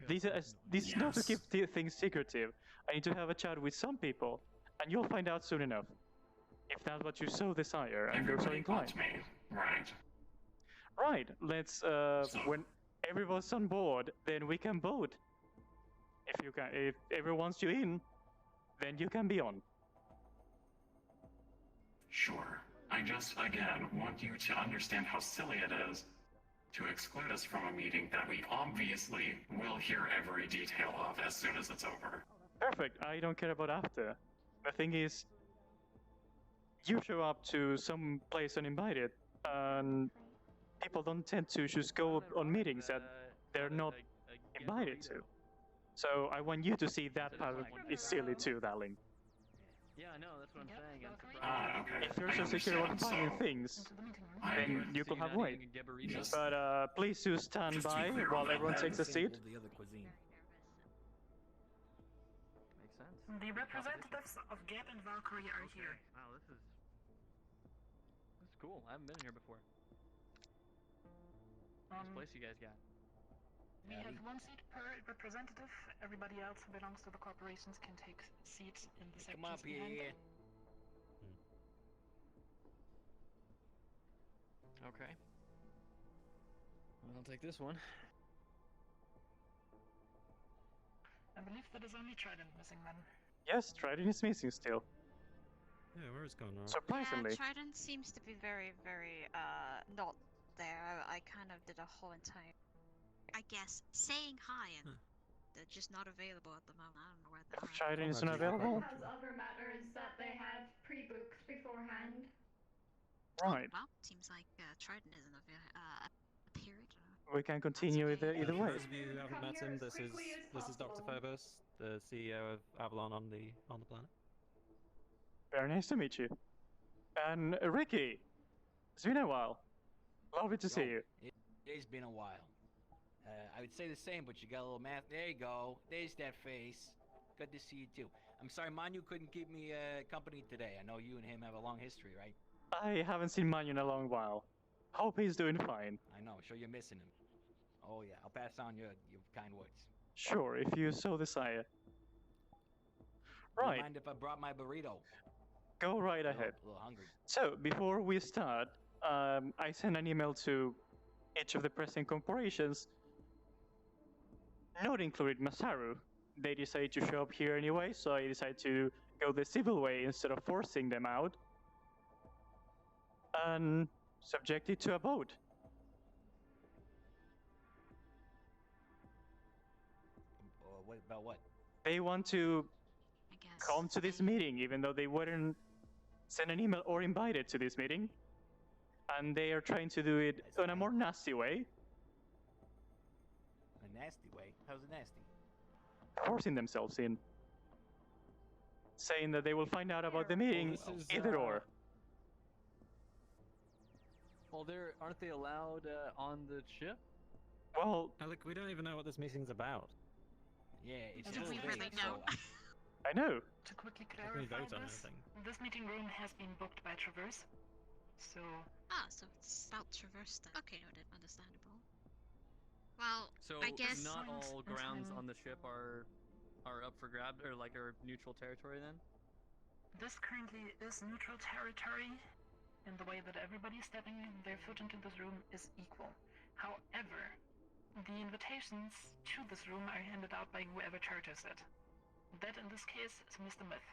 This is not to keep things secretive. I need to have a chat with some people, and you'll find out soon enough. If that's what you so desire and you're so Everybody inclined. wants me, right? Right. Let's. When everyone's on board, then we can vote. If everyone wants you in, then you can be on. Sure. I just, again, want you to understand how silly it is to exclude us from a meeting that we obviously will hear every detail of as soon as it's over. Perfect. I don't care about after. The thing is, you show up to some place uninvited, and people don't tend to just go on meetings that they're not invited to. So I want you to see that part is silly too, darling. Yeah, I know, that's what I'm saying. I'm surprised. Ah, okay. If you're I so secure about understand, finding so- things, then you could have wait. Just- But please do stand Just to by be clear while on that, everyone then. takes a seat. The other cuisine. Makes sense. The representatives of Gab and Valkyrie are here. Wow, this is cool. I haven't been here before. Nice place you guys got. We have 1 seat per representative. Everybody else who belongs to the corporations can take seats in the sections Come up behind. here. Okay. I'll take this one. I believe that is only Trident missing then. Yes, Trident is missing still. Yeah, where is Conrad? Surprisingly. Yeah, Trident seems to be very, very, not there. I kind of did a whole entire, I guess, saying hi and they're just not available at the moment. I don't know where they are. Trident is not available? Has other matters that they had pre-booked beforehand. Right. Well, seems like Trident isn't appeared. we can continue either For way. those of you who haven't met him, this is Dr. Phobos, the CEO of Avalon on the planet. Very nice to meet you. And Ricky, it's been a while. Lovely to see you. It's been a while. I would say the same, but you got a little math. There you go. There's that face. Good to see you too. I'm sorry, Manu couldn't keep me company today. I know you and him have a long history, right? I haven't seen Manu in a long while. Hope he's doing fine. I know. Sure, you're missing him. Oh yeah, I'll pass on your kind words. Sure, if you so desire. Right. Mind if I brought my burrito? Go right ahead. A little hungry. So, before we start, I sent an email to each of the present corporations, not including Masaru. They decided to show up here anyway, so I decided to go the civil way instead of forcing them out. And subject it to a vote. What about what? They want to come to this meeting, even though they weren't sent an email or invited to this meeting. And they are trying to do it in a more nasty way. A nasty way? How's it nasty? Forcing themselves in. Saying that they will find out about the meeting, either or. Well, aren't they allowed on the ship? Well, Alec, we don't even know what this meeting's about. Yeah, it's Do just we vague, really so know? I know. To quickly How can we clarify vote on this, anything? this meeting room has been booked by Traverse, so... So it's about Traverse then. Okay, noted. Understandable. Well, So I guess... not all grounds time. on the ship are up for grabs, or like are neutral territory then? This currently is neutral territory, in the way that everybody stepping their foot into this room is equal. However, the invitations to this room are handed out by whoever charters it. That in this case is Mr. Myth.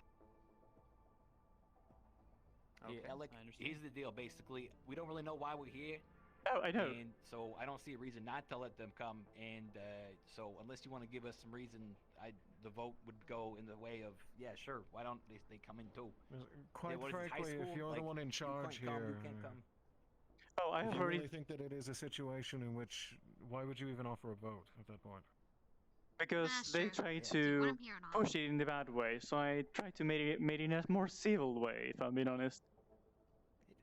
Okay, Yeah, Alec, I understand. here's the deal, basically. We don't really know why we're here. Oh, I know. And so I don't see a reason not to let them come. And so unless you want to give us some reason, the vote would go in the way of, yeah, sure, why don't they come in too? Quite what is this, high frankly, if school? you're Like, the one in you charge can't come, here, you can't come. Oh, I if have you already... really think that it is a situation in which, why would you even offer a vote at that point? Because they try to push it in the bad way, so I try to make it in a more civil way, if I'm being honest.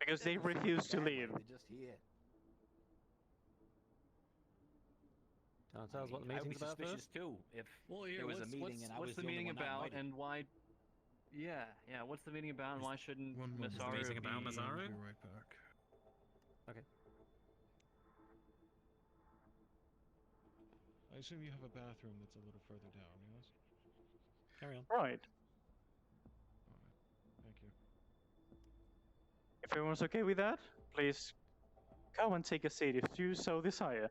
Because they refuse to leave. They're just here. Tell us what the I would be meeting's about suspicious first? too if Well, here, there was a what's, meeting and I was what's the the only meeting one not about, invited. and why? Yeah. What's the meeting about, and why shouldn't Masaru meeting about be... Masaru? I'll be right back. Okay. I assume you have a bathroom that's a little further down, yes? Carry on. Right. Thank you. If everyone's okay with that, please come and take a seat if you so desire.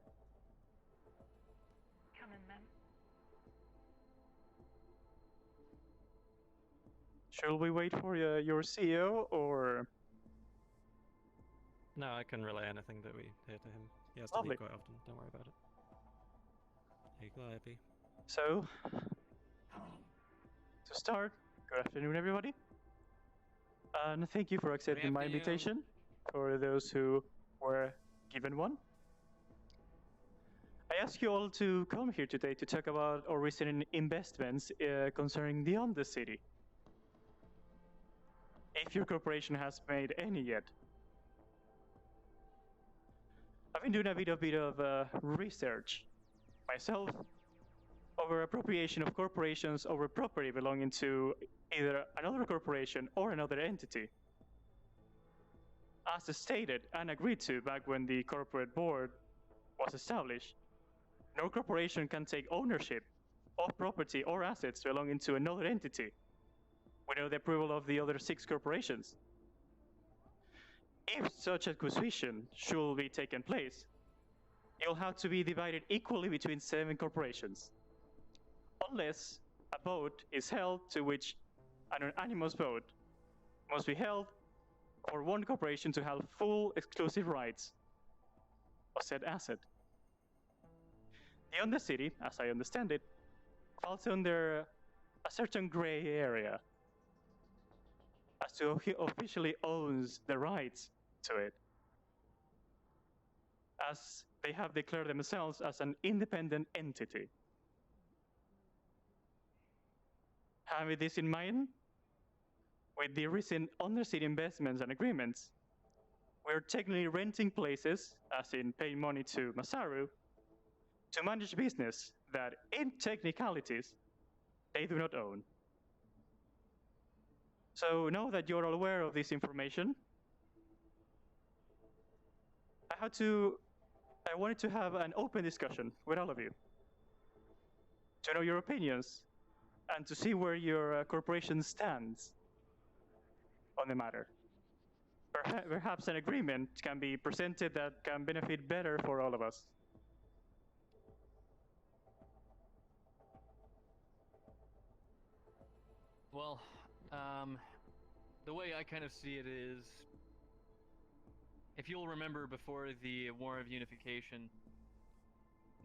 Come in, ma'am. Shall we wait for your CEO, or... No, I can relay anything that we hear to him. He has to Lovely. leave quite often. Don't worry about it. Hey, Calliope. So, to start, good afternoon, everybody. And thank you for accepting my invitation, for those who were given one. I ask you all to come here today to talk about our recent investments concerning the Undercity. If your corporation has made any yet. I've been doing a bit of research myself over appropriation of corporations over property belonging to either another corporation or another entity. As stated and agreed to back when the corporate board was established, no corporation can take ownership of property or assets belonging to another entity without the approval of the other 6 corporations. If such acquisition should be taken place, it will have to be divided equally between 7 corporations, unless a vote is held to which an unanimous vote must be held for one corporation to have full exclusive rights of said asset. The Undercity, as I understand it, falls under a certain gray area as to who officially owns the rights to it. as they have declared themselves as an independent entity. Having this in mind, with the recent undersea investments and agreements, we're technically renting places, as in paying money to Masaru, to manage business that, in technicalities, they do not own. So now that you're all aware of this information, I wanted to have an open discussion with all of you to know your opinions and to see where your corporation stands on the matter. Perhaps an agreement can be presented that can benefit better for all of us. Well, the way I kind of see it is, if you'll remember before the War of Unification,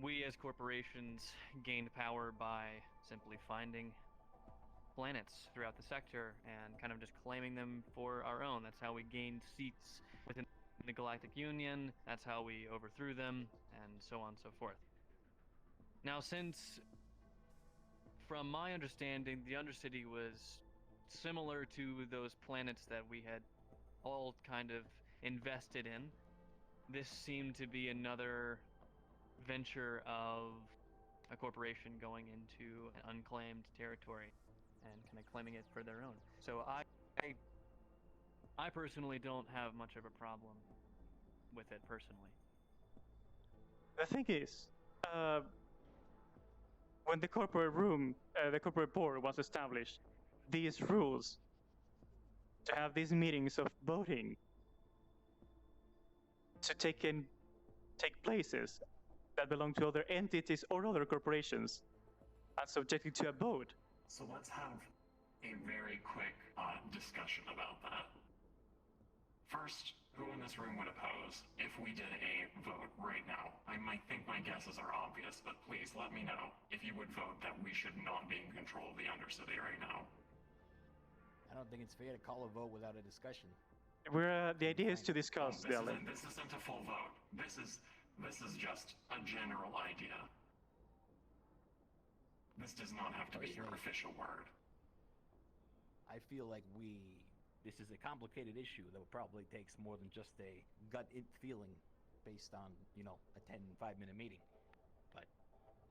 we as corporations gained power by simply finding planets throughout the sector and kind of just claiming them for our own. That's how we gained seats within the Galactic Union, that's how we overthrew them, and so on and so forth. Now, since, from my understanding, the Undercity was similar to those planets that we had all kind of invested in, this seemed to be another venture of a corporation going into an unclaimed territory and kind of claiming it for their own. So I personally don't have much of a problem with it personally. The thing is, when the corporate board was established, these rules to have these meetings of voting to take places that belong to other entities or other corporations and subjected to a vote. So let's have a very quick discussion about that. First, who in this room would oppose if we did a vote right now? I might think my guesses are obvious, but please let me know if you would vote that we should not be in control of the Undercity right now. I don't think it's fair to call a vote without a discussion. The idea is to discuss, Dylan. This isn't a full vote. This is just a general idea. This does not have to be your official word. I feel like this is a complicated issue that probably takes more than just a gut feeling based on, a 5-minute meeting. But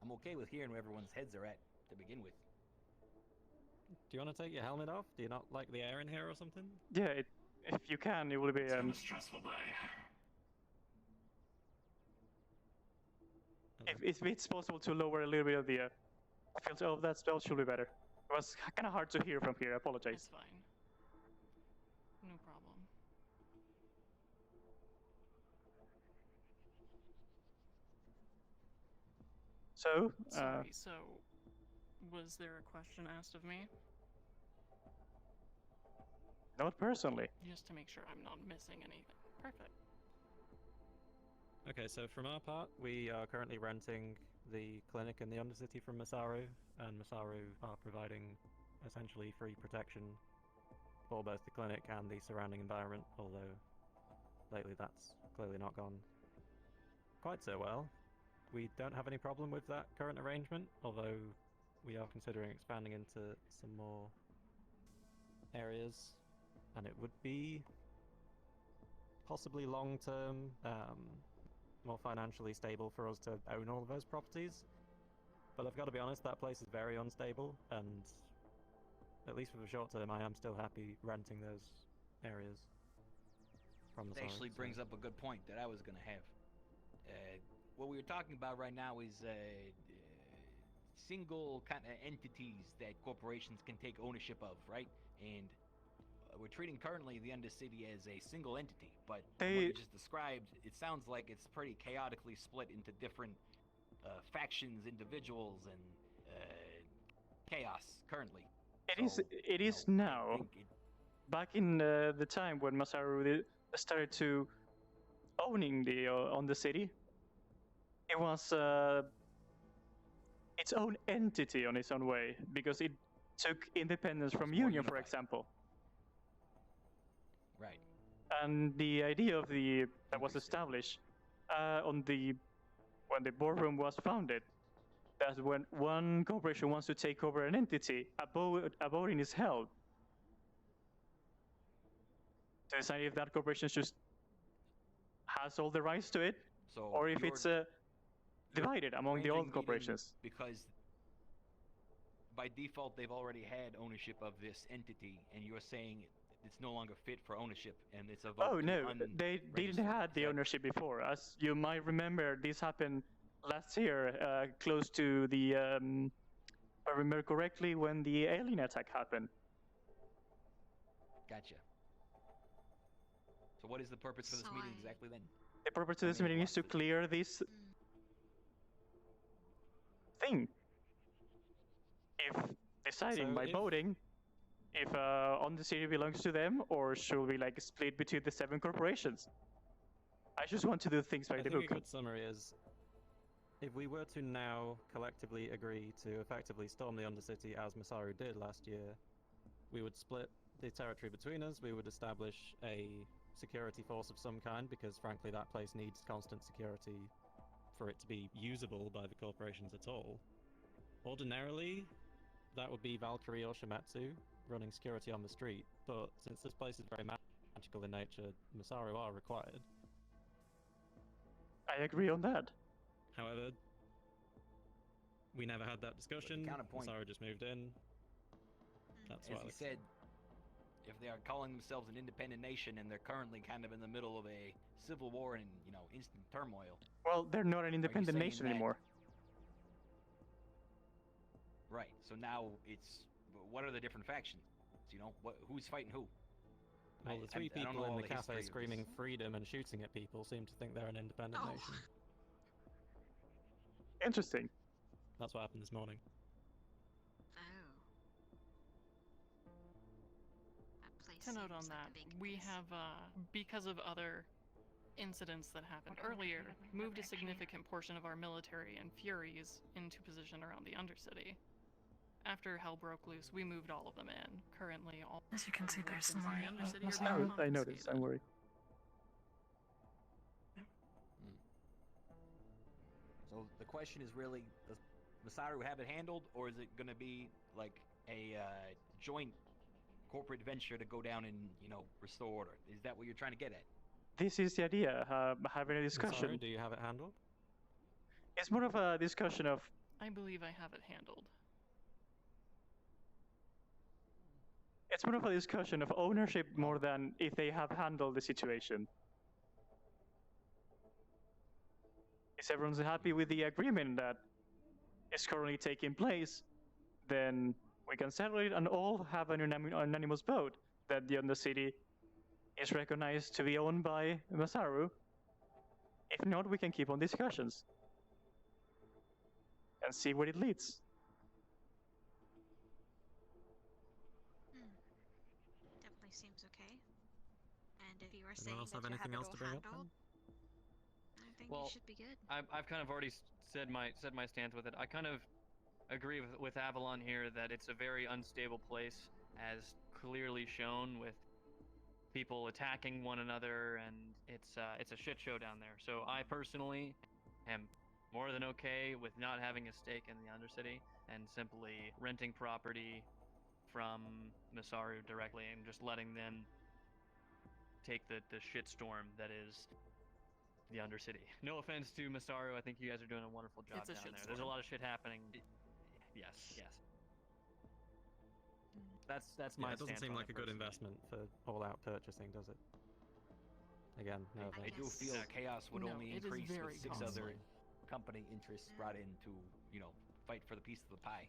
I'm okay with hearing where everyone's heads are at to begin with. Do you want to take your helmet off? Do you not like the air in here or something? Yeah, if you can, it will be It's been a stressful day. If it's possible to lower a little bit of the filter, that should be better. It was kind of hard to hear from here. I apologize. It's fine. No problem. So, Sorry, so was there a question asked of me? Not personally. Just to make sure I'm not missing anything. Perfect. Okay, so from our part, we are currently renting the clinic in the Undercity from Masaru, and Masaru are providing essentially free protection for both the clinic and the surrounding environment, although lately that's clearly not gone quite so well. We don't have any problem with that current arrangement, although we are considering expanding into some more areas, and it would be possibly long-term, more financially stable for us to own all of those properties. But I've got to be honest, that place is very unstable, and at least for the short term, I am still happy renting those areas from the It actually brings up a good point that I was going to have. What we were talking about right now is single kind of entities that corporations can take ownership of, right? And we're treating currently the Undercity as a single entity, but what you just described, it sounds like it's pretty chaotically split into different factions, individuals, and chaos currently. It is now. Back in the time when Masaru started to owning the Undercity, it was its own entity on its own way, because it took independence from Union, for example. Right. And the idea of that was established on when the boardroom was founded, that when one corporation wants to take over an entity, a voting is held to decide if that corporation just has all the rights to it, So or if it's divided among the old arranging corporations. meeting because by default they've already had ownership of this entity, and you're saying it's no longer fit for ownership, and it's a vote Oh to no, they didn't have the ownership before. As you might remember, this happened last year, close to the, if I remember correctly, when the alien attack happened. Gotcha. So what is the purpose for this meeting exactly then? The purpose of this meeting is to clear this thing. If deciding by voting, if on the city belongs to them, or should we like split between the 7 corporations? I just want to do things by the book. I think a good summary is, if we were to now collectively agree to effectively storm the Undercity as Masaru did last year, we would split the territory between us, we would establish a security force of some kind, because frankly that place needs constant security for it to be usable by the corporations at all. Ordinarily, that would be Valkyrie or Shimetsu running security on the street, but since this place is very magical in nature, Masaru are required. I agree on that. However, we never had that discussion. Masaru just moved in. That's As why he said, if they are calling themselves an independent nation and they're currently kind of in the middle of a civil war and, you know, instant turmoil. Well, they're not an independent nation anymore. Right. So now it's, what are the different factions? You know, who's fighting who? Well, the 3 people in the cafe screaming freedom and shooting at people seem to think they're an independent nation. Interesting. That's what happened this morning. To note on that, we have, because of other incidents that happened earlier, moved a significant portion of our military and Furies into position around the Undercity. After hell broke loose, we moved all of them in. Currently, all as you can see, there's some more. I noticed. Don't worry. So the question is really, does Masaru have it handled, or is it going to be like a joint corporate venture to go down and, you know, restore order? Is that what you're trying to get at? This is the idea, having a discussion. Masaru, do you have it handled? It's more of a discussion of... I believe I have it handled. It's more of a discussion of ownership more than if they have handled the situation. If everyone's happy with the agreement that is currently taking place, then we can settle it and all have an unanimous vote that the Undercity is recognized to be owned by Masaru. If not, we can keep on discussions and see where it leads. Definitely seems okay. And if you are Anyone saying else that have you anything have else it to all bring up handled, then? I think Well, you should be good. I've kind of already said my stance with it. I kind of agree with Avalon here that it's a very unstable place, as clearly shown with people attacking one another, and it's a shit show down there. So I personally am more than okay with not having a stake in the Undercity and simply renting property from Masaru directly and just letting them take the shitstorm that is the Undercity. No offense to Masaru, I think you guys are doing a wonderful job It's a down there. shitstorm. There's a lot of shit happening. Yes. That's my It doesn't stance seem on like it a good personally. investment for all-out purchasing, does it? Again, no I offense. do feel chaos would No, only it is increase very with 6 costly. other company interests brought in to, you know, fight for the piece of the pie.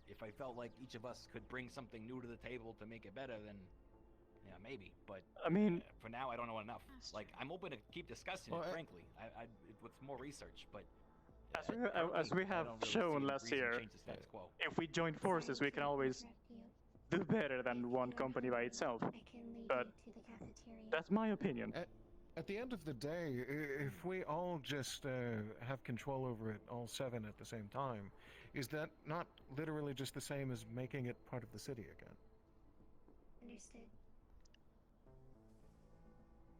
If I felt like each of us could bring something new to the table to make it better, then yeah, maybe. But I mean, for now, I don't know enough. Like, I'm open to keep discussing Well, it, frankly. With more research, but as we have shown last year, if we join forces, we can always do better than one company by itself. But that's my opinion. At the end of the day, if we all just have control over it, all 7 at the same time, is that not literally just the same as making it part of the city again? Understood.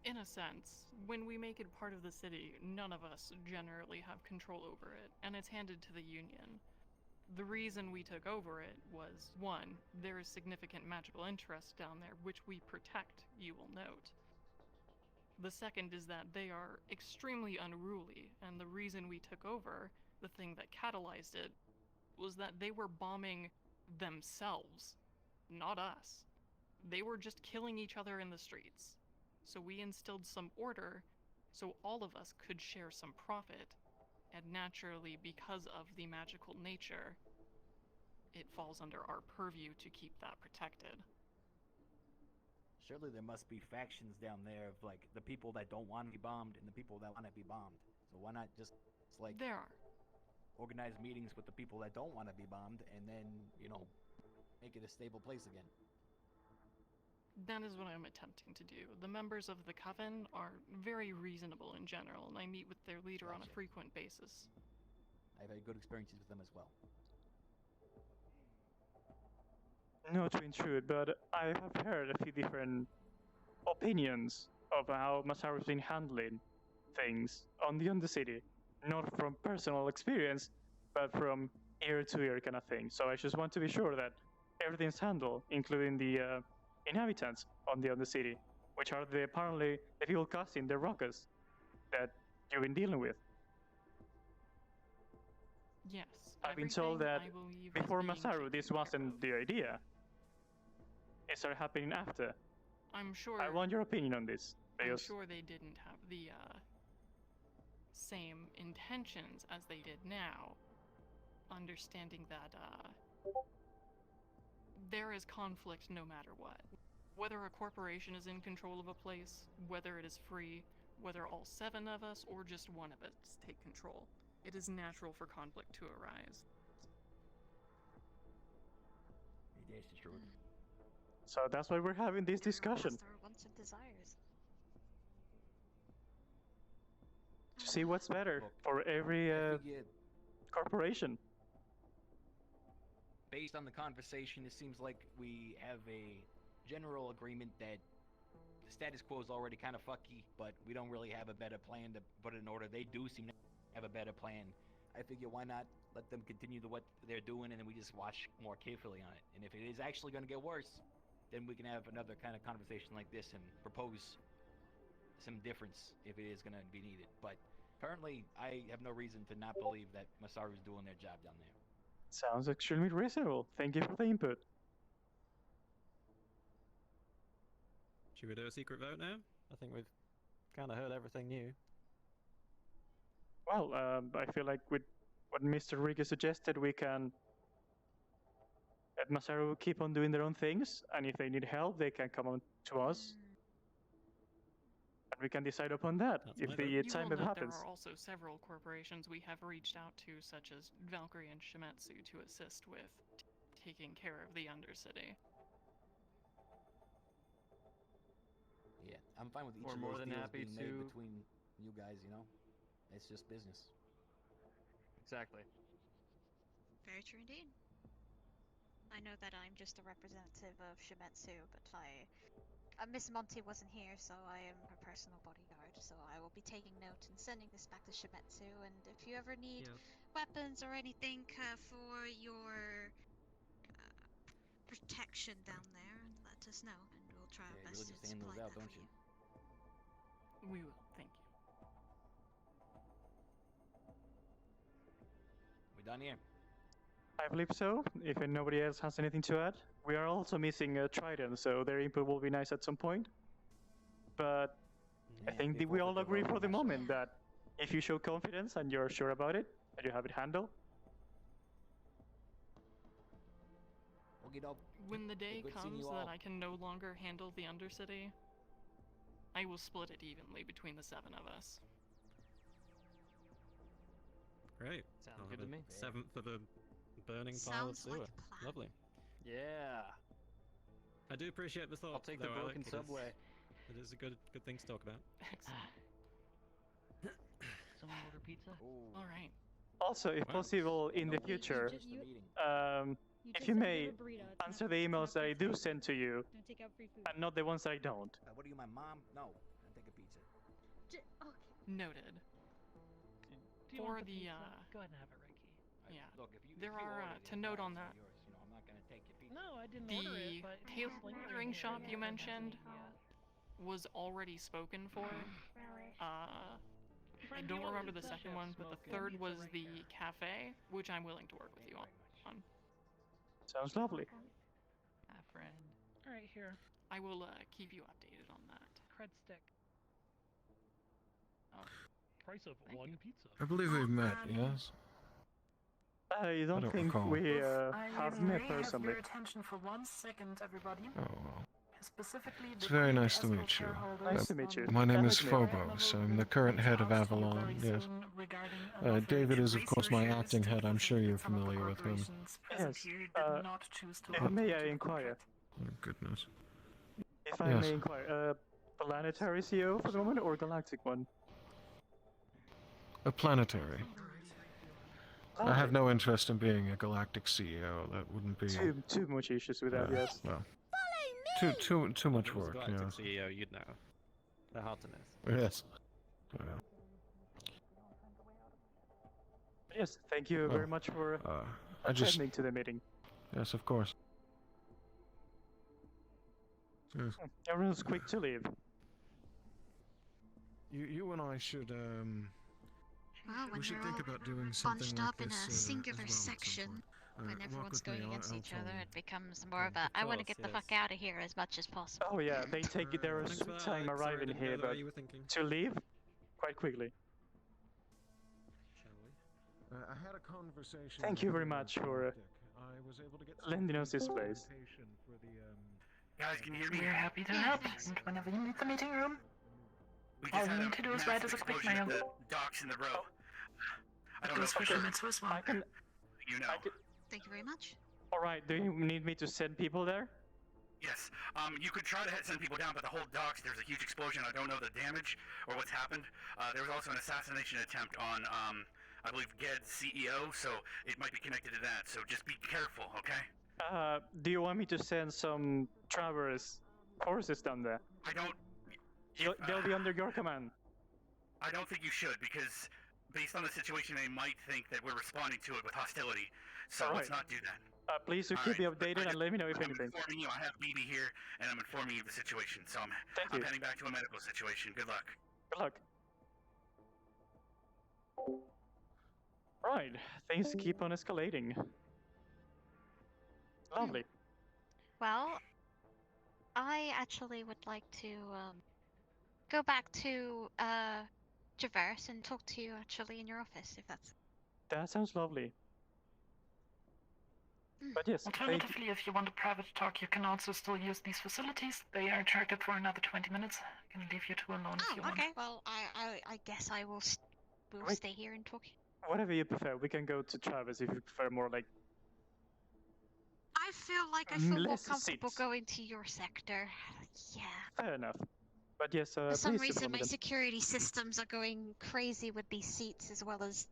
In a sense, when we make it part of the city, none of us generally have control over it, and it's handed to the Union. The reason we took over it was, one, there is significant magical interest down there, which we protect, you will note. The second is that they are extremely unruly, and the reason we took over, the thing that catalyzed it, was that they were bombing themselves, not us. They were just killing each other in the streets. So we instilled some order so all of us could share some profit, and naturally, because of the magical nature, it falls under our purview to keep that protected. Surely there must be factions down there of like the people that don't want to be bombed and the people that want to be bombed. So why not just like there are organize meetings with the people that don't want to be bombed and then, you know, make it a stable place again? That is what I'm attempting to do. The members of the Coven are very reasonable in general, and I meet with their leader on a frequent basis. I've had good experiences with them as well. Not to intrude, but I have heard a few different opinions of how Masaru's been handling things on the Undercity. Not from personal experience, but from ear to ear kind of thing. So I just want to be sure that everything's handled, including the inhabitants on the Undercity, which are apparently the people causing the ruckus that you've been dealing with. Yes. I've been told that before Masaru, this wasn't the idea. It started happening after. I'm sure. I want your opinion on this. I'm sure they didn't have the same intentions as they did now. Understanding that there is conflict no matter what. Whether a corporation is in control of a place, whether it is free, whether all 7 of us or just one of us take control, it is natural for conflict to arise. Yes, it's true. So that's why we're having this discussion. Our wants and desires. To see what's better for every corporation. Based on the conversation, it seems like we have a general agreement that the status quo is already kind of fucky, but we don't really have a better plan to put it in order. They do seem to have a better plan. I figure why not let them continue to what they're doing, and then we just watch more carefully on it. And if it is actually going to get worse, then we can have another kind of conversation like this and propose some difference if it is going to be needed. But currently, I have no reason to not believe that Masaru's doing their job down there. Sounds extremely reasonable. Thank you for the input. Should we do a secret vote now? I think we've kind of heard everything new. Well, I feel like with what Mr. Riga suggested, we can let Masaru keep on doing their own things, and if they need help, they can come on to us. And we can decide upon that if the time ever happens. There are also several corporations we have reached out to, such as Valkyrie and Shimetsu, to assist with taking care of the Undercity. Yeah, I'm fine with each We're of more those than deals happy being made to- between you guys, you know? It's just business. Exactly. Very true indeed. I know that I'm just a representative of Shimetsu, but Miss Monty wasn't here, so I am her personal bodyguard. So I will be taking note and sending this back to Shimetsu. And if you ever need weapons or anything for your protection down there, let us know, and we'll try our best to just hand supply those out, that don't for you? you. We will, thank you. We done here? I believe so. If nobody else has anything to add, we are also missing Trident, so their input will be nice at some point. But I think we all agree for the moment that if you show confidence and you're sure about it, that you have it handled. When the day Good seeing comes you that all. I can no longer handle the Undercity, I will split it evenly between the 7 of us. Great. Sounds I'll good have to a me. 7th of a burning pile of Sounds like sewer. a plan. Lovely. Yeah. I do appreciate the thought. I'll take the though, broken Alec. subway. It is a good thing to talk about. Excellent. Someone order pizza? All right. Also, if possible, in the future, if you may, answer the emails that I do send to you, Don't take out free food. and not the ones that I don't. What are you, my mom? No. I'll take a piece. Noted. Do you For want the, pizza? Go ahead and have it, Reiki. yeah. Look, if you There if you are, ordered it, to note why on is it that, yours? You know, I'm not gonna take your pizza. No, I didn't order it, the but tailoring shop you mentioned was already spoken for. I don't remember the second one, but the third was the cafe, which I'm willing to work with you on. Sounds lovely. Ah, friend. All right, here. I will keep you updated on that. Cred stick. Oh. Price of one pizza. I believe we've met, yes? I don't think recall. we I have may met have personally. your attention for 1 second, everybody. Oh, well. Specifically, It's very nice to meet you. Nice to meet you. My name is Definitely. Phobos. I'm the current head of Avalon, yes. David is, of course, my acting head. I'm sure you're familiar with him. Yes. May I inquire? Oh, goodness. If I may inquire, planetary CEO for the moment or galactic one? A planetary. I have no interest in being a galactic CEO. That wouldn't be too much issues with that. Yes. Well, too much work. Galactic Yes. CEO, you'd know. They're hard to miss. Yes. Yes. Thank you very much for attending to the meeting. Yes, of course. Yes. Everyone's quick to leave. You and I should Well, when we should you're think all about doing something bunched like up in this a singular as well at some section, point. when Walk everyone's with me, going I'll against each follow other, you. it becomes more of a I want to get the fuck out of here as much as possible. Oh yeah, they take their time arriving here, but to leave quite quickly. I had a conversation. Thank you very much for I was able to get lending us this place. For the, Guys, can you hear me? We're happy to help. And whenever you need the meeting room, We all just you had need to do is massive write us a quick explosion mail. at the docks in the row. I don't know Goes if for Shumitsu as well. I can. you know. Thank you very much. All right. Do you need me to send people there? Yes. You could try to send people down, but the whole docks, there's a huge explosion. I don't know the damage or what's happened. There was also an assassination attempt on, I believe, Ged's CEO, so it might be connected to that. So just be careful, okay? Do you want me to send some traverse forces down there? I don't. They'll be under your command. I don't think you should, because based on the situation, they might think that we're responding to it with hostility. So let's not do that. Please do keep me updated and let me know if anything. I'm informing you. I have BB here, and I'm informing you of the situation. So I'm heading back to a medical situation. Good luck. Good luck. Right, things keep on escalating. Lovely. Well, I actually would like to go back to Traverse and talk to you actually in your office, if that's. That sounds lovely. But yes, Alternatively, if you want a private talk, you can also still use these facilities. They are chartered for another 20 minutes. I can leave you two alone if you want. Okay. Well, I guess I will stay here and talk. Whatever you prefer. We can go to Travis if you prefer more like. I feel like I feel more less comfortable seats. going to your sector. Yeah. Fair enough. But yes, For some please reason, inform my them. security systems are going crazy with these seats as well as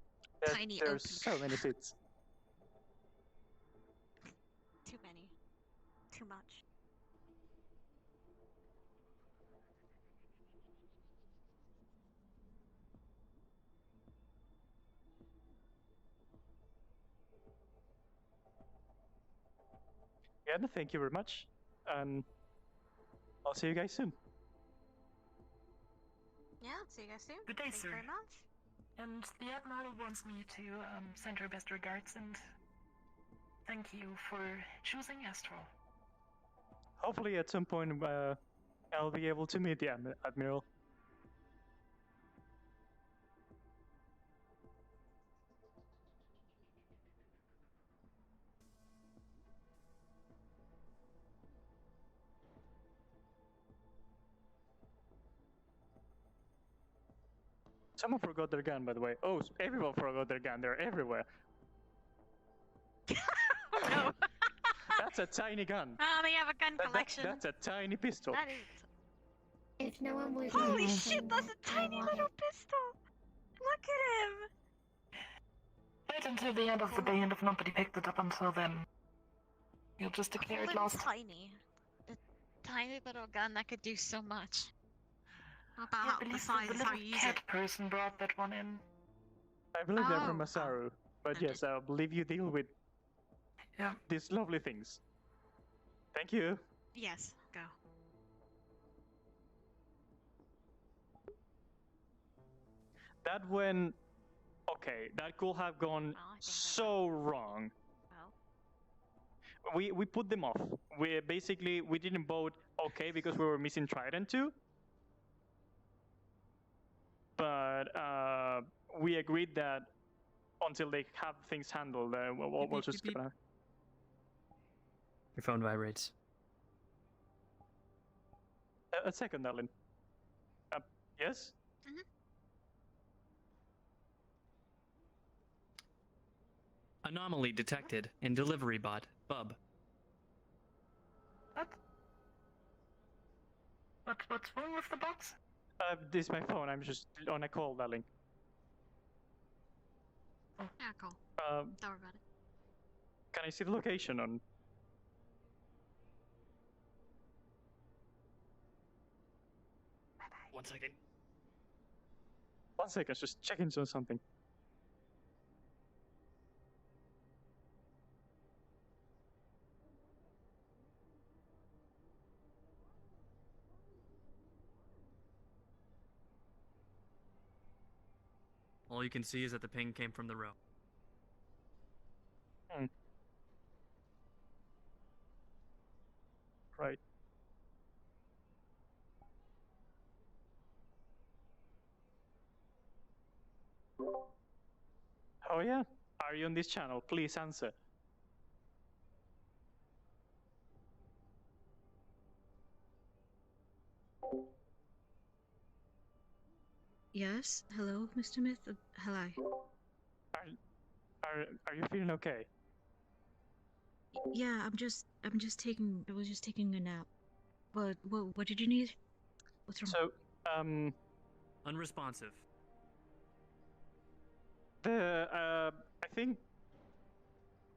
tiny There's open. so many seats. Too many. Too much. Yeah, no, thank you very much. I'll see you guys soon. Yeah, see you guys soon. Good day, Thank sir. you very much. And the Admiral wants me to send her best regards and thank you for choosing Astral. Hopefully at some point I'll be able to meet the Admiral. Someone forgot their gun, by the way. Oh, everyone forgot their gun. They're everywhere. Oh no! That's a tiny gun. Oh, they have a gun collection. That's a tiny pistol. That is. If no one would Holy mention shit! That's a that I tiny wanted- little pistol. Look at him. Wait until the end of the day, and if nobody picked it up until then, you'll just declare it Little lost. tiny. A tiny little gun that could do so much. About I the believe size, the how little you use cat it. person brought that one in. I believe they're from Oh. Masaru. But yes, I believe you deal with these lovely things. Thank you. Yes, go. That went... Okay, that could have gone so wrong. We put them off. We didn't vote okay because we were missing Trident 2. But we agreed that until they have things handled, we'll just gonna... Your phone vibrates. A second, darling. Yes? Anomaly detected in delivery bot, Bub. What's wrong with the box? This is my phone. I'm just on a call, darling. Yeah, cool. Don't worry about it. Can I see the location on... One second. 1 second, just checking on something. All you can see is that the ping came from the row. Right. Oh yeah? Are you on this channel? Please answer. Yes. Hello, Mr. Myth. Hello. Are you feeling okay? Yeah, I was just taking a nap. What did you need? What's wrong? So, Unresponsive. I think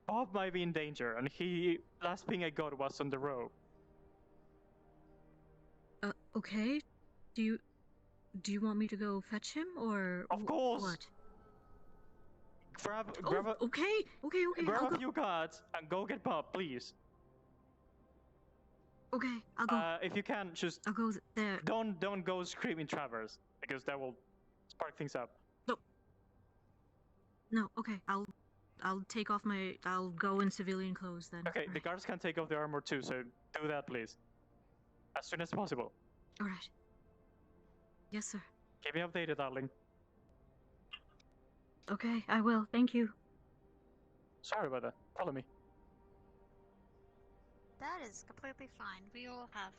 Bob might be in danger, and last ping I got was on the row. Okay. Do you want me to go fetch him, or Of course. what? Grab okay. Grab a few cards and go get Bob, please. Okay, I'll go. If you can, just I'll go there. Don't go screaming Travers, because that will spark things up. No. Okay. I'll take off my. I'll go in civilian clothes then. Okay, the guards can take off their armor too, so do that, please, as soon as possible. All right. Yes, sir. Keep me updated, darling. Okay, I will. Thank you. Sorry about that. Follow me. That is completely fine. We all have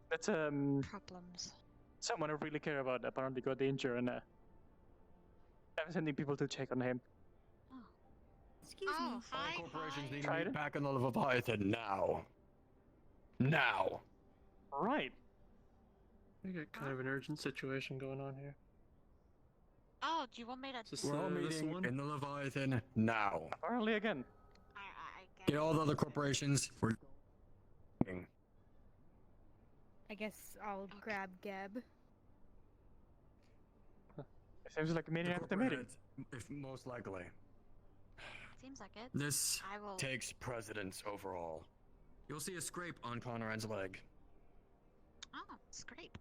That's problems. someone I really care about apparently got injured, and I'm sending people to check on him. Excuse me. Hi. All corporations need to Trident? meet back on the Leviathan now. Now. Right. We got kind of an urgent situation going on here. Oh, do you want me to? We're all meeting in the Leviathan now. Apparently again. Get all the other corporations. We're I guess I'll grab Geb. It seems like a meeting after meeting. If most likely. Seems like it. This I will. takes precedence overall. You'll see a scrape on Conrad's leg. Oh, scrape.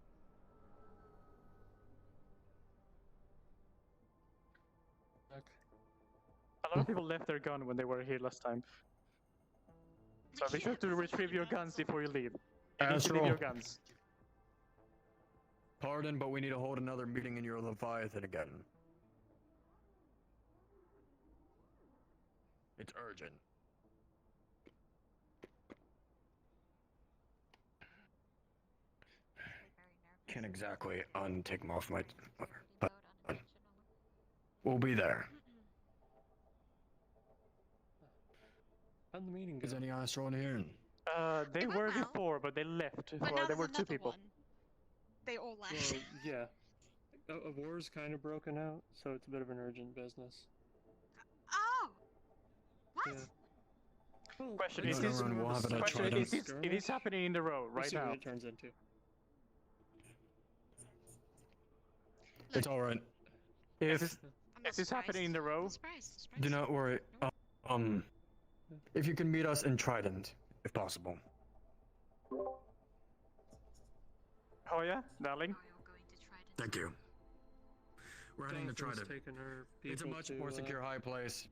A lot of people left their gun when they were here last time. So be sure to retrieve your guns before you leave. You need to leave your guns. Pardon, but we need to hold another meeting in your Leviathan again. It's urgent. Can't exactly untake them off my... But we'll be there. How'd the meeting Is any Astro in here? They were before, but they left. But now There were there's two another people. one. They all left. Well, yeah. A war's kind of broken out, so it's a bit of an urgent business. Oh! What? Yeah. Well, Question: No, Is no, this run, we'll have it at question? Trident. It is happening in the row We'll right see now? what it turns into. It's all right. Is this happening in a row? Do not worry. If you can meet us in Trident, if possible. Oh yeah, darling. Thank you. We're heading to Jonathan's Trident. taken her It's a people much to, more secure high place.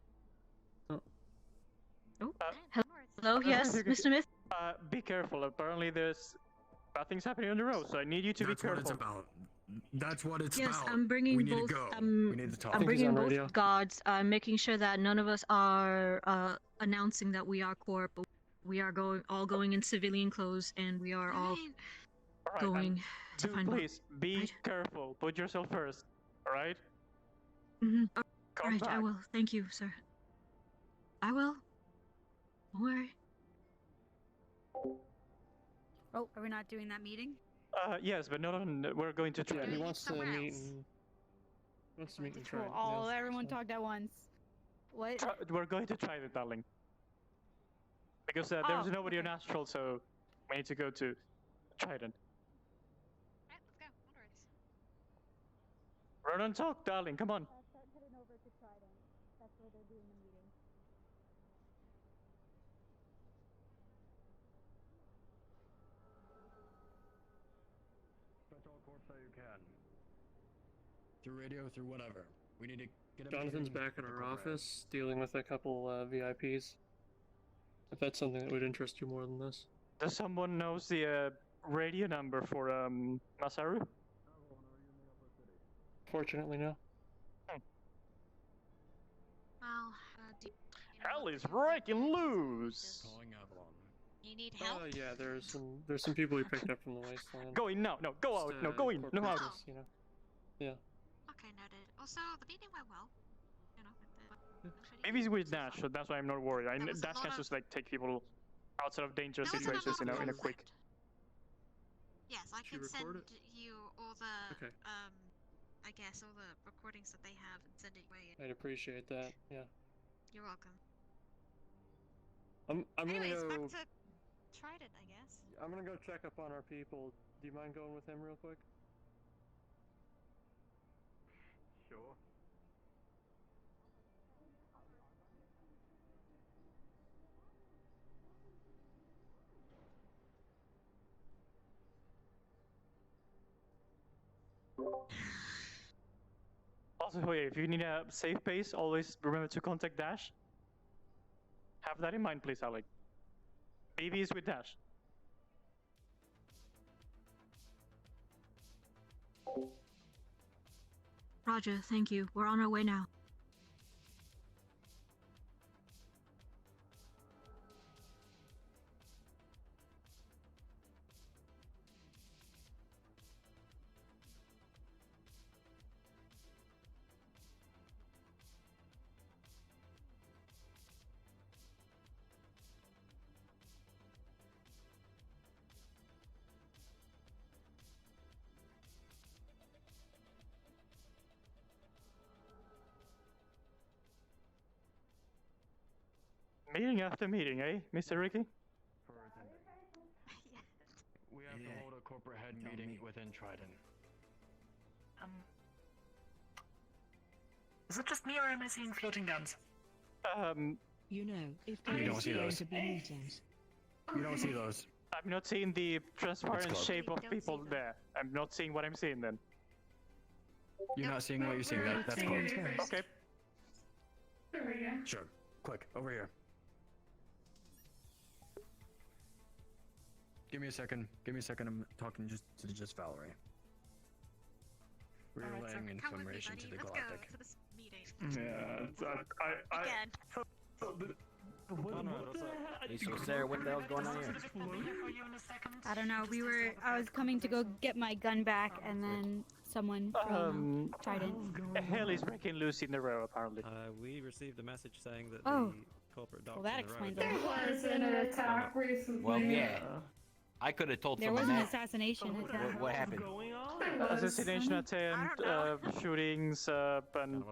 Hello, yes, Mr. Myth? Be careful. Apparently there's bad things happening on the road, so I need you to That's be careful. what it's about. That's what it's Yes, about. I'm bringing we need both. to go. We need to talk. I'm bringing both guards. I'm making sure that none of us are announcing that we are corp. But we are all going in civilian clothes, and we are all Alright, going to find. please be careful. Put yourself first. All right. Mm-hmm. Come All right, I back. will. Thank you, sir. I will. Don't worry. Oh, are we not doing that meeting? Yes, but not on. We're going to try. Yeah, he wants to meet in. Wants to meet in Cool. Trident. Oh, yes, everyone so. talked at once. What? We're going to try it, darling. Because there's nobody on Astral, so we need to go to Trident. Run and talk, darling. Come on. Start heading over to Trident. That's where they're doing the meeting. Control Corp that you can. Through radio, through whatever. We need to get a Jonathan's meeting back in with the our corporate. office dealing with a couple VIPs. If that's something that would interest you more than this. Does someone knows the radio number for Masaru? Fortunately, no. Well, Hell is breaking loose. you need help? Yeah, there's some people we picked up from the wasteland. Go in now. No, go out. Just, No, go in. No corporate out. business, you know. Yeah. Okay, noted. Also, the meeting went well. You know, with the Maybe it's with Dash, so that's why I'm not worried. was a Dash lot can of- just like take people outside of dangerous That was a lot situations, of in a movement. quick. Yes, I Did can you send record you all the Okay. I guess all the recordings that they have and send it your way. I'd appreciate that. Yeah. You're welcome. I'm Anyways, gonna go. back to Trident, I guess. I'm gonna go check up on our people. Do you mind going with him real quick? Sure. Also, if you need a safe base, always remember to contact Dash. Have that in mind, please, Alec. BB is with Dash. Roger, thank you. We're on our way now. Meeting after meeting, eh, Mr. Ricky? We have to hold a corporate head meeting within Trident. Is it just me or am I seeing floating guns? You know, if You there don't is see going those. to be meetings. You don't see those. I'm not seeing the transparent close. shape of people there. I'm not seeing what I'm seeing then. You're not seeing what you're seeing. That's close. Okay. Sure. Quick, over here. Give me a second. Give me a second. I'm talking just Valerie. Relaying information to the Galactic. To this meeting. Yeah, Again. Hey, so Sarah, what the hell's going on here? I don't know. I was coming to go get my gun back, and then someone from Trident. Hell is breaking loose in the row, apparently. We received a message saying that Oh. the corporate docks Well, that on the explains road. a lot. There was an attack recently. Well, yeah. I could have told There was someone an that. assassination attempt. What happened? Assassination attempt, shootings, and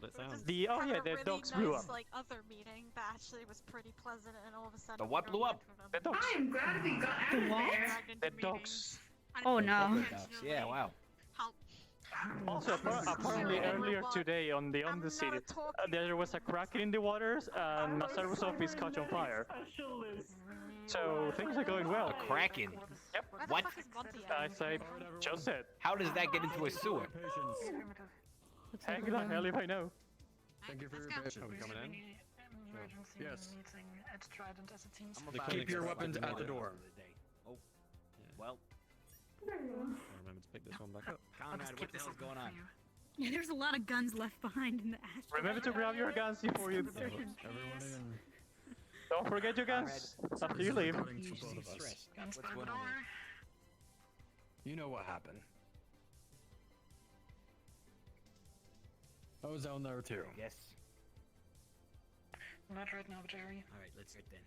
the the dogs blew up. Like other meeting that actually was pretty pleasant, and all of a sudden. The what blew up? The dogs. I'm glad we got out of there. The dogs. Oh no. Yeah, wow. Also, apparently earlier today on the Undercity, there was a crack in the waters and Masaru's office caught on fire. So things are going well. A kraken. Yep. What? As I just said. How does that get into a sewer? Heck the hell if I know. Thank you for your patience. Are we coming in? Yes. At Trident as a team. Keep your weapons at the door. Oh, well. I'll remember to pick this one back up. Conrad, what the hell's going on? Yeah, there's a lot of guns left behind in the ash. Remember to grab your guns before you... Everyone in. Don't forget your guns after you leave. What's going on? You know what happened. I was down there too. Yes. Not right now, Jerry. Alright, let's start then.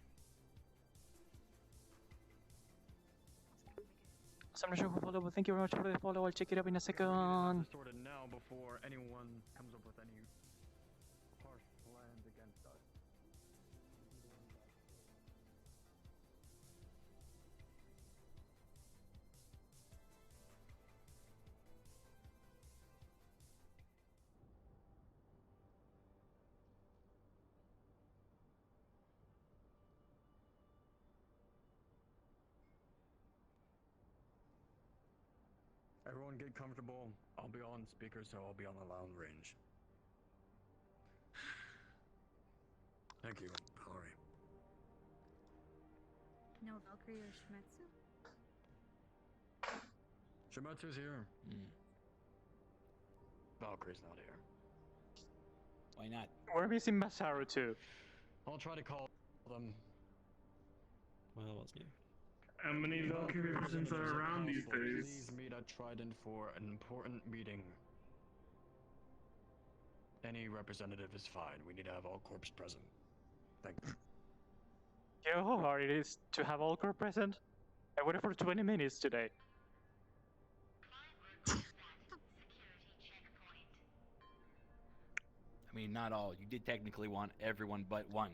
So I'm not sure who followed, but thank you very much for the follow. I'll check it up in a second. Sorted now before anyone comes up with any harsh plans against us. Everyone get comfortable. I'll be on speaker, so I'll be on the loud range. Thank you, Valerie. No Valkyrie or Shimetsu? Shimetsu's here. Valkyrie's not here. Why not? We're missing Masaru too. I'll try to call them. Well, what's new? How many Valkyrie represents are around these days? Please meet at Trident for an important meeting. Any representative is fine. We need to have all corps present. Thank you. You know how hard it is to have all corps present? I waited for 20 minutes today. I mean, not all. You did technically want everyone but one.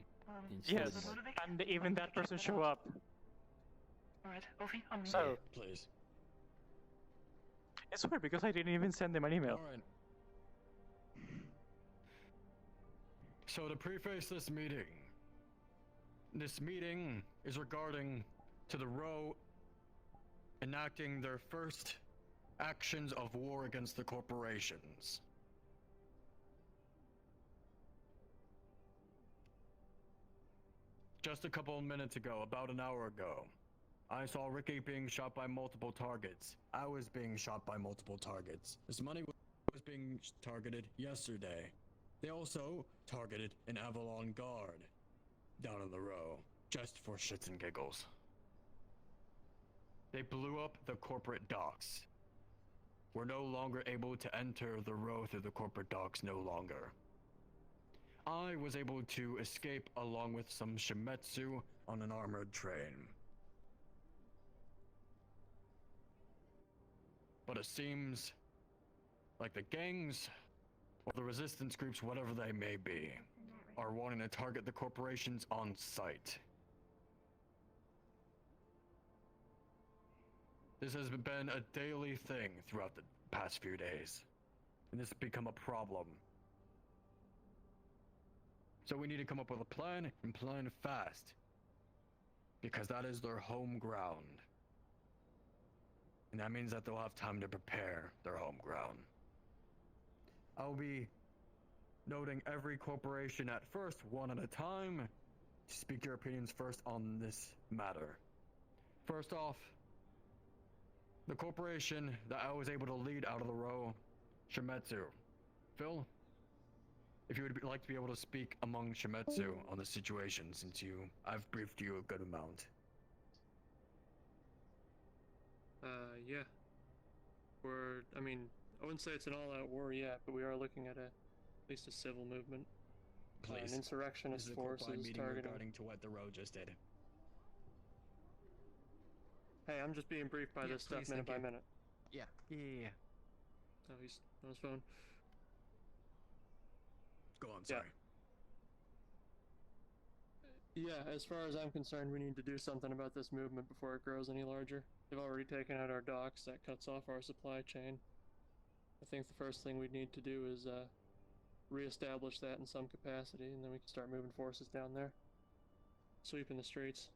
Yes, and even that person show up. Alright, Ovi, on me. So, please. It's weird because I didn't even send them an email. Alright. So to preface this meeting is regarding to the row enacting their first actions of war against the corporations. Just a couple of minutes ago, about an hour ago, I saw Ricky being shot by multiple targets. I was being shot by multiple targets. This money was being targeted yesterday. They also targeted an Avalon guard down in the row, just for shits and giggles. They blew up the corporate docks. We're no longer able to enter the row through the corporate docks no longer. I was able to escape along with some Shimetsu on an armored train. But it seems like the gangs, or the resistance groups, whatever they may be, are wanting to target the corporations on sight. This has been a daily thing throughout the past few days, and this has become a problem. So we need to come up with a plan, and plan fast, because that is their home ground. And that means that they'll have time to prepare their home ground. I'll be noting every corporation at first, one at a time, to speak your opinions first on this matter. First off, the corporation that I was able to lead out of the row, Shimetsu. Phil, if you would like to be able to speak among Shimetsu on the situation, since I've briefed you a good amount. Yeah. I I wouldn't say it's an all-out war yet, but we are looking at at least a civil movement. Please. An insurrectionist force is targeting. Regarding to what the row just did. Hey, I'm just being briefed by this stuff minute by minute. Yeah. Oh, he's on his phone. Go on, sorry. Yeah, as far as I'm concerned, we need to do something about this movement before it grows any larger. They've already taken out our docks, that cuts off our supply chain. I think the first thing we need to do is reestablish that in some capacity, and then we can start moving forces down there, sweeping the streets.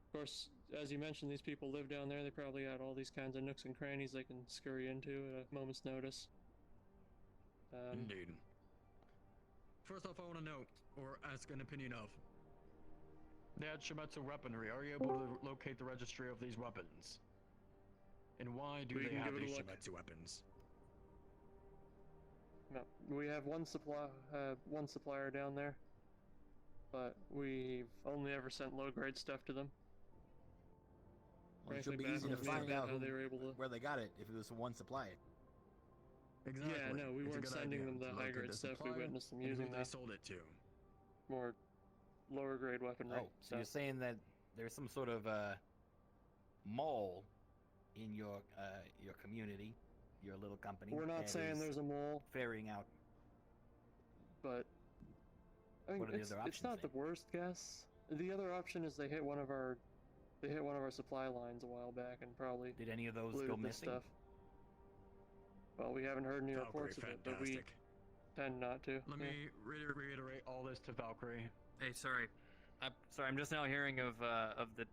Of course, as you mentioned, these people live down there. They probably got all these kinds of nooks and crannies they can scurry into at a moment's notice. Indeed. First off, I want to note, or ask an opinion of. They had Shimetsu weaponry. Are you able to locate the registry of these weapons? And why do We they can have give it a these look. Shimetsu weapons? No, we have one supplier down there, but we've only ever sent low-grade stuff to them. Well, it should be Frankly, easy to baffles me find about out how they were able to. where they got it if it was one supplier. Exactly. Yeah, no, we It's a weren't good sending idea them the to locate high-grade the stuff. We supplier witnessed them and using who they the sold it to. more lower-grade weaponry. Oh, so you're saying that there's some sort of mole in your community, your little company. We're not that saying is there's a mole, ferrying out. but I mean, What are the it's other options not the worst guess. The other option is they hit one of our supply lines a while back and probably Did any of those looted go this missing? stuff. Well, we haven't heard any Valkyrie, reports of it, but we fantastic. tend not to. Let yeah. me reiterate all this to Valkyrie. Hey, sorry. I'm just now hearing of the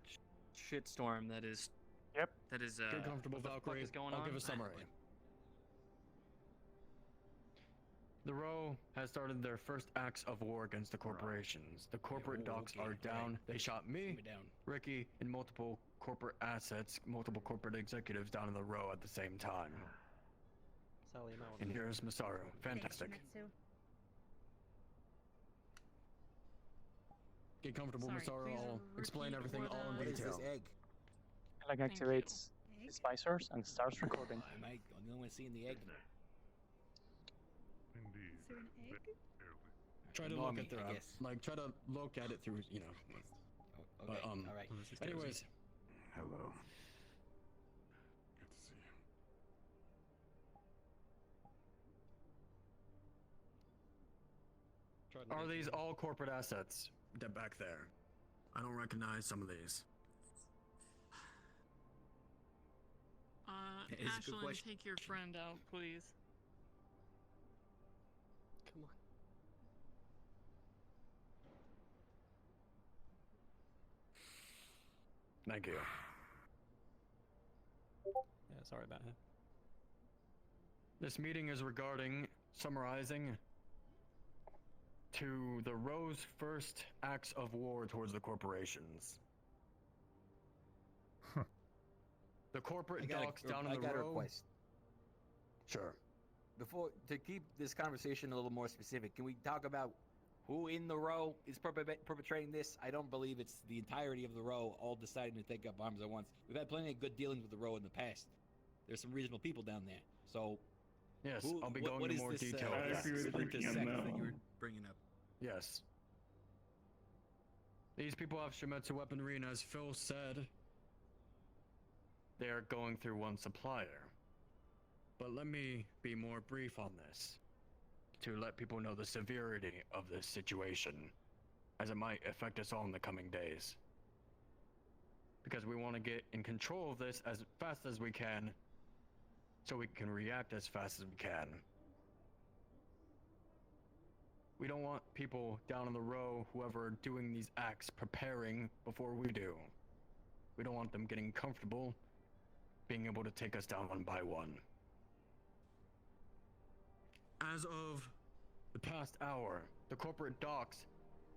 shitstorm that is. Yep. That is. Get comfortable, what the fuck Valkyrie. is going I'll on? give a summary. The Row has started their first acts of war against the corporations. The corporate docs are down. They shot me, Ricky, and multiple corporate assets, multiple corporate executives down in the Row at the same time. And here's Masaru. Fantastic. Get comfortable, Sorry, Masaru. please I'll explain repeat everything what, all in What is detail. this egg? Like Thank you. activates his visors and starts recording. I'm the only one seeing the egg. Indeed. Is there an egg? Try to Ignore look me, at the I guess. try to look at it through, you know. Oh, But, okay, all right. anyways, Hello. Good to see you. are these all corporate assets? That back there. I don't recognize some of these. It is a good Ashlyn, question. take your friend out, please. Come on. Thank you. Yeah, sorry about him. This meeting is regarding summarizing to the Row's first acts of war towards the corporations. The corporate docs down in I the got a Row. request. Sure. Before, to keep this conversation a little more specific, can we talk about who in the Row is perpetrating this? I don't believe it's the entirety of the Row all deciding to take up arms at once. We've had plenty of good dealings with the Row in the past. There's some reasonable people down there. So, Yes, I'll be going what into is more this, detail. I this agree with splinter Ricky on sect that that you were one. bringing up? Yes. These people have Shimetsu weaponry, and as Phil said, they are going through one supplier. But let me be more brief on this, to let people know the severity of this situation, as it might affect us all in the coming days. Because we want to get in control of this as fast as we can, so we can react as fast as we can. We don't want people down in the Row, whoever are doing these acts, preparing before we do. We don't want them getting comfortable, being able to take us down one by one. As of the past hour, the corporate docks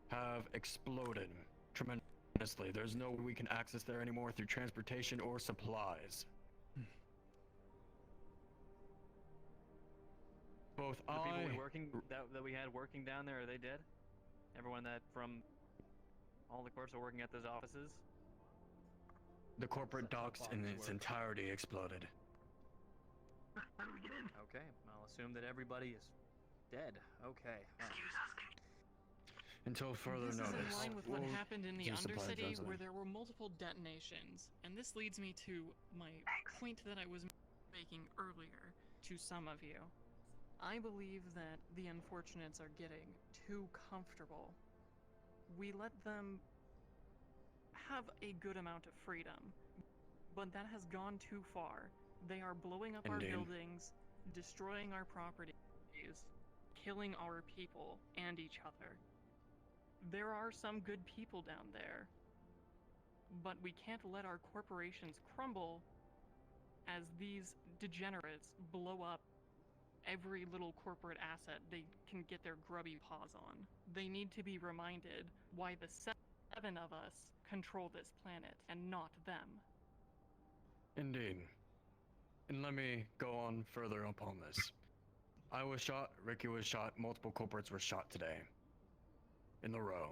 have exploded tremendously. There's no way we can access there anymore through transportation or supplies. Both The people I... that we had working down there, are they dead? Everyone that from all the corps are working at those offices? The corporate docks in its entirety exploded. Okay, I'll assume that everybody is dead. Okay. Until further This notice. is in line with what We'll happened in the do supply Undercity, drones where then. there were multiple detonations. And this leads me to my point that I was making earlier to some of you. I believe that the unfortunates are getting too comfortable. We let them have a good amount of freedom, but that has gone too far. They are blowing up our Indeed. buildings. destroying our properties, killing our people and each other. There are some good people down there, but we can't let our corporations crumble as these degenerates blow up every little corporate asset they can get their grubby paws on. They need to be reminded why the 7 of us control this planet and not them. Indeed. And let me go on further upon this. I was shot, Ricky was shot, multiple culprits were shot today. In the row.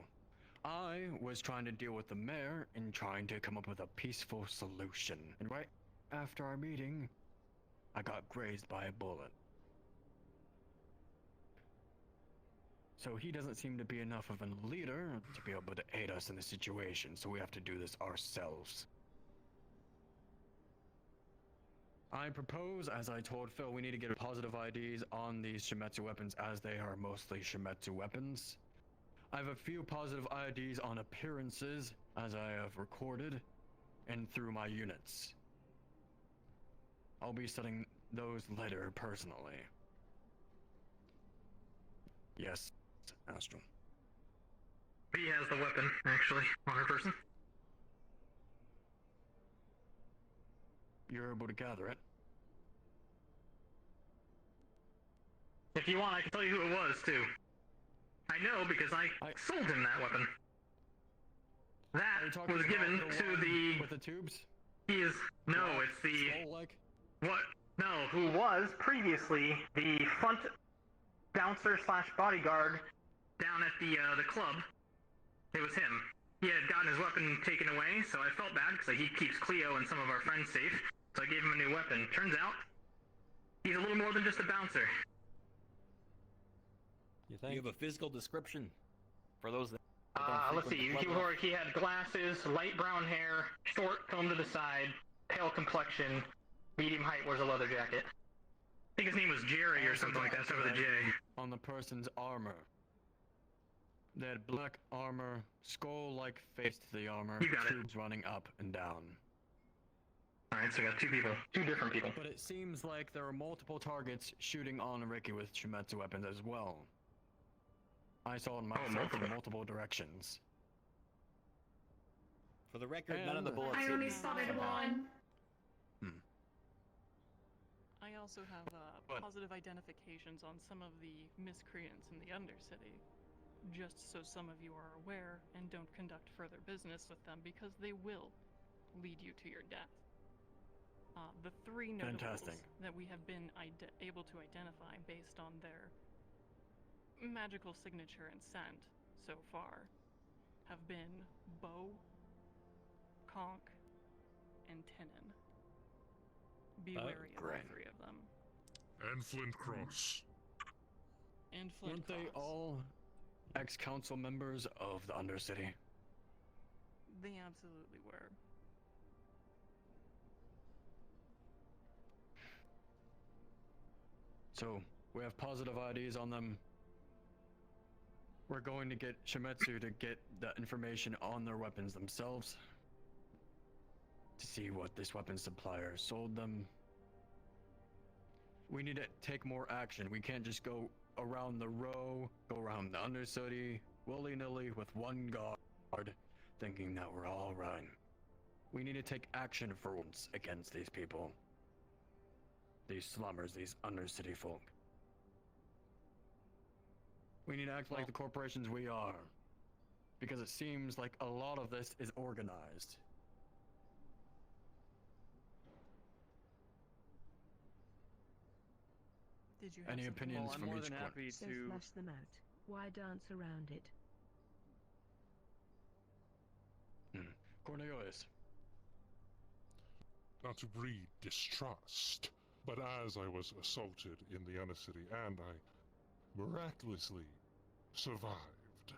I was trying to deal with the mayor and trying to come up with a peaceful solution. And right after our meeting, I got grazed by a bullet. So he doesn't seem to be enough of a leader to be able to aid us in the situation, so we have to do this ourselves. I propose, as I told Phil, we need to get positive IDs on these Shimetsu weapons as they are mostly Shimetsu weapons. I have a few positive IDs on appearances as I have recorded and through my units. I'll be setting those later personally. Yes, Astral. He has the weapon, actually, on her person. You're able to gather it? If you want, I can tell you who it was, too. I know because I sold him that weapon. That was given to the... With the tubes? He is... No, it's the... What? No, who was previously the front bouncer slash bodyguard down at the club. It was him. He had gotten his weapon taken away, so I felt bad because he keeps Cleo and some of our friends safe. So I gave him a new weapon. Turns out, he's a little more than just a bouncer. You think? You have a physical description for those that Let's see. He had glasses, light brown hair, short comb to the side, pale complexion, medium height, wears a leather jacket. I think his name was Jerry or something like that, so with a J. On the person's armor. They had black armor, skull-like face to the armor, tubes running up and down. Alright, so we got 2 people. 2 different people. But it seems like there are multiple targets shooting on Ricky with Shimetsu weapons as well. I saw in myself from multiple directions. For the record, none of the bullets I only spotted one. I also have positive identifications on some of the miscreants in the Undercity, just so some of you are aware and don't conduct further business with them because they will lead you to your death. The 3 notables that we have been able to identify based on their magical signature and scent so far have been Bo, Conk, and Tinin. Be wary of all 3 of them. And Flint Cross. And Flint Weren't they all ex-council members of the Undercity? They absolutely were. So, we have positive IDs on them. We're going to get Shimetsu to get the information on their weapons themselves. To see what this weapon supplier sold them. We need to take more action. We can't just go around the row, go around the Undercity, willy-nilly with one guard, thinking that we're all right. We need to take action for once against these people. These slummers, these Undercity folk. We need to act like the corporations we are. Because it seems like a lot of this is organized. Did you Any opinions from each one? So flush them out. Why dance around it? Cornelius. Not to breed distrust, but as I was assaulted in the Undercity and I miraculously survived.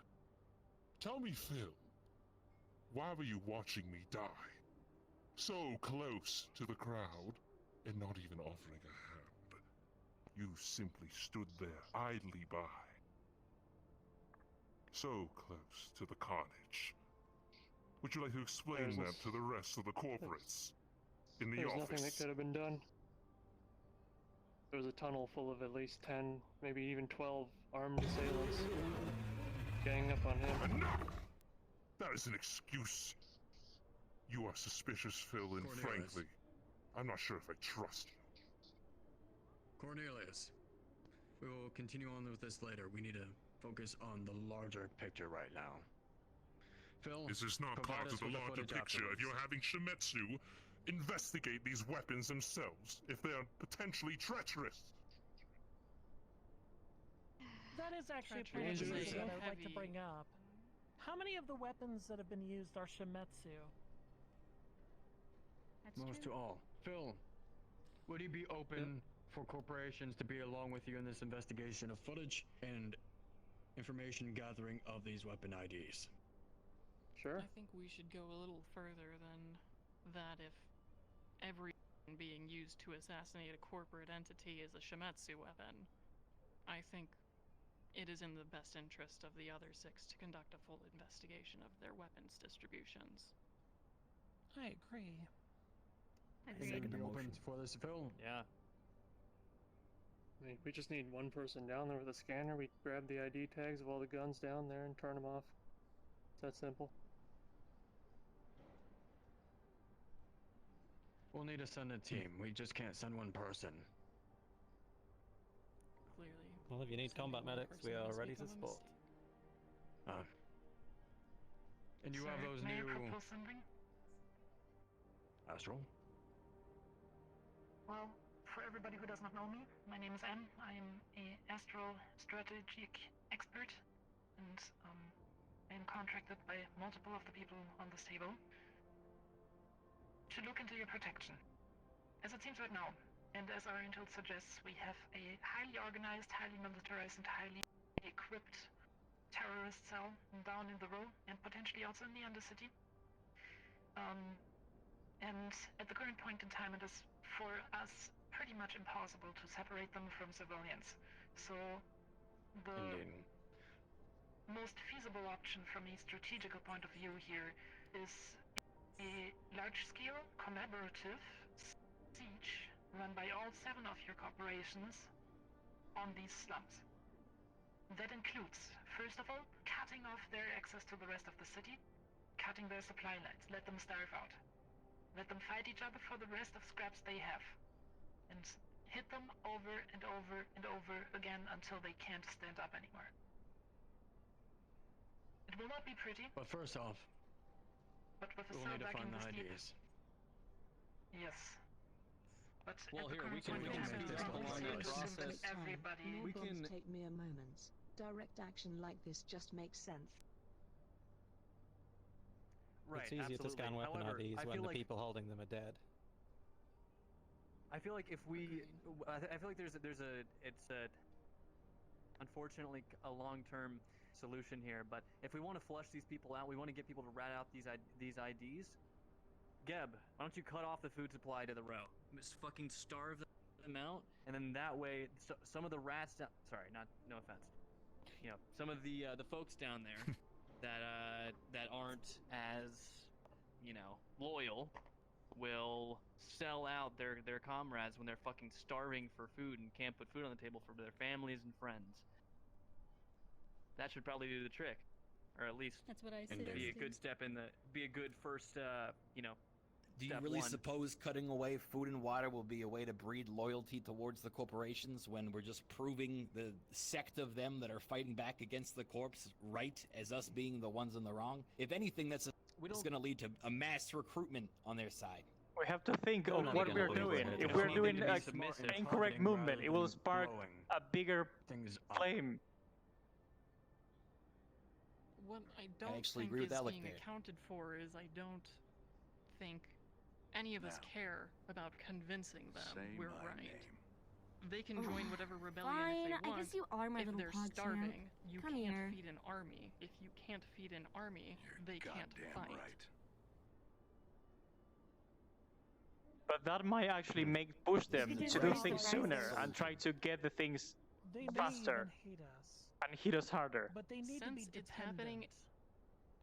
Tell me, Phil, why were you watching me die? So close to the crowd and not even offering a hand. You simply stood there idly by. So close to the carnage. Would you like to explain that to the rest of the corporates in the There's office? nothing that could have been done. there was a tunnel full of at least 10, maybe even 12 armed assailants ganging up on him. Enough! That is an excuse. You are suspicious, Phil, and Cornelius. frankly, I'm not sure if I trust you. Cornelius, we will continue on with this later. We need to focus on the larger picture right now. Phil, This is not provide part us of the with larger footage picture. If afterwards. you're having Shimetsu investigate these weapons themselves, if they are potentially treacherous. That is actually a Treachery point of is reason a that I would like to heavy- bring up. How many of the weapons that have been used are Shimetsu? Most to all. Phil, would you be open for corporations to be along with you in this investigation of footage and information gathering of these weapon IDs? Sure. I think we should go a little further than that if every weapon being used to assassinate a corporate entity is a Shimetsu weapon. I think it is in the best interest of the other 6 to conduct a full investigation of their weapons distributions. I agree. Agreed. Be open for this, Phil? Yeah. I mean, we just need one person down there with a scanner. We grab the ID tags of all the guns down there and turn them off. It's that simple. We'll need to send a team. We just can't send one person. Clearly. Well, if you need combat medics, we are ready to support. And you Sir, have those may new... I propose something? Astral? Well, for everybody who does not know me, my name is Anne. I am a astral strategic expert, and I am contracted by multiple of the people on this table to look into your protection. As it seems right now, and as our intel suggests, we have a highly organized, highly militarized, and highly equipped terrorist cell down in the row, and potentially also in the Undercity. And at the current point in time, it is for us pretty much impossible to separate them from civilians. So the most feasible option from a strategical point of view here is a large-scale collaborative siege run by all 7 of your corporations on these slums. That includes, first of all, cutting off their access to the rest of the city, cutting their supply lines, let them starve out. Let them fight each other for the rest of scraps they have. And hit them over and over and over again until they can't stand up anymore. It will not be pretty. But first off, but with a we'll cell need to back find in the this deep. IDs. Yes. But Well, at the here, we current can point in speed time, this it's along easier that to process. simply everybody. More We bombs can- take mere moments. Direct action like this just makes sense. Right, It's easier to scan weapon However, IDs I when feel the like- people holding them are dead. I feel like if we, I feel like there's a, it's a, unfortunately a long-term solution here. But if we want to flush these people out, we want to get people to rat out these IDs. Geb, why don't you cut off the food supply to the row? Just fucking starve them out, and then that way, some of the rats down. Sorry, no offense. You know, some of the folks down there that aren't as, loyal, will sell out their comrades when they're fucking starving for food and can't put food on the table for their families and friends. That should probably do the trick, or at least That's what I be a suggested. good step be a good first, Do you step really one. suppose cutting away food and water will be a way to breed loyalty towards the corporations when we're just proving the sect of them that are fighting back against the corpse right as us being the ones in the wrong? If anything, that's going to lead to a mass recruitment on their side. We have to think No, of no, what no, we're no, doing. no, If no, we're no, doing no, no, an no, no, no, incorrect no, movement, it will spark a bigger flame. What I don't actually think agree with is Alec being there. accounted for is I don't think any of us care about convincing them we're right. They can join whatever rebellion Fine, if they I want. guess you are my if little they're PogChamp. starving, you Come can't here. feed an army. If you can't feed an army, they can't fight. But that might actually push them to do things sooner and try to get the things They may faster even hate us, and hit us harder. but they need to Since be it's happening,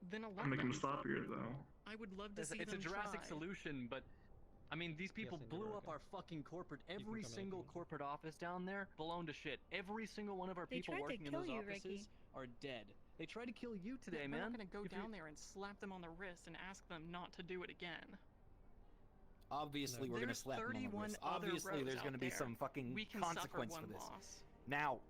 then I'll make them them stop here, though. I would love to see It's a them drastic try. solution, but I mean, these people Yes, blew India, up okay. our fucking corporate, can every come in if single you want. corporate office down there blown to shit. Every single one of our They people tried to working in kill those you, offices Ricky. are dead. They tried to kill you today, We're man. not gonna go If you- down there and slap them on the wrist and ask them not to do it again. Obviously, we're gonna There's slap them on the 31 wrist. other Obviously, rows there's out gonna be there. some fucking We can consequence suffer for one this. loss. Now,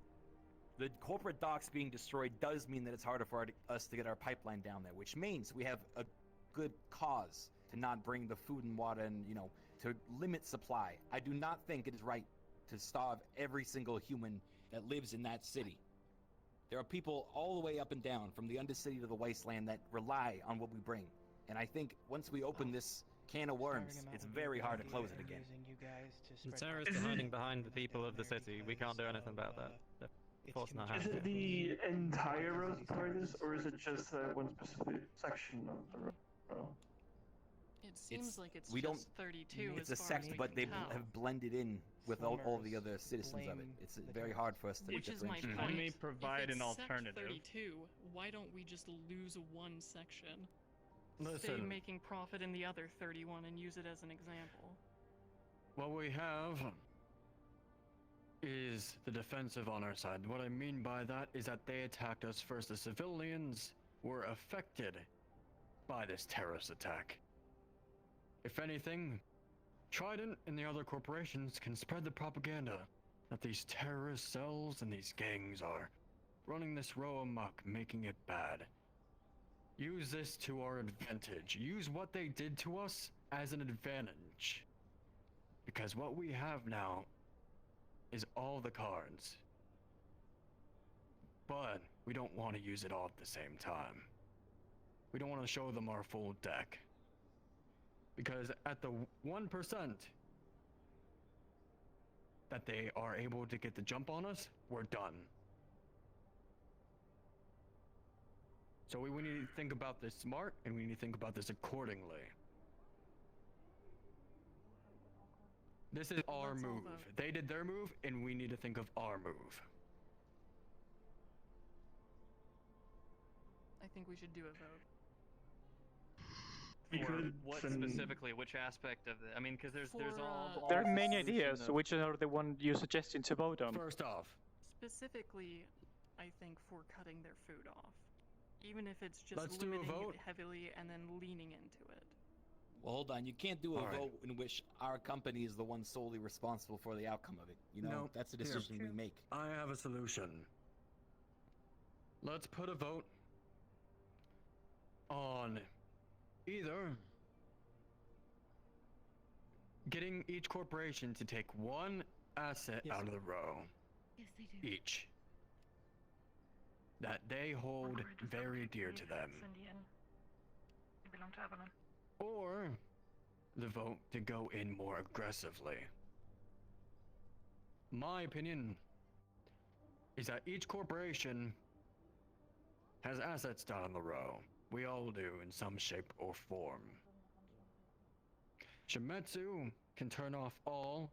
the corporate docks being destroyed does mean that it's harder for us to get our pipeline down there, which means we have a good cause to not bring the food and water and, you know, to limit supply. I do not think it is right to starve every single human that lives in that city. There are people all the way up and down, from the Undercity to the Wasteland, that rely on what we bring. And I think once we open this can of worms, it's very hard to close it again. The terrorists are hiding behind the people of the city. We can't do anything about that. They're forcing our hand. Is it the entire road for this, or is it just one specific section of the road? It seems like it's we just don't. 32 It's as a far as sect, we but can they tell. have blended in with all the other citizens of it. It's very hard for us to Which is my differentiate. point. Can we provide if it's an alternative? Sect 32, why don't we just lose one section? Stay Listen. making profit in the other 31 and use it as an example. What we have is the defensive on our side. What I mean by that is that they attacked us first. The civilians were affected by this terrorist attack. If anything, Trident and the other corporations can spread the propaganda that these terrorist cells and these gangs are running this row amok, making it bad. Use this to our advantage. Use what they did to us as an advantage. Because what we have now is all the cards. But we don't want to use it all at the same time. We don't want to show them our full deck. Because at the 1% that they are able to get the jump on us, we're done. So we need to think about this smart, and we need to think about this accordingly. This is our Let's all move. vote. They did their move, and we need to think of our move. I think we should do a vote. We For could what send- specifically? Which aspect of the? I mean, because there's all. For, There are the many solution ideas. of- Which are the one you're suggesting to vote on? First off, Specifically, I think for cutting their food off. Even if it's just Let's do a limiting vote. it heavily and then leaning into it. Well, hold on. You can't do a All right. vote in which our company is the one solely responsible for the outcome of it. You know, No, that's a here. decision we make. I have a solution. Let's put a vote on either getting each corporation to take one asset out of the row, Yes, they do. each, that they hold very dear to them, or the vote to go in more aggressively. My opinion is that each corporation has assets down on the row. We all do in some shape or form. Shimetsu can turn off all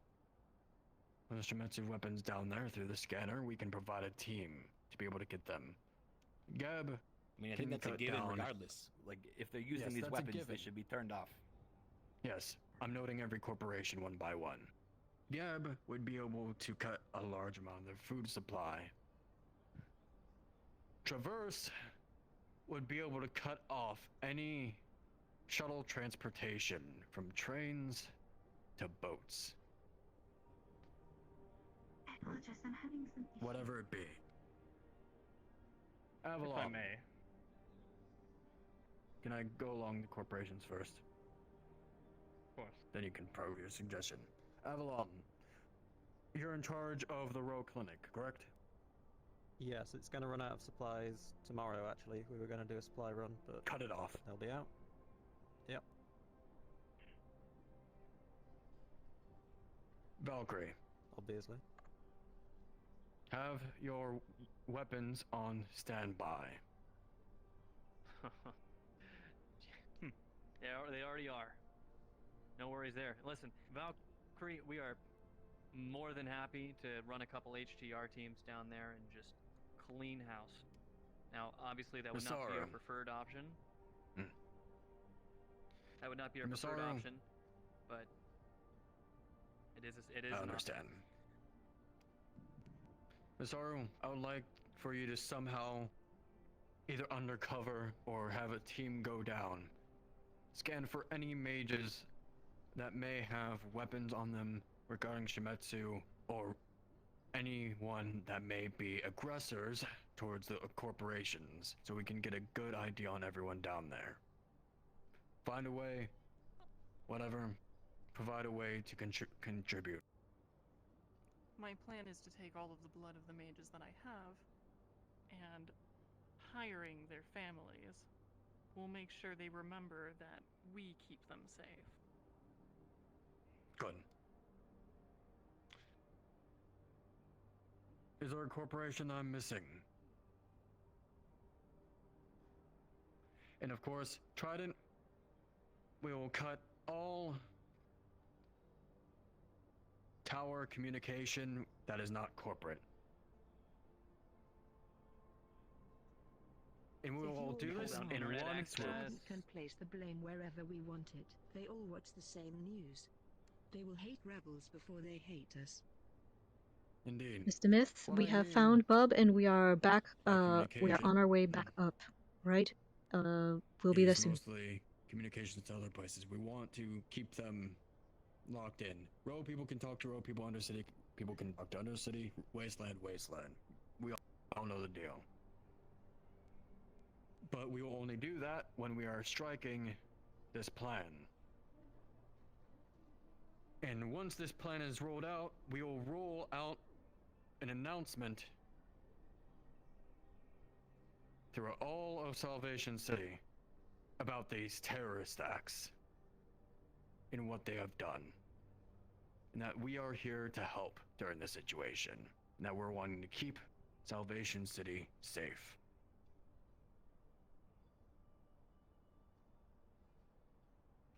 the Shimetsu weapons down there through the scanner. We can provide a team to be able to get them. Geb I mean, I think can that's a cut given down. regardless. Like, if they're using Yes, these that's a weapons, they given. should be turned off. Yes, I'm noting every corporation one by one. Geb would be able to cut a large amount of their food supply. Traverse would be able to cut off any shuttle transportation from trains to boats. I apologize, I'm having some issues. Whatever it be. Avalon. If I may. Can I go along the corporations first? Of course. Then you can prove your suggestion. Avalon, you're in charge of the Row Clinic, correct? Yes, it's going to run out of supplies tomorrow, actually. We were going to do a supply run, but... Cut it off. They'll be out. Yep. Valkyrie, Obviously. have your weapons on standby. They already are. No worries there. Listen, Valkyrie, we are more than happy to run a couple HTR teams down there and just clean house. Now, obviously, that would not be our Masaru. preferred option. Hmm. That would not be our preferred Masaru. option, but It is. I understand. Miss Aru, I would like for you to somehow either undercover or have a team go down. Scan for any mages that may have weapons on them regarding Shimetsu, or anyone that may be aggressors towards the corporations, so we can get a good idea on everyone down there. Find a way, whatever, provide a way to contribute. My plan is to take all of the blood of the mages that I have, and hiring their families will make sure they remember that we keep them safe. Good. Is there a corporation I'm missing? And of course, Trident, we will cut all tower communication that is not corporate. And we will do this in one swoop. Trident can place the blame wherever we want it. They all watch the same news. They will hate rebels before they hate us. Indeed. Mr. Myth, we have found Bub and we are back, we are on our way back up, right? We'll be there soon. Mostly communications to other places. We want to keep them locked in. Row people can talk to row people, Undercity people can talk to Undercity, Wasteland. We all know the deal. But we will only do that when we are striking this plan. And once this plan is rolled out, we will roll out an announcement throughout all of Salvation City about these terrorist acts and what they have done. And that we are here to help during this situation. And that we're wanting to keep Salvation City safe.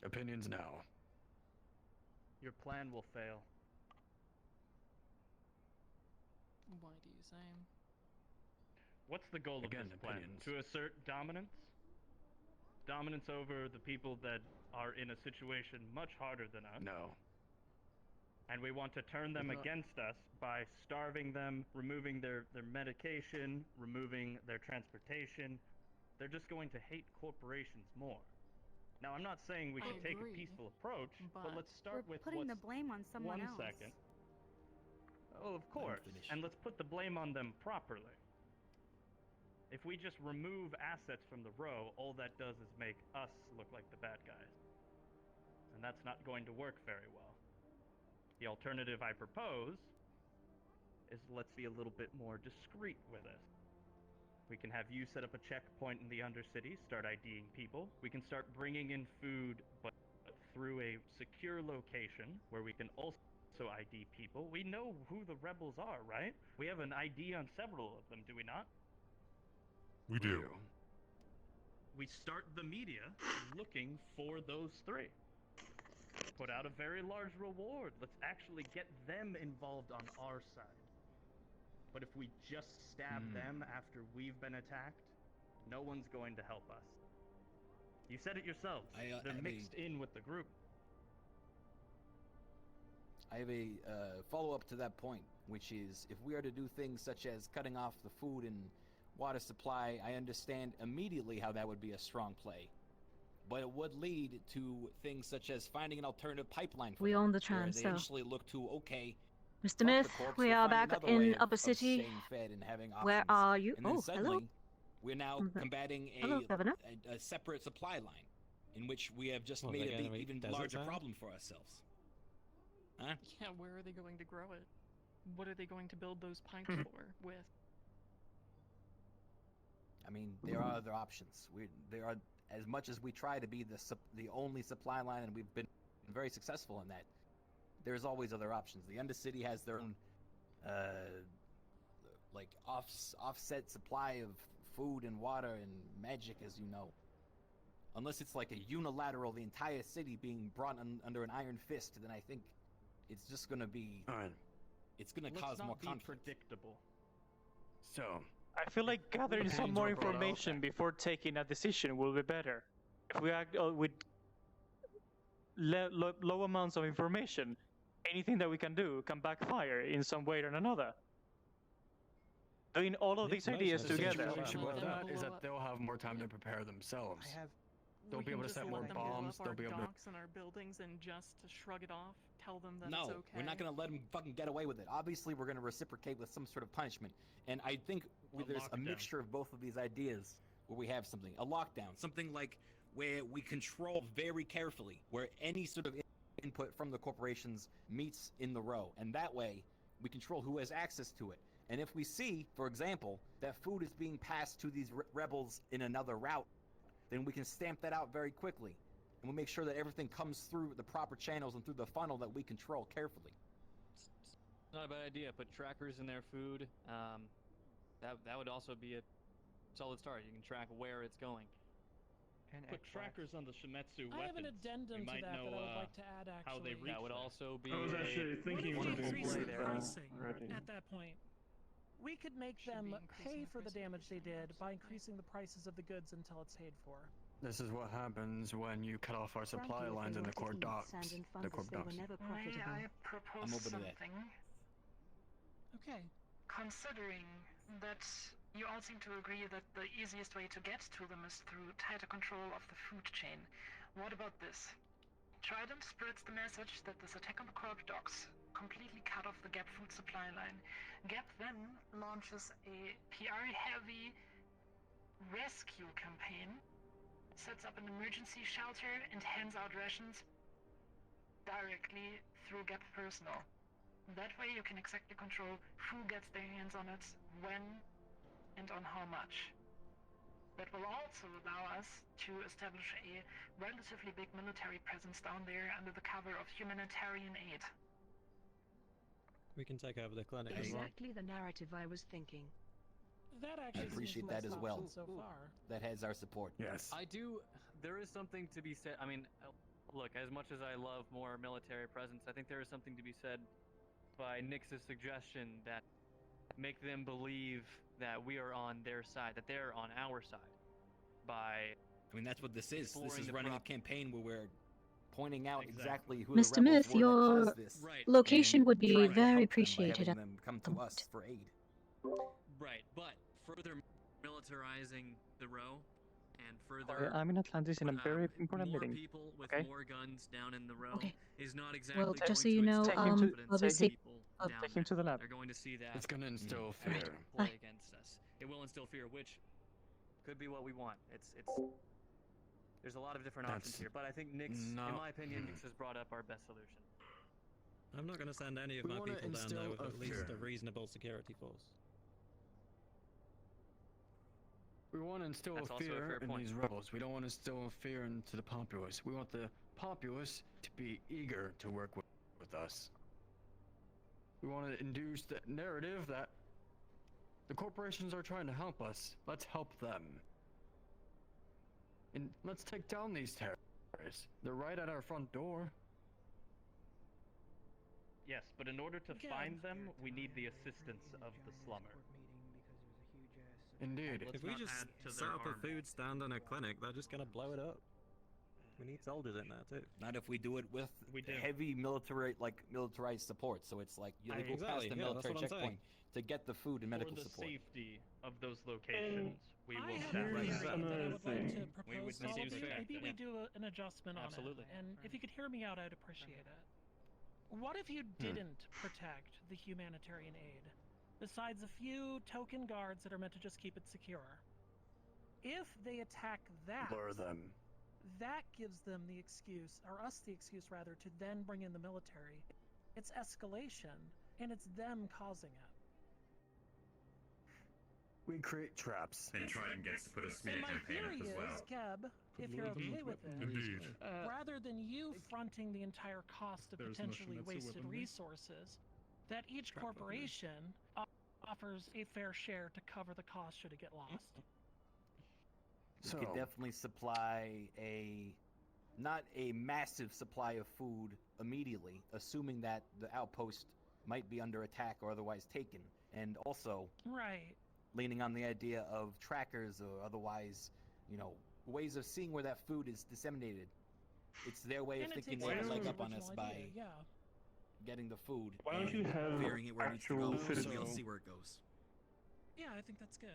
Opinions now. Your plan will fail. Why do you say? What's the goal Again, of this plan? opinions. To assert dominance? Dominance over the people that are in a situation much harder than us? No. And we want to turn them It's not- against us by starving them, removing their medication, removing their transportation. They're just going to hate corporations more. Now, I'm not saying we I should take a agree, peaceful approach, but let's start We're with putting the what's blame on someone one else. second. Oh, of course. And let's put the blame on them properly. If we just remove assets from the row, all that does is make us look like the bad guys. And that's not going to work very well. The alternative I propose is let's be a little bit more discreet with it. We can have you set up a checkpoint in the Undercity, start IDing people. We can start bringing in food, but through a secure location where we can also ID people. We know who the rebels are, right? We have an ID on several of them, do we not? We do. We start the media looking for those three. Put out a very large reward. Let's actually get them involved on our side. But if we just stab them after we've been attacked, no one's going to help us. You said it yourself. They're mixed in with the group. I have a follow-up to that point, which is if we are to do things such as cutting off the food and water supply, I understand immediately how that would be a strong play. But it would lead to things such as finding an alternative pipeline for We them, own the where tram, they so. initially look to, okay, Mr. fuck Myth, the corpse, we we'll are find back another way in of Upper City. staying fed and having options. Where are you? And then Oh, suddenly, hello. we're now combating Hello, Governor. a separate supply line, in which we have just Well, made they're a gonna big, eat even desert larger sand? problem for ourselves. Huh? Yeah, where are they going to grow it? What are they going to build those pipes for? With? I mean, there are other options. There are, as much as we try to be the only supply line, and we've been very successful in that, there's always other options. The Undercity has their own, like offset supply of food and water and magic, as you know. Unless it's like a unilateral, the entire city being brought under an iron fist, then I think it's just gonna be. It's gonna cause more conflict. Predictable. So, I feel like gathering some more information before taking a decision will be better. If we act with low amounts of information, anything that we can do can backfire in some way or another. Doing all of these ideas The together. situation with that is that they'll have more time to prepare themselves. They'll be able to set more bombs. They'll be able to. Docks and our buildings and just shrug it off, tell them that No, it's okay. we're not gonna let them fucking get away with it. Obviously, we're gonna reciprocate with some sort of punishment. And I think there's a mixture of both of these ideas where we have something. A lockdown, something like where we control very carefully, where any sort of input from the corporations meets in the row. And that way, we control who has access to it. And if we see, for example, that food is being passed to these rebels in another route, then we can stamp that out very quickly. And we'll make sure that everything comes through the proper channels and through the funnel that we control carefully. It's not a bad idea. Put trackers in their food. That would also be a solid start. You can track where it's going. And put trackers on the Shimetsu weapons. I have an addendum to that that I would like to add, actually. How they reach that would also be. I was actually thinking what of if we increase the that pricing already. at that point? We could make them pay for the damage they did by increasing the prices of the goods until it's paid for. This is what happens when you cut off our supply lines in the core docks. The core docks. May I propose I'm open to that. something? Okay. Considering that you all seem to agree that the easiest way to get to them is through tighter control of the food chain, what about this? Trident spreads the message that this attack on the corp docks completely cut off the Gap food supply line. Gap then launches a PR-heavy rescue campaign, sets up an emergency shelter, and hands out rations directly through Gap personnel. That way you can exactly control who gets their hands on it, when, and on how much. That will also allow us to establish a relatively big military presence down there under the cover of humanitarian aid. We can take over the clinic as well. Exactly the narrative I was thinking. That I actually appreciate seems the that as best well. option so far. That has our support. Yes. I do. There is something to be said. I mean, look, as much as I love more military presence, I think there is something to be said by Nyx's suggestion that make them believe that we are on their side, that they're on our side. By I mean, that's what this is. This exploring is the running a prop- campaign where we're pointing out exactly who Mr. the rebels Myth, were your that caused this. Right. location and would be trying to very help them by appreciated having at them come the to us for aid. Right, but further militarizing the row and further. I'm in Atlantis in a very important more meeting. people with Okay? more guns down in the row Okay. is not exactly Well, going just so to you know, instill Take him to- confidence obviously, in people down take him to the there. lab. They're going to see that It's gonna instill every fear. play against us. It will instill fear, which could be what we want. It's. There's a lot of different options That's here, but I think Nyx, in not- my opinion, Nyx has brought up our best solution. I'm not going to send any of We my wanna people down there instill with a at least fear. a reasonable security force. We want to instill That's also a fear fair in point. these rebels. We don't want to instill fear into the populace. We want the populace to be eager to work with us. We want to induce the narrative that the corporations are trying to help us. Let's help them. And let's take down these terrorists. They're right at our front door. Yes, but in order to Again. find them, we need the assistance of the slummer. Indeed. Let's If we not just add to set their up a army. food stand in a clinic, they're just going to blow it up. We need soldiers in there too. Not if we do it with We do. heavy militarized support. So it's like you go past Exactly, the yeah, that's military what I'm saying. checkpoint to get the food and medical For the support. safety of those locations, we I will have stand a by theory that. that I would like to thing. propose We would to all seems of you. fair, Maybe we yeah. do an adjustment Absolutely. on it. And if you could hear me out, I'd appreciate it. What if you didn't protect the humanitarian aid, besides a few token guards that are meant to just keep it secure? If they attack that, Lure them. that gives them the excuse, or us the excuse rather, to then bring in the military. It's escalation, and it's them causing it. We create traps. And Trident gets to put a smear And my campaign theory up as is, well. Geb, if you're okay with it, Indeed. rather than you fronting the entire cost of There's no potentially Shimetsu wasted weaponry. resources, that each Trap weaponry. corporation offers a fair share to cover the cost should it get lost. We could definitely supply not a massive supply of food immediately, assuming that the outpost might be under attack or otherwise taken, and also Right. leaning on the idea of trackers or otherwise, ways of seeing where that food is disseminated. It's their way of And it thinking takes they have a us leg to up on original us idea, by yeah. getting the food. Why don't and you have clearing it where it needs to actual go. We'll citizens? see where it goes. Yeah, I think that's good.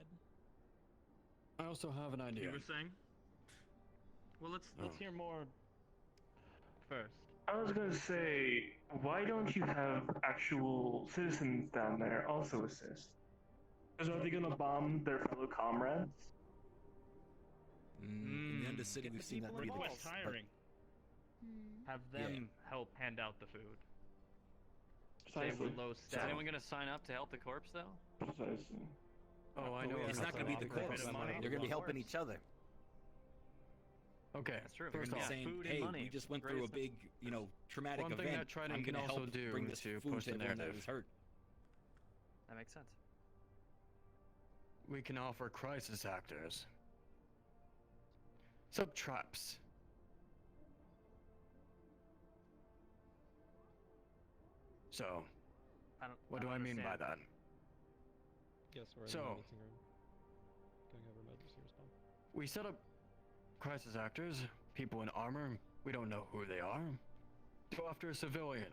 I also have an idea. You were saying? Well, let's hear more first. I was gonna say, why don't you have actual citizens down there also assist? Because are they gonna bomb their fellow comrades? In the Undercity, Get we've the seen that people be the involved. case. but- Hiring. Have them help hand out the food. Say we're Precisely. low Is staff. anyone gonna sign up to help the corpse though? Precisely. Oh, I know. It's not going to be the corpse. They're going to be helping each other. Okay, That's true. They're first going to off, be saying, food and hey, money. we just went through a big, traumatic one event. thing that Trident I'm can going to also help do bring this to food push to the everyone that narrative. was hurt. That makes sense. we can offer crisis actors. Sub traps. So, what do I mean by that? Yes, we're in So- the meeting room. Going over emergency response. We set up crisis actors, people in armor, we don't know who they are. Go after a civilian.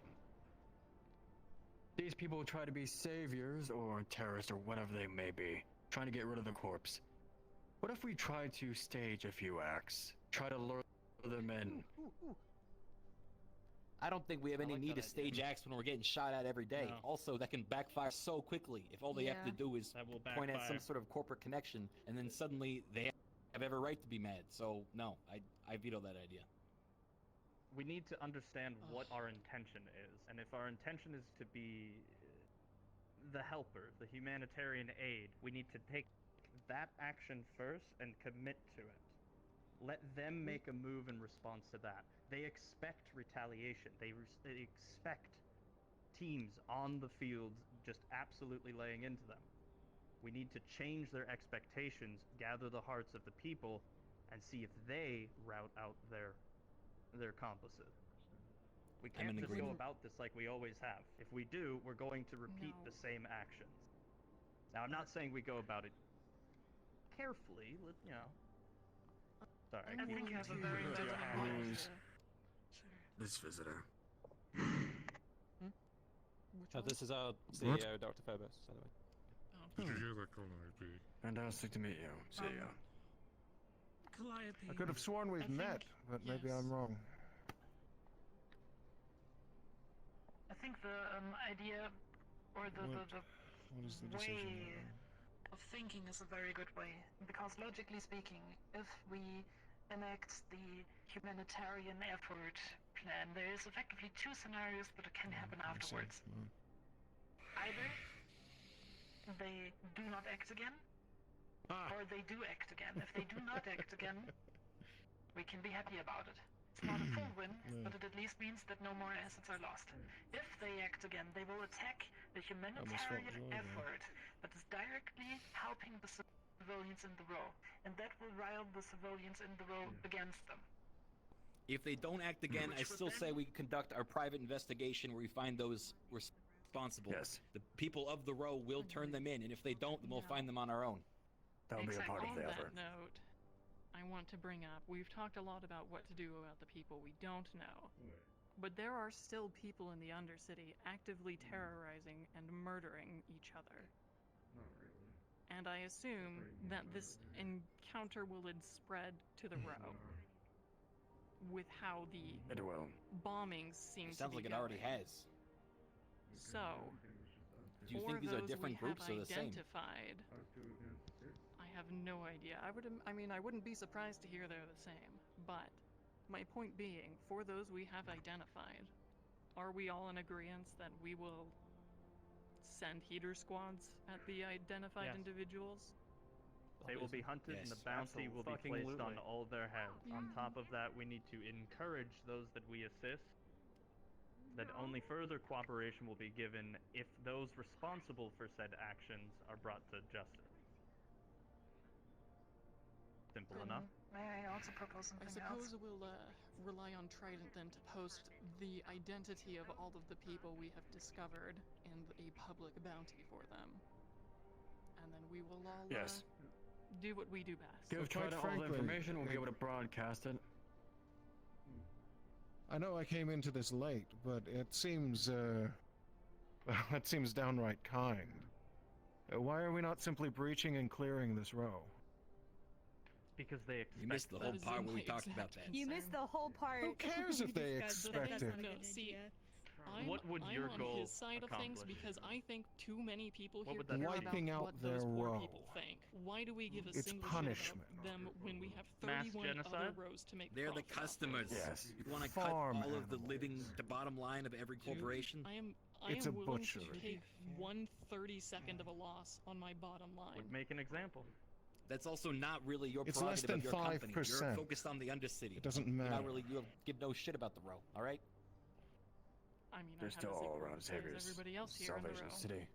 These people try to be saviors or terrorists or whatever they may be, trying to get rid of the corpse. What if we try to stage a few acts? Try to lure them in? I don't think we have any like need that to stage idea. acts when we're getting shot at every day. No. Also, that can backfire so quickly if all they have to Yeah. do is That will point at some backfire. sort of corporate connection, and then suddenly they have every right to be mad. So, no, I veto that idea. We need to understand what our intention is, and if our intention is to be the helper, the humanitarian aid, we need to take that action first and commit to it. Let them make a move in response to that. They expect retaliation. They expect teams on the field just absolutely laying into them. We need to change their expectations, gather the hearts of the people, and see if they route out their accomplices. We I'm can't in just go agreement. about this like we always have. If we do, we're going to repeat No. the same actions. Now, I'm not saying we go about it carefully. Sorry, I think you have a very Who's good your hand? Who's this visitor? This is our CEO, Dr. Phobos, by the way. Did you hear that, Calliope? Fantastic to meet you. See ya. Calliope. I could have sworn we've met, but maybe I'm wrong. I think the idea or the What is the decision? way of thinking is a very good way, because logically speaking, if we enact the humanitarian effort plan, there is effectively two scenarios that can happen afterwards. Either they do not act again, or they do act again. If they do not act again, we can be happy about it. It's not a full win, but it at least means that no more assets are lost. If they act again, they will attack the humanitarian effort that is directly helping the civilians in the row, and that will rile the civilians in the row against them. If they don't act again, I still say we conduct our private investigation where we find those responsible. Yes. The people of the row will turn them in, and if they don't, then we'll find them on our own. That'll be a part of On the that effort. note, I want to bring up, we've talked a lot about what to do about the people we don't know. But there are still people in the Undercity actively terrorizing and murdering each other. And I assume that this encounter will spread to the row. With how the It will. bombings seem to Sounds be like it already going. has. So, Do you for think these are those different we groups have or the same? identified, I have no idea. I wouldn't be surprised to hear they're the same. But my point being, for those we have identified, are we all in agreement that we will send heater squads at the identified Yes. individuals? They will be hunted, and the Yes. bounty will be placed on Absolutely. all their heads. On top of that, we need to encourage those that we assist. That only further cooperation will be given if those responsible for said actions are brought to justice. Simple enough. May I also propose I something else? suppose we'll rely on Trident then to post the identity of all of the people we have discovered and a public bounty for them. And then we will all Yes. do what we do best. Give quite Trident all the frankly, information, we'll be able to broadcast it. I know I came into this late, but it seems, well, it seems downright kind. Why are we not simply breaching and clearing this row? Because they expect. You missed the whole part where we talked about that. You missed the whole part. Who cares if they discussed expect that. it? That's not a No, good see, idea. What would your I'm goal on his side of things accomplish? because I think too many people What here would that care be? about Wiping out what their those poor row. people think. Why do we give a It's single punishment. shit about them when we have Mass 31 genocide? other rows to make They're the profit off of? customers. Yes. You want to cut Farm all of the animals. living, the bottom line of every corporation? I am It's a willing butchery. to take 1/32 of a loss on my bottom line. Would make an example. That's also not really your It's less prerogative than of your company. You're 5%. focused on the undercity. It doesn't You're matter. not really, you give no shit about the row, all right? I mean, They're I have still the same all around purpose as saviors. everybody else here in the Salvation row. City.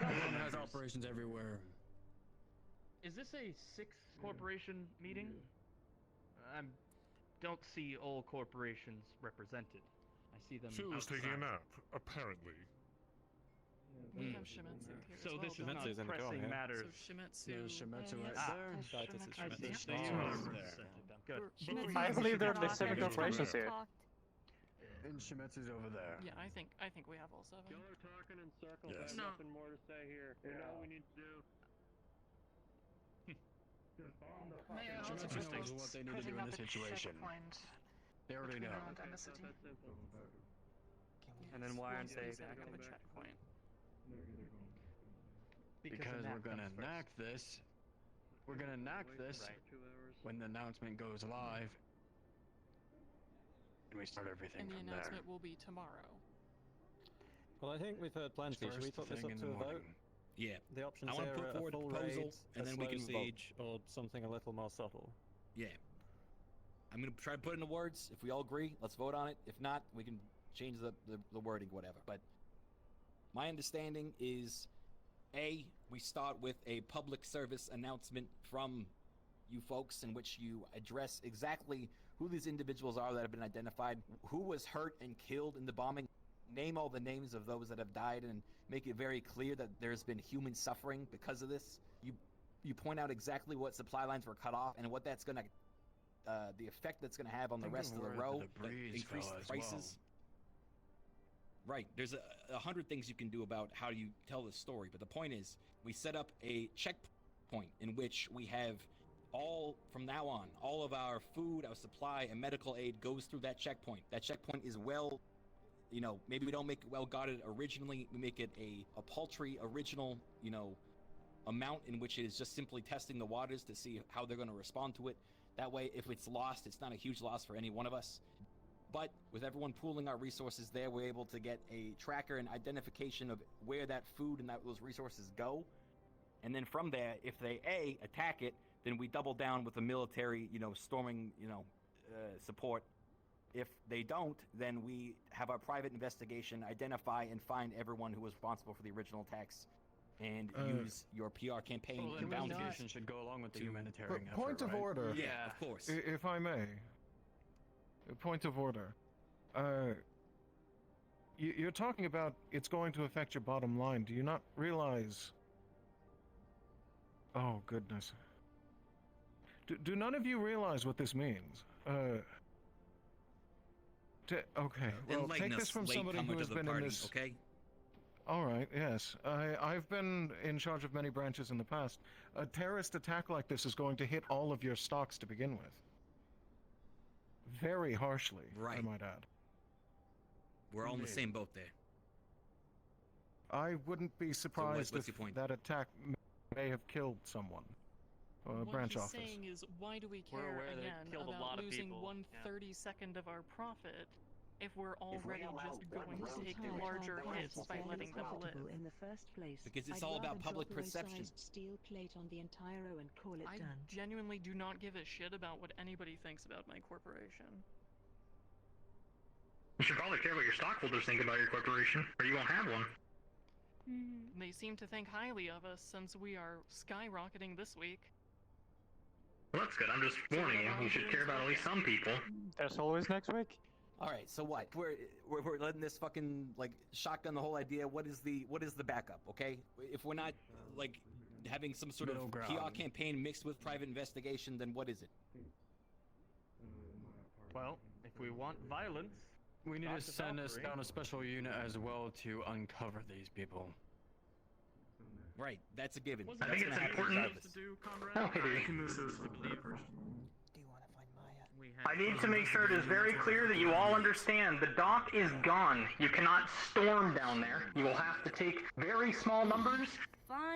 Everyone has operations everywhere. Is this a 6-corporation meeting? I don't see all corporations represented. I see them Phil is taking a outside. nap, apparently. We have Shimetsu here So as well, this is don't we? not Shimetsu's in the pressing corner. matters. So Shimetsu. There's Shimetsu right Ah. there. Titus is I see. Shimetsu. So you are represented then. Good. Shimetsu I is believe there are talk. the 7 Every time corporations we here. talked. And Shimetsu's over there. Yeah, I think we have all 7. Y'all are talking in circles. Yes. I have No. nothing more to say here. We know what we need to do. May I also Shimetsu knows suggest what they need to putting do in up this a situation. checkpoint They already between know. Round and the city? That's simple. And then why aren't they Have a attacking? checkpoint. Because we're gonna enact this. We're gonna enact this Right. 2 hours. when the announcement goes live. And we start everything And the from there. announcement will be tomorrow. Well, I think we've heard plenty. Should we First put this thing up in to the a vote? morning. Yeah. The options I wanna here put are a forward a full proposal, raid, and a then we slow can vote. siege, or something a little more subtle. Yeah. I'm gonna try to put it into words. If we all agree, let's vote on it. If not, we can change the wording, whatever. But my understanding is, A, we start with a public service announcement from you folks in which you address exactly who these individuals are that have been identified, who was hurt and killed in the bombing, name all the names of those that have died, and make it very clear that there's been human suffering because of this. You point out exactly what supply lines were cut off and what that's gonna the effect that's going to have on the Think rest of the where row, debris increased fell as prices. Right, there's 100 things you can do about how you tell this story, but the point is, we set up a checkpoint in which we have from now on, all of our food, our supply, and medical aid goes through that checkpoint. That checkpoint is maybe we don't make it well guarded originally, we make it a paltry original, amount in which it is just simply testing the waters to see how they're going to respond to it. That way, if it's lost, it's not a huge loss for any one of us. But with everyone pooling our resources there, we're able to get a tracker and identification of where that food and those resources go. And then from there, if they attack it, then we double down with the military, storming, support. If they don't, then we have our private investigation, identify and find everyone who was responsible for the original attacks, and use your PR campaign Well, and the bounties. investigation should go along with the humanitarian effort, Point of right? order. Yeah, of course. If I may. A point of order. You're talking about it's going to affect your bottom line. Do you not realize... Oh, goodness. Do none of you realize what this means? Okay, well, Enlighten take this us, from somebody latecomer who to has the been party, in this... okay? All right, yes. I've been in charge of many branches in the past. A terrorist attack like this is going to hit all of your stocks to begin with. Very harshly, I might add. We're all in the same boat there. I wouldn't be surprised what's if your point? that attack may have killed someone. What Branch he's office. saying is, why do we We're care aware that it again killed a about lot of losing people, 1/32 of our profit if we're we already allow just going to one take entire larger town hits is by fairly letting them live? profitable in the first place. Because it's I'd all about rather public drop a perception. low-sized steel plate on the entire row and call it I done. genuinely do not give a shit about what anybody thinks about my corporation. You should probably care what your stockholders think about your corporation, or you won't have one. They seem to think highly of us since we are skyrocketing this week. Well, that's good. I'm just warning you. You should care about at least some people. There's always next week. All right, so what? We're letting this fucking shotgun the whole idea. What is the backup? Okay, if we're not having some sort Middle of PR ground. campaign mixed with private investigation, then what is it? Well, if we want violence, We need talk to send us Valkyrie. down a special unit as well to uncover these people. Right, that's a given. I think it's important. Okay, dude. I need to make sure it is very clear that you all understand the dock is gone. You cannot storm down there. You will have to take very small numbers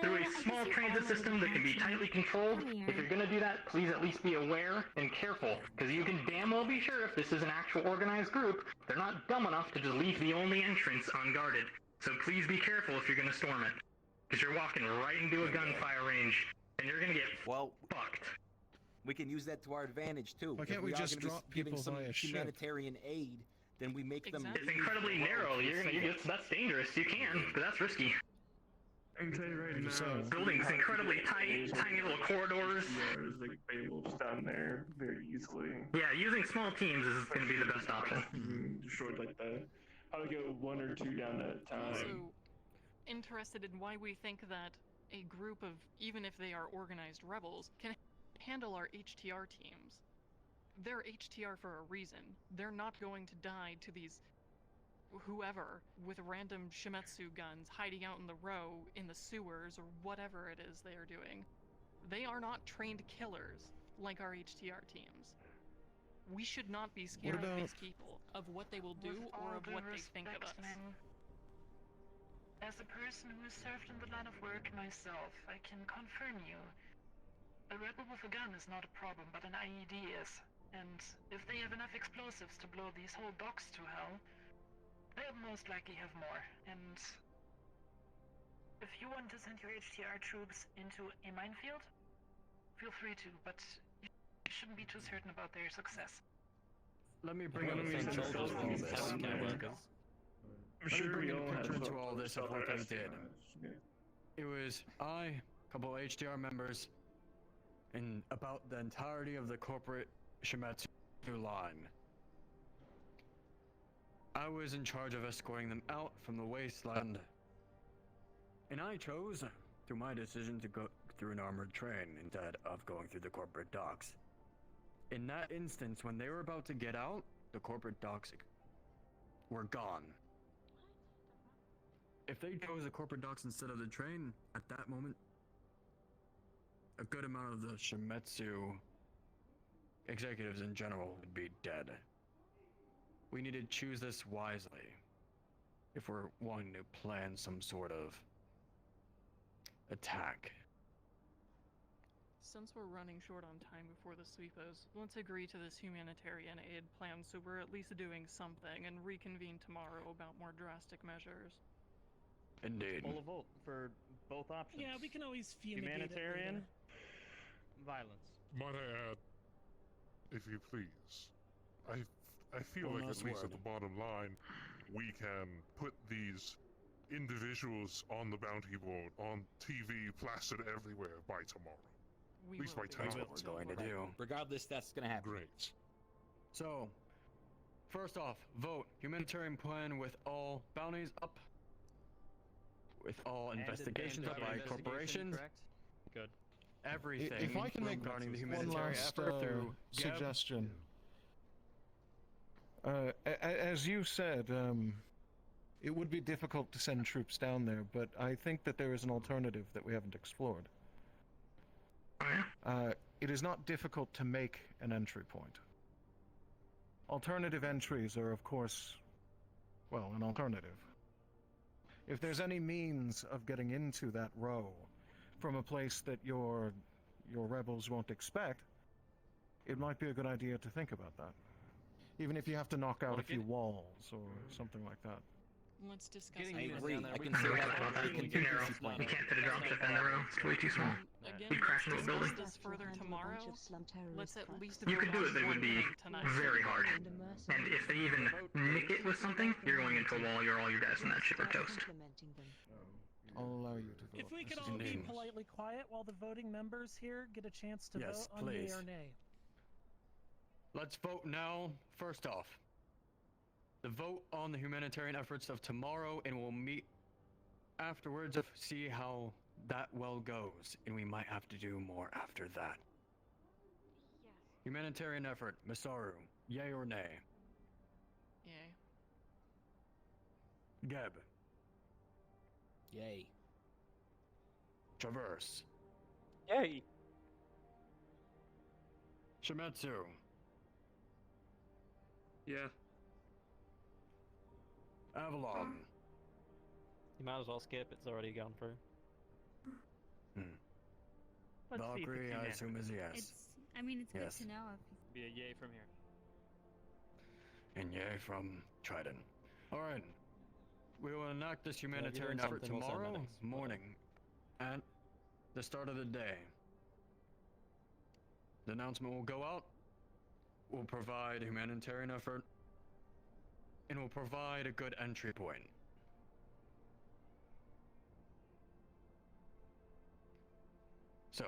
through a small transit system that can be tightly controlled. If you're gonna do that, please at least be aware and careful, because you can damn well be sure if this is an actual organized group, they're not dumb enough to just leave the only entrance unguarded. So please be careful if you're gonna storm it, because you're walking right into a gunfire range, and you're gonna get fucked. We can use that to our advantage too. Why can't if we are just gonna be drop giving people some via ship? humanitarian aid, then we make them. It's incredibly narrow. That's dangerous. You can, but that's risky. I can tell you right now, Building's incredibly tight, tiny little corridors. There's like Beowulfs down there very easily. Yeah, using small teams is going to be the best option. Destroyed like that. I would go 1 or 2 down at a time. Also, interested in why we think that a group of, even if they are organized rebels, can handle our HTR teams. They're HTR for a reason. They're not going to die to these whoever with random Shimetsu guns hiding out in the row, in the sewers, or whatever it is they are doing. They are not trained killers like our HTR teams. We should not be scared of these people, of what they will do, or of what they think of us. As a person who has served in the line of work myself, I can confirm you. A rebel with a gun is not a problem, but an IED is. And if they have enough explosives to blow these whole docks to hell, they'll most likely have more. And if you want to send your HTR troops into a minefield, feel free to, but you shouldn't be too certain about their success. Let me bring up some soldiers to all this. I'm sure we all picture have into all this of what they did. Yeah. It was I, a couple of HDR members, and about the entirety of the corporate Shimetsu line. I was in charge of escorting them out from the wasteland. And I chose, through my decision, to go through an armored train instead of going through the corporate docks. In that instance, when they were about to get out, the corporate docks were gone. If they chose the corporate docks instead of the train, at that moment, a good amount of the Shimetsu executives in general would be dead. We need to choose this wisely if we're wanting to plan some sort of attack. Since we're running short on time before the sweepos, let's agree to this humanitarian aid plan so we're at least doing something and reconvene tomorrow about more drastic measures. Indeed. Full of vote for both options. Yeah, we can always fumigate Humanitarian, it violence. Might I add, if you please, I feel like at least at the bottom line, we can put these individuals on the bounty board, on TV, plastered everywhere by tomorrow. At least by That's tomorrow. what we're going to do. Regardless, that's going to happen. Great. So, first off, vote. Humanitarian plan with all bounties up. With all investigations up by corporations. Correct? Good. Everything If I can make regarding the one humanitarian last effort through Geb. suggestion. As you said, it would be difficult to send troops down there, but I think that there is an alternative that we haven't explored. It is not difficult to make an entry point. Alternative entries are, of course, well, an alternative. If there's any means of getting into that row from a place that your rebels won't expect, it might be a good idea to think about that. Even if you have to knock out a few walls or something like that. Let's discuss I it. agree. I can see that. Too narrow. You can't fit a dropship in the row. It's way too small. Again, You'd crash into a building. discuss this further tomorrow. Let's at least You could vote do on it, but it would one be thing tonight. very hard. And if they even nick it with something, you're going into a wall. All your guys in that ship are toast. I'll allow you to vote. If we could Mrs. all be James. politely quiet while the voting members here get a chance to Yes, vote on yea please. or nay. Let's vote now. First off, the vote on the humanitarian efforts of tomorrow, and we'll meet afterwards to see how that well goes, and we might have to do more after that. Humanitarian effort, Masaru. Yay or nay? Yay. Geb. Yay. Traverse. Yay! Shimetsu. Yeah. Avalon. You might as well skip. It's already gone through. Let's see if Valkyrie, it's I unanimous. assume is yes. I mean, it's Yes. good to know. Be a yay from here. And yay from Trident. Alright. We will enact this you're humanitarian doing effort something, we'll send tomorrow medics. morning at the start of the day. The announcement will go out. We'll provide a humanitarian effort. And we'll provide a good entry point. So,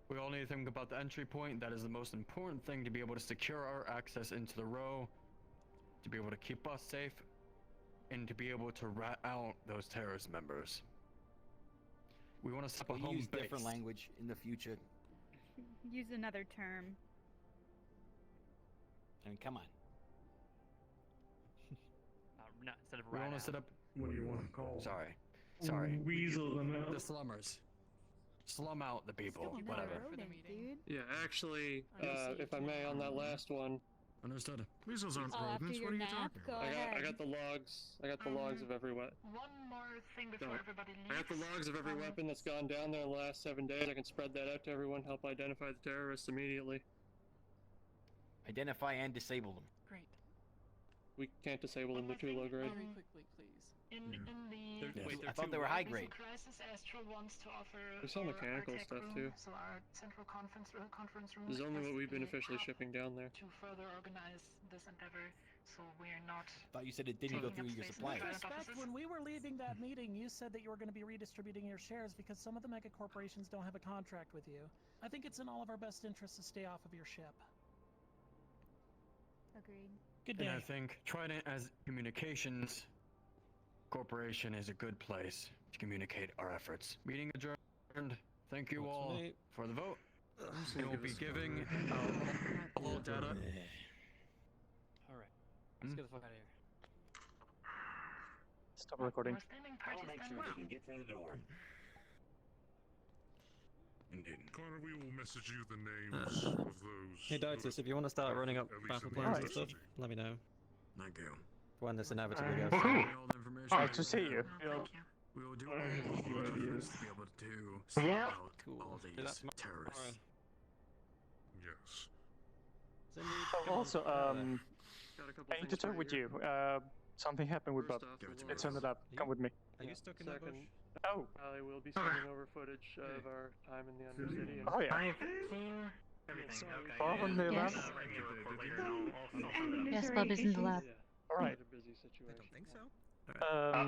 we all need to think about the entry point. That is the most important thing to be able to secure our access into the row, to be able to keep us safe, and to be able to rat out those terrorist members. We want to set up a We'll home use base. different language in the future. Use another term. I mean, come on. Not instead of We rat want to out. set up. What do you want to call? Sorry. Weasel them out. The slummers. Slum out the people. Still Whatever. another rodent, dude. Yeah, actually, I just see if I may, on that last one, Understood. Weasels aren't Oh, after rodents. your What are you nap, talking go about? ahead. I got the logs. I got the logs of every weapon. One more thing before Don't. everybody leaves. I got the logs of every weapon that's gone down there in the last 7 days. I can spread that out to everyone, help identify the terrorists immediately. Identify and disable them. Great. We can't disable them, they're too low grade. Very quickly, please. In the Wait, I Recent thought they were high grade. Crisis, Astral wants to offer There's some our mechanical tech stuff, room, too. So our central conference room. This is only as what we've been the officially hub shipping down there. to further organize this endeavor, so we're not. Thought you said it didn't go through your supplier. With respect, when we were leaving that meeting, you said that you were going to be redistributing your shares because some of the mega corporations don't have a contract with you. I think it's in all of our best interests to stay off of your ship. Agreed. Good And day. I think Trident as communications corporation is a good place to communicate our efforts. Meeting adjourned. Thank you all for the vote. And we'll be giving all data. Alright. Let's get the fuck out of here. Stop recording. Get through the door. Indeed. Connor, we will message you the names of those. Hey, Dotus, if you want to start running up At least battle in the plans and city. stuff, let me know. Thank you. When this inevitably goes. Woohoo! Nice to see you. We will do all we can to be able to Yeah. out all Do these that tomorrow. terrorists. Yes. Cindy, Oh, also, Got a couple I need to things talk right with here. you. Something happened with Bob. First off, Give it to It's on the lab. Come with me. Are you stuck in that bush? Second, Oh, I will be sending over footage of our time in the Undercity. And oh yeah. I've seen everything. Okay. Bob in the lab? Yes, Bob is in the lab. Yeah, All right. it's a busy situation. I don't think so.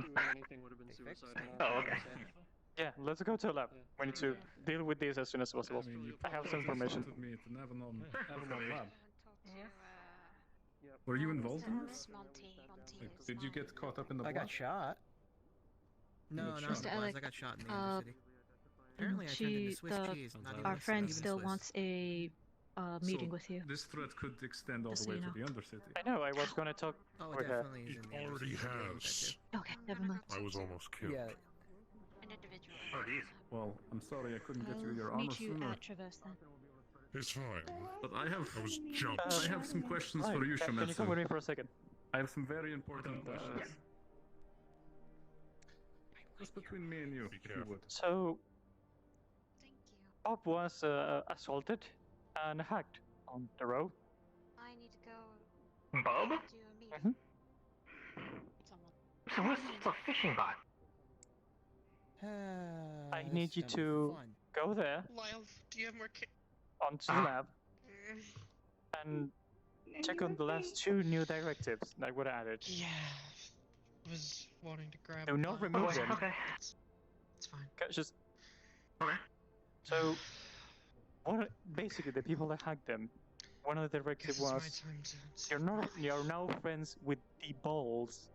Doing anything would have been suicide. on our Oh, part, okay. so- Yeah, let's go to the lab. Yeah. We need to deal with this as soon as possible. I have some information. Me at the Avalon lab. Yep. Were you involved in this? Monty Did you get caught up in the I got blast? shot. No, No, no, no, Mr. otherwise Alec, I got shot in the uh, Undercity. Apparently I turned into Swiss cheese. Not even our Swiss, friend even still Swiss. wants a meeting So, with you. This threat could extend all Just the so way you to the Undercity. I know, I was gonna talk Oh, it with her. definitely is in the Already Undercity. I deal with that has. too. Okay, never mind. I was almost killed. Yeah, An individual. Oh, geez. Well, I'm sorry I couldn't get you your I'll armor meet you sooner. at Traverse then. It's fine. But I was jumped. I have some questions Right, for you, can you come with Shimetsu. me for a second? I have some very important questions. Just between me and you, Be if you careful. would. So, Bob was assaulted and hacked on the road. I need to go Bob? do a meeting. Mhm. So what's a fishing bot? I need you to go there Lyle, do you have more onto the lab and check on the last 2 new directives that were added. Yeah. Was wanting to grab. Do not remove them. Okay. It's fine. Just Okay. so, basically the people that hacked them. One of the directives Guess it's my was time to. you're now friends with the balls,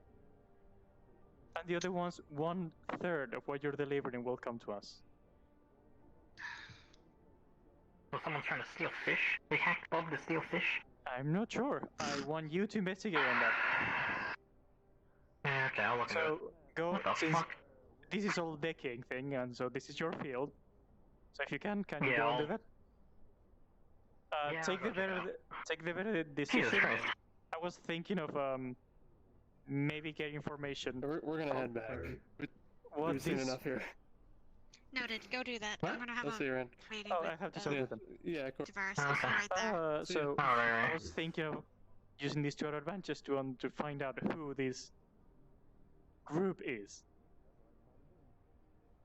and the other ones 1/3 of what you're delivering will come to us. Was someone trying to steal fish? They hacked Bob to steal fish? I'm not sure. I want you to investigate on that. Yeah, okay, I'll look into it. So go What the since fuck? this is all decking thing, and so this is your field. So if you can you Yeah, go and I'll- do that? Yeah, I'll take go the check it better out. take the better decision. Jesus Christ. I was thinking of maybe getting information. We're gonna head back. What We've seen this- enough here. Noted. Go do that. I'm gonna have I'll see you around. meeting Oh, I with, have to talk with them. Yeah, of course. Tavares. Right there. See ya. So Alright. I was thinking of using this to our advantage to find out who this group is.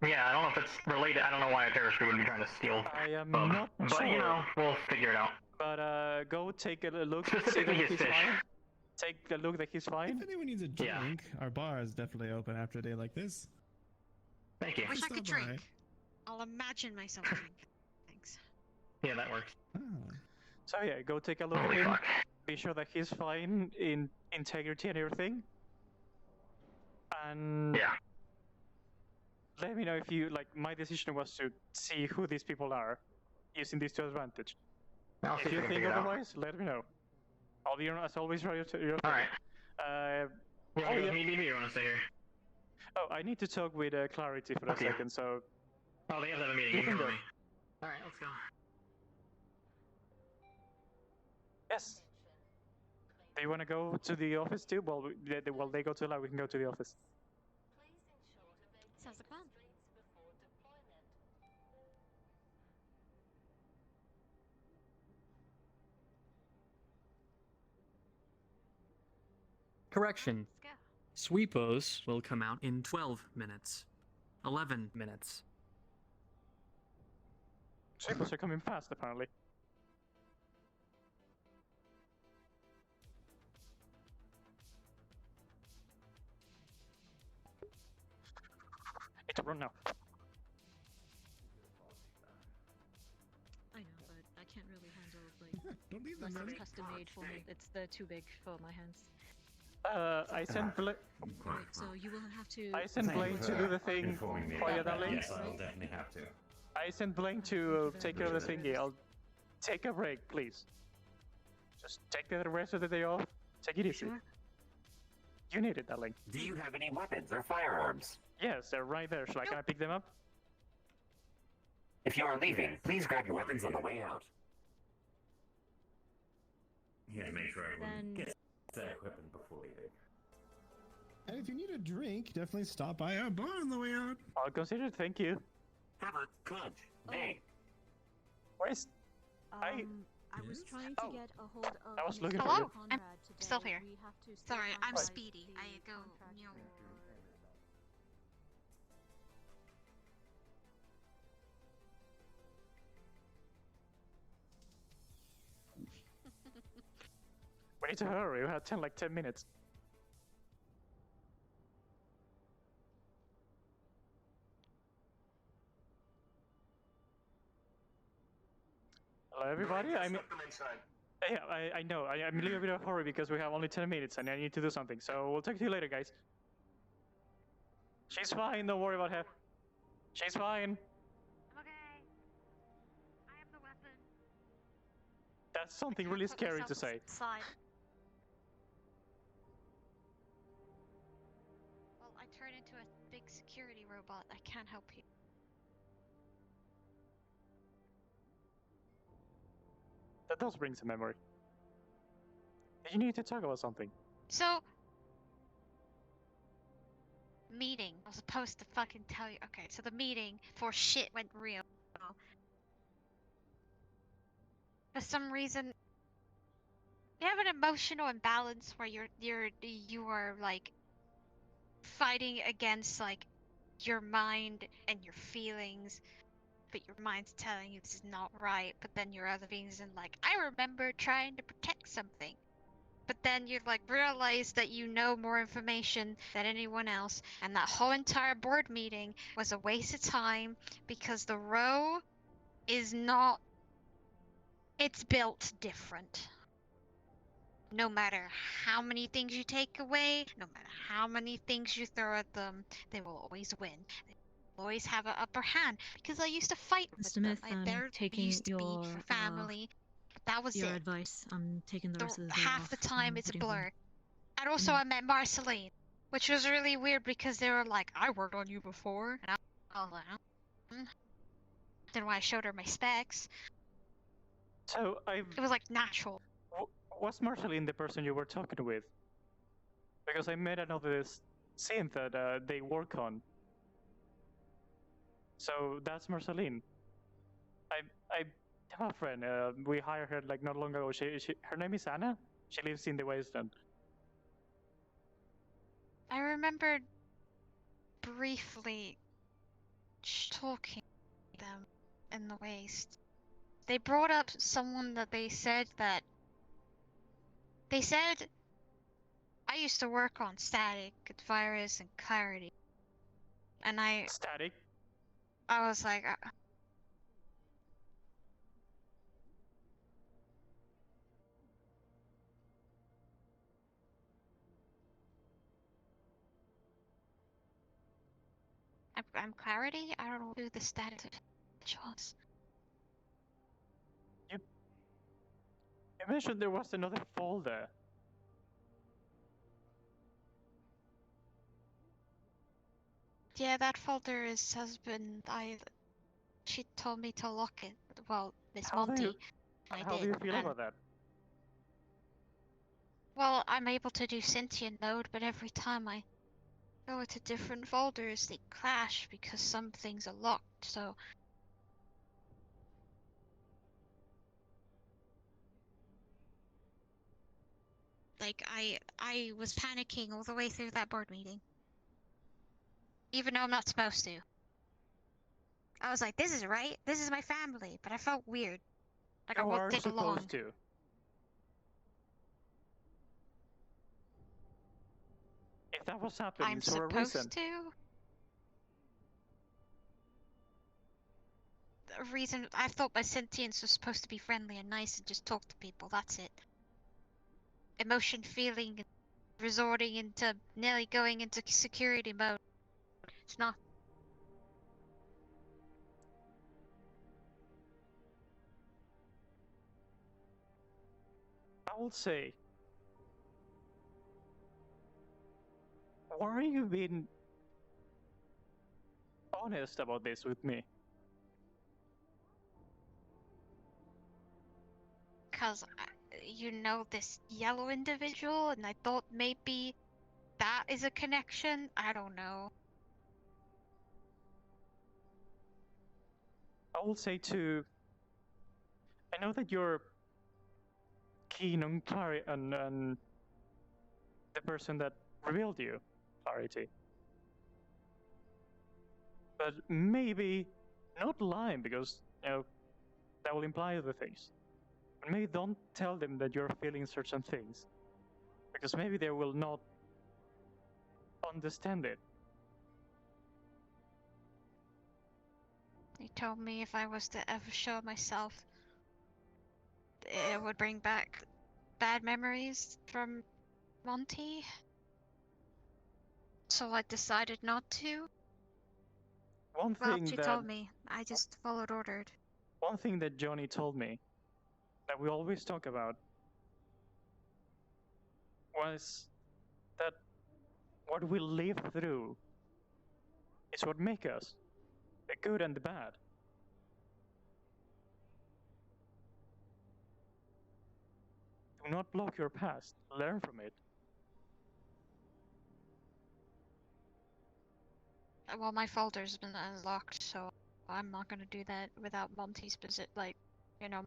Yeah, I don't know if it's related. I don't know why a terrorist group would be trying to steal. I am Bub. not But sure. you know, we'll figure it out. But go take a look. See Specifically that his he's fish. fine. Take a look that he's fine. If anyone needs a Yeah. drink, our bar is definitely open after a day like this. Thank you. Wish I could Stop by. drink. I'll imagine myself drinking. Thanks. Yeah, that works. So yeah, go take a look Holy at him. fuck. Be sure that he's fine in integrity and everything. And Yeah. let me know if you like. My decision was to see who these people are, using this to advantage. I'll see If if you I can think figure it out. otherwise, let me know. I'll be as always right to your. Alright. Uh, Yeah, oh, you yeah. need me or want to stay here? Oh, I need to talk with Clarity for a Okay. second. So Oh, they have to have a meeting. You You can can go. me. Alright, let's go. yes. Do you want to go to the office too? Well, they go to the lab. We can go to the office. Sounds like fun. Correction. Let's go. Sweepos will come out in 12 minutes. 11 minutes. Sweepers are coming fast, apparently. It's a run now. I know, but I can't really handle like Don't leave them unless running. it's custom made for me. It's too big for my hands. I sent Wait, so you will have to. I sent Blaine to do the thing for you, darling. Yes, I will definitely have to. I sent Blaine to take care of the thingy. I'll take a break, please. Just take the rest of the day off. Take it easy. You need it, darling. Do you have any weapons or firearms? Yes, they're right there. Shall I can I pick them up? If you are leaving, please grab your weapons on the way out. Yeah, make sure everyone gets that equipment before leaving. And if you need a drink, definitely stop by our bar on the way out. I'll consider it. Thank you. Have a good day. Where's I was trying to get a hold of. I was looking for Hello, you. I'm Conrad today. still here. We have to still Sorry, I'm finalize speedy. the I go. contract You know. We need to hurry. We have 10 minutes. Hello, everybody. Yeah, I know. I'm a little bit of a hurry because we have only 10 minutes and I need to do something. So we'll talk to you later, guys. She's fine. Don't worry about her. She's fine. I'm okay. I have the weapon. That's something really Put scary to myself say. aside. Well, I turn into a big security robot. I can't help you. That does bring some memory. Did you need to talk about something? So, meeting. I was supposed to fucking tell you. Okay, so the meeting for shit went real. For some reason, you have an emotional imbalance where you are like fighting against like your mind and your feelings, but your mind's telling you this is not right. But then your other feelings and like, I remember trying to protect something. But then you like realize that you know more information than anyone else, and that whole entire board meeting was a waste of time because the row is not. It's built different. No matter how many things you take away, no matter how many things you throw at them, they will always win. They will always have an upper hand because I used to fight with Mr. them. Smith, They're taking used to be your for family. That was your it. advice. I'm taking the rest of the day Half off. the time I'm it's a heading home. blur. And also I met Marceline, which was really weird because they were like, I worked on you before. And I was like, then when I showed her my specs, So it was like natural. Was Marceline the person you were talking with? Because I met another synth that they work on. So that's Marceline. I have a friend. We hired her like not long ago. Her name is Anna. She lives in the Wasteland. I remember briefly talking to them in the waste. They brought up someone that they said I used to work on static, virus, and clarity. And Static? I was like, I'm clarity? I don't know who the static was. You mentioned there was another folder. Yeah, that folder has been. She told me to lock it. Well, Miss Monty. How do you feel about that? Well, I'm able to do sentient node, but every time I go into different folders, they clash because some things are locked. So. Like, I was panicking all the way through that board meeting. Even though I'm not supposed to. I was like, this is right. This is my family. But I felt weird. Like I won't You are belong. supposed to. If that was happening, I'm it's for a reason. supposed to? The reason I thought my sentience was supposed to be friendly and nice and just talk to people. That's it. Emotion, feeling, resorting into nearly going into security mode. It's not. I will say, why are you being honest about this with me? Because you know this yellow individual, and I thought maybe that is a connection. I don't know. I will say too, I know that you're keen on clarity and the person that revealed you clarity. But maybe not lying, because that will imply other things. But maybe don't tell them that you're feeling certain things, because maybe they will not understand it. He told me if I was to ever show myself, it would bring back bad memories from Monty. So I decided not to. One thing She told me. I just followed ordered. One thing that Johnny told me that we always talk about was that what we live through is what makes us, the good and the bad. Do not block your past. Learn from it. Well, my folder's been unlocked, so I'm not gonna do that without Monty's visit. Like,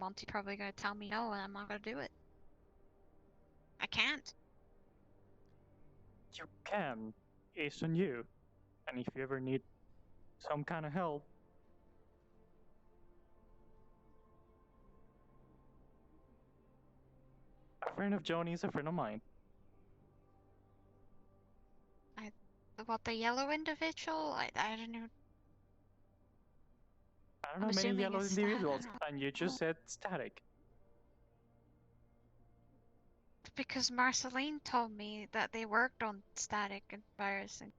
Monty probably gonna tell me no, and I'm not gonna do it. I can't. You can. It's on you. And if you ever need some kind of help, a friend of Johnny is a friend of mine. What, the yellow individual? I don't know. I don't know many yellow individuals, and you just said static. Because Marceline told me that they worked on static and virus and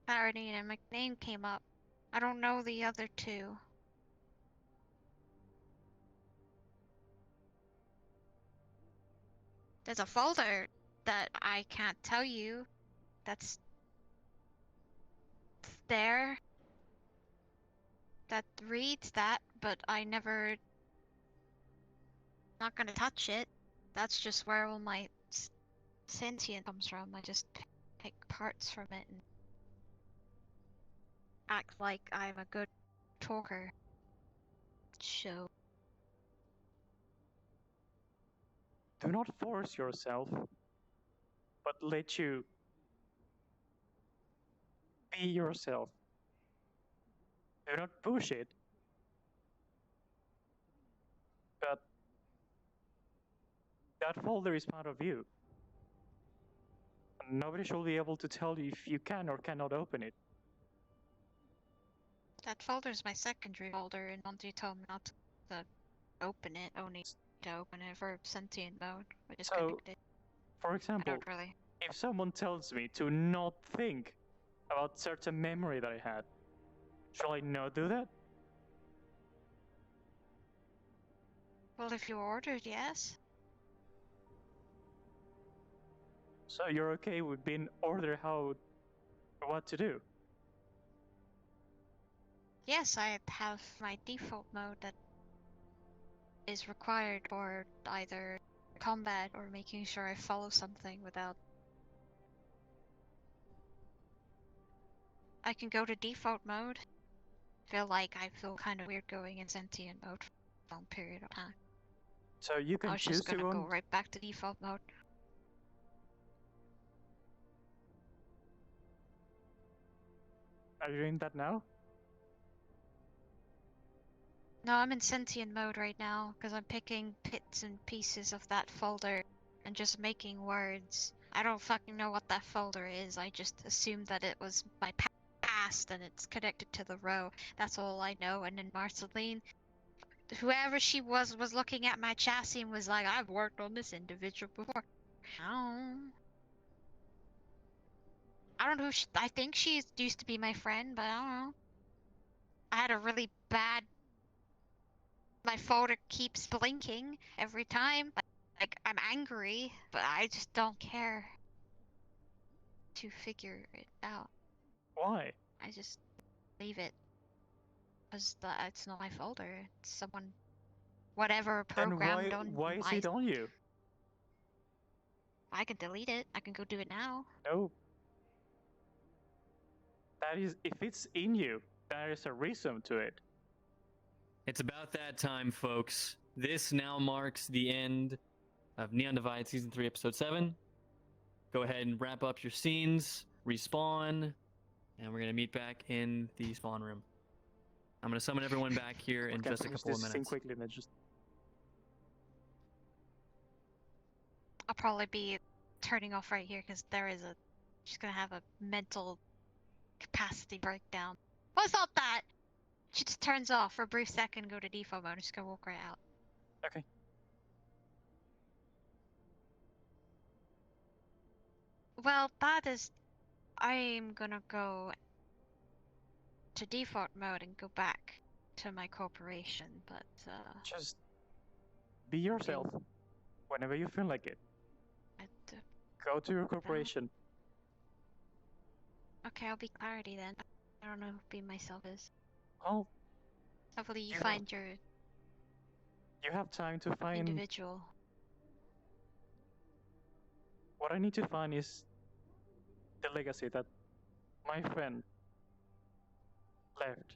clarity, and my name came up. I don't know the other two. There's a folder that I can't tell you that's there that reads that, but I never. Not gonna touch it. That's just where all my sentient comes from. I just pick parts from it and act like I'm a good talker. So. Do not force yourself, but let you be yourself. Do not push it, but that folder is part of you. And nobody should be able to tell you if you can or cannot open it. That folder's my secondary folder, and Monty told me not to open it, only to open it for sentient mode, which is connected. For example, really. if someone tells me to not think about certain memory that I had, shall I not do that? Well, if you ordered, yes. So you're okay with being ordered what to do? Yes, I have my default mode that is required for either combat or making sure I follow something without. I can go to default mode. I feel kind of weird going in sentient mode for a long period of time. So you can I was choose just gonna to go right back to default mode. Are you doing that now? No, I'm in sentient mode right now because I'm picking bits and pieces of that folder and just making words. I don't fucking know what that folder is. I just assumed that it was my past and it's connected to the row. That's all I know. And then Marceline, whoever she was looking at my chassis and was like, I've worked on this individual before. I don't know who I think she used to be my friend, but I don't know. I had a really bad. My folder keeps blinking every time. Like I'm angry, but I just don't care to figure it out. Why? I just leave it. Because it's not my folder. It's someone, whatever programmed on. Why is it on you? I can delete it. I can go do it now. No. That is, if it's in you, there is a reason to it. It's about that time, folks. This now marks the end of Neon Divide Season 3, Episode 7. Go ahead and wrap up your scenes, respawn, and we're going to meet back in the spawn room. I'm going to summon everyone back here in just a couple of minutes. Quickly, then just... I'll probably be turning off right here because there is she's going to have a mental capacity breakdown. Well, it's not that. She just turns off for a brief second, go to default mode, and just go walk right out. Okay. Well, that is. I'm gonna go to default mode and go back to my corporation, but just be yourself whenever you feel like it. Go to your corporation. Okay, I'll be Clarity then. I don't know who being myself is. Well, hopefully you find your. You have time to find individual. What I need to find is the legacy that my friend left.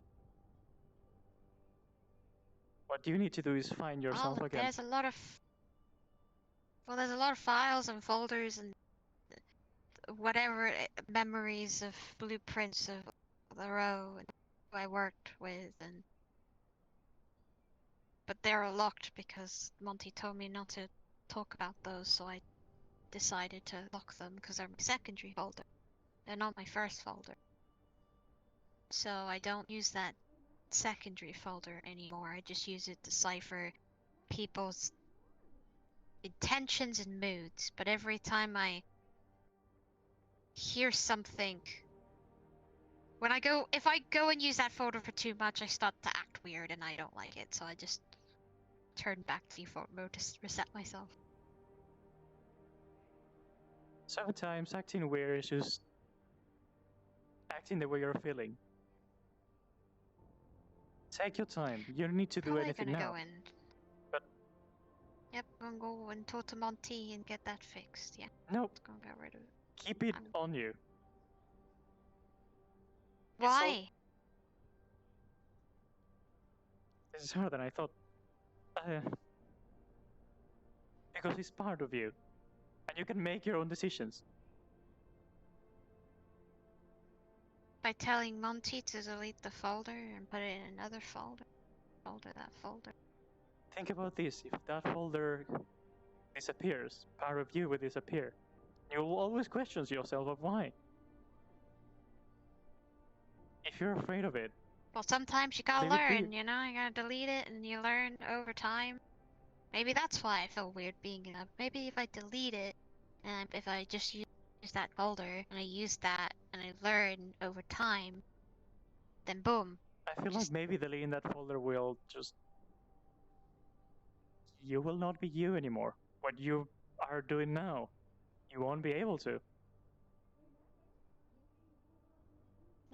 What you need to do is find yourself again. There's a lot of. Well, there's a lot of files and folders and whatever memories of blueprints of the row and who I worked with but they're locked because Monty told me not to talk about those, so I decided to lock them because they're my secondary folder. They're not my first folder. So I don't use that secondary folder anymore. I just use it to decipher people's intentions and moods. But every time I hear something, if I go and use that folder for too much, I start to act weird and I don't like it. So I just turn back to default mode to reset myself. Sometimes acting weird is just acting the way you're feeling. Take your time. You don't need to do Probably anything gonna now. go in. But yep, I'm gonna go and talk to Monty and get that fixed. Yeah. nope. Just gonna get rid of it. Keep it on you. Why? This is harder than I thought. Because it's part of you. And you can make your own decisions. By telling Monty to delete the folder and put it in another folder. That folder. Think about this. If that folder disappears, part of you will disappear. You'll always question yourself of why. If you're afraid of it, Well, sometimes you gotta leave it be. learn, you know? You gotta delete it and you learn over time. Maybe that's why I feel weird being in a. Maybe if I delete it, and if I just use that folder, and I use that, and I learn over time, then boom. I feel like maybe deleting that folder will just... You will not be you anymore. What you are doing now, you won't be able to.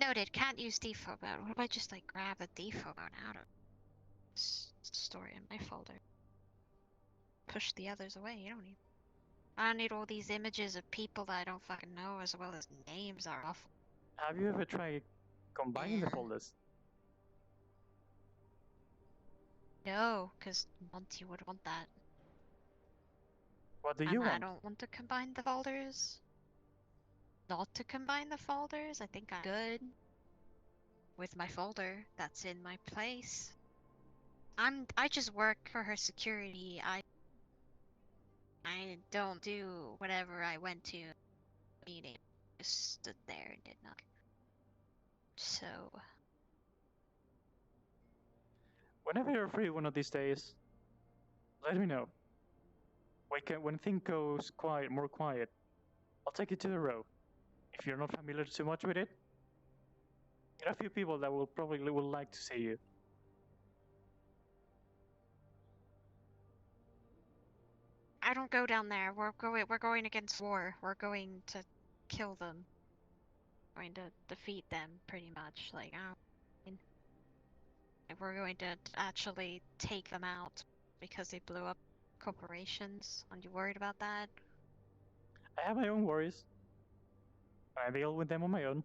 Noted, can't use default mode. What if I just like grab the default mode out of store in my folder? Push the others away, you don't need. I don't need all these images of people that I don't fucking know, as well as names are awful. Have you ever tried combining the folders? No, because Monty would want that. What do you I want? don't want to combine the folders. Not to combine the folders. I think I'm good with my folder that's in my place. I just work for her security. I don't do whatever I went to meeting. Just stood there and did nothing. So Whenever you're free one of these days, let me know. When things goes more quiet, I'll take you to the row. If you're not familiar too much with it, there are a few people that will probably would like to see you. I don't go down there. We're going against war. We're going to kill them. Going to defeat them, pretty much. Like, we're going to actually take them out because they blew up corporations. Aren't you worried about that? I have my own worries. I deal with them on my own.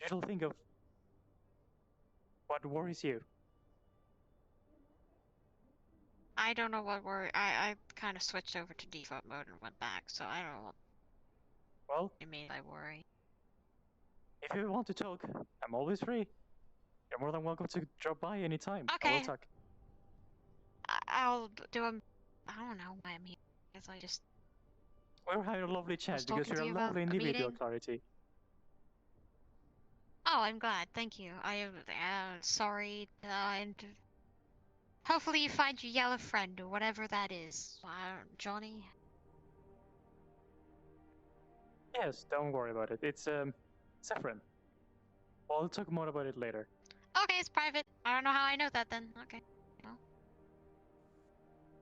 You should think of what worries you. I don't know what worry. I kind of switched over to default mode and went back, so I don't know what Well, you mean by worry. if you want to talk, I'm always free. You're more than welcome to drop by anytime. I Okay. will talk. I'll do a. I don't know why I'm here. Because I just. We're having a lovely chat was because talking you're to a you about lovely a individual, meeting. Clarity. Oh, I'm glad. Thank you. I am sorry, and hopefully you find your yellow friend or whatever that is. Johnny. Yes, don't worry about it. It's a friend. I'll talk more about it later. Okay, it's private. I don't know how I know that then. Okay.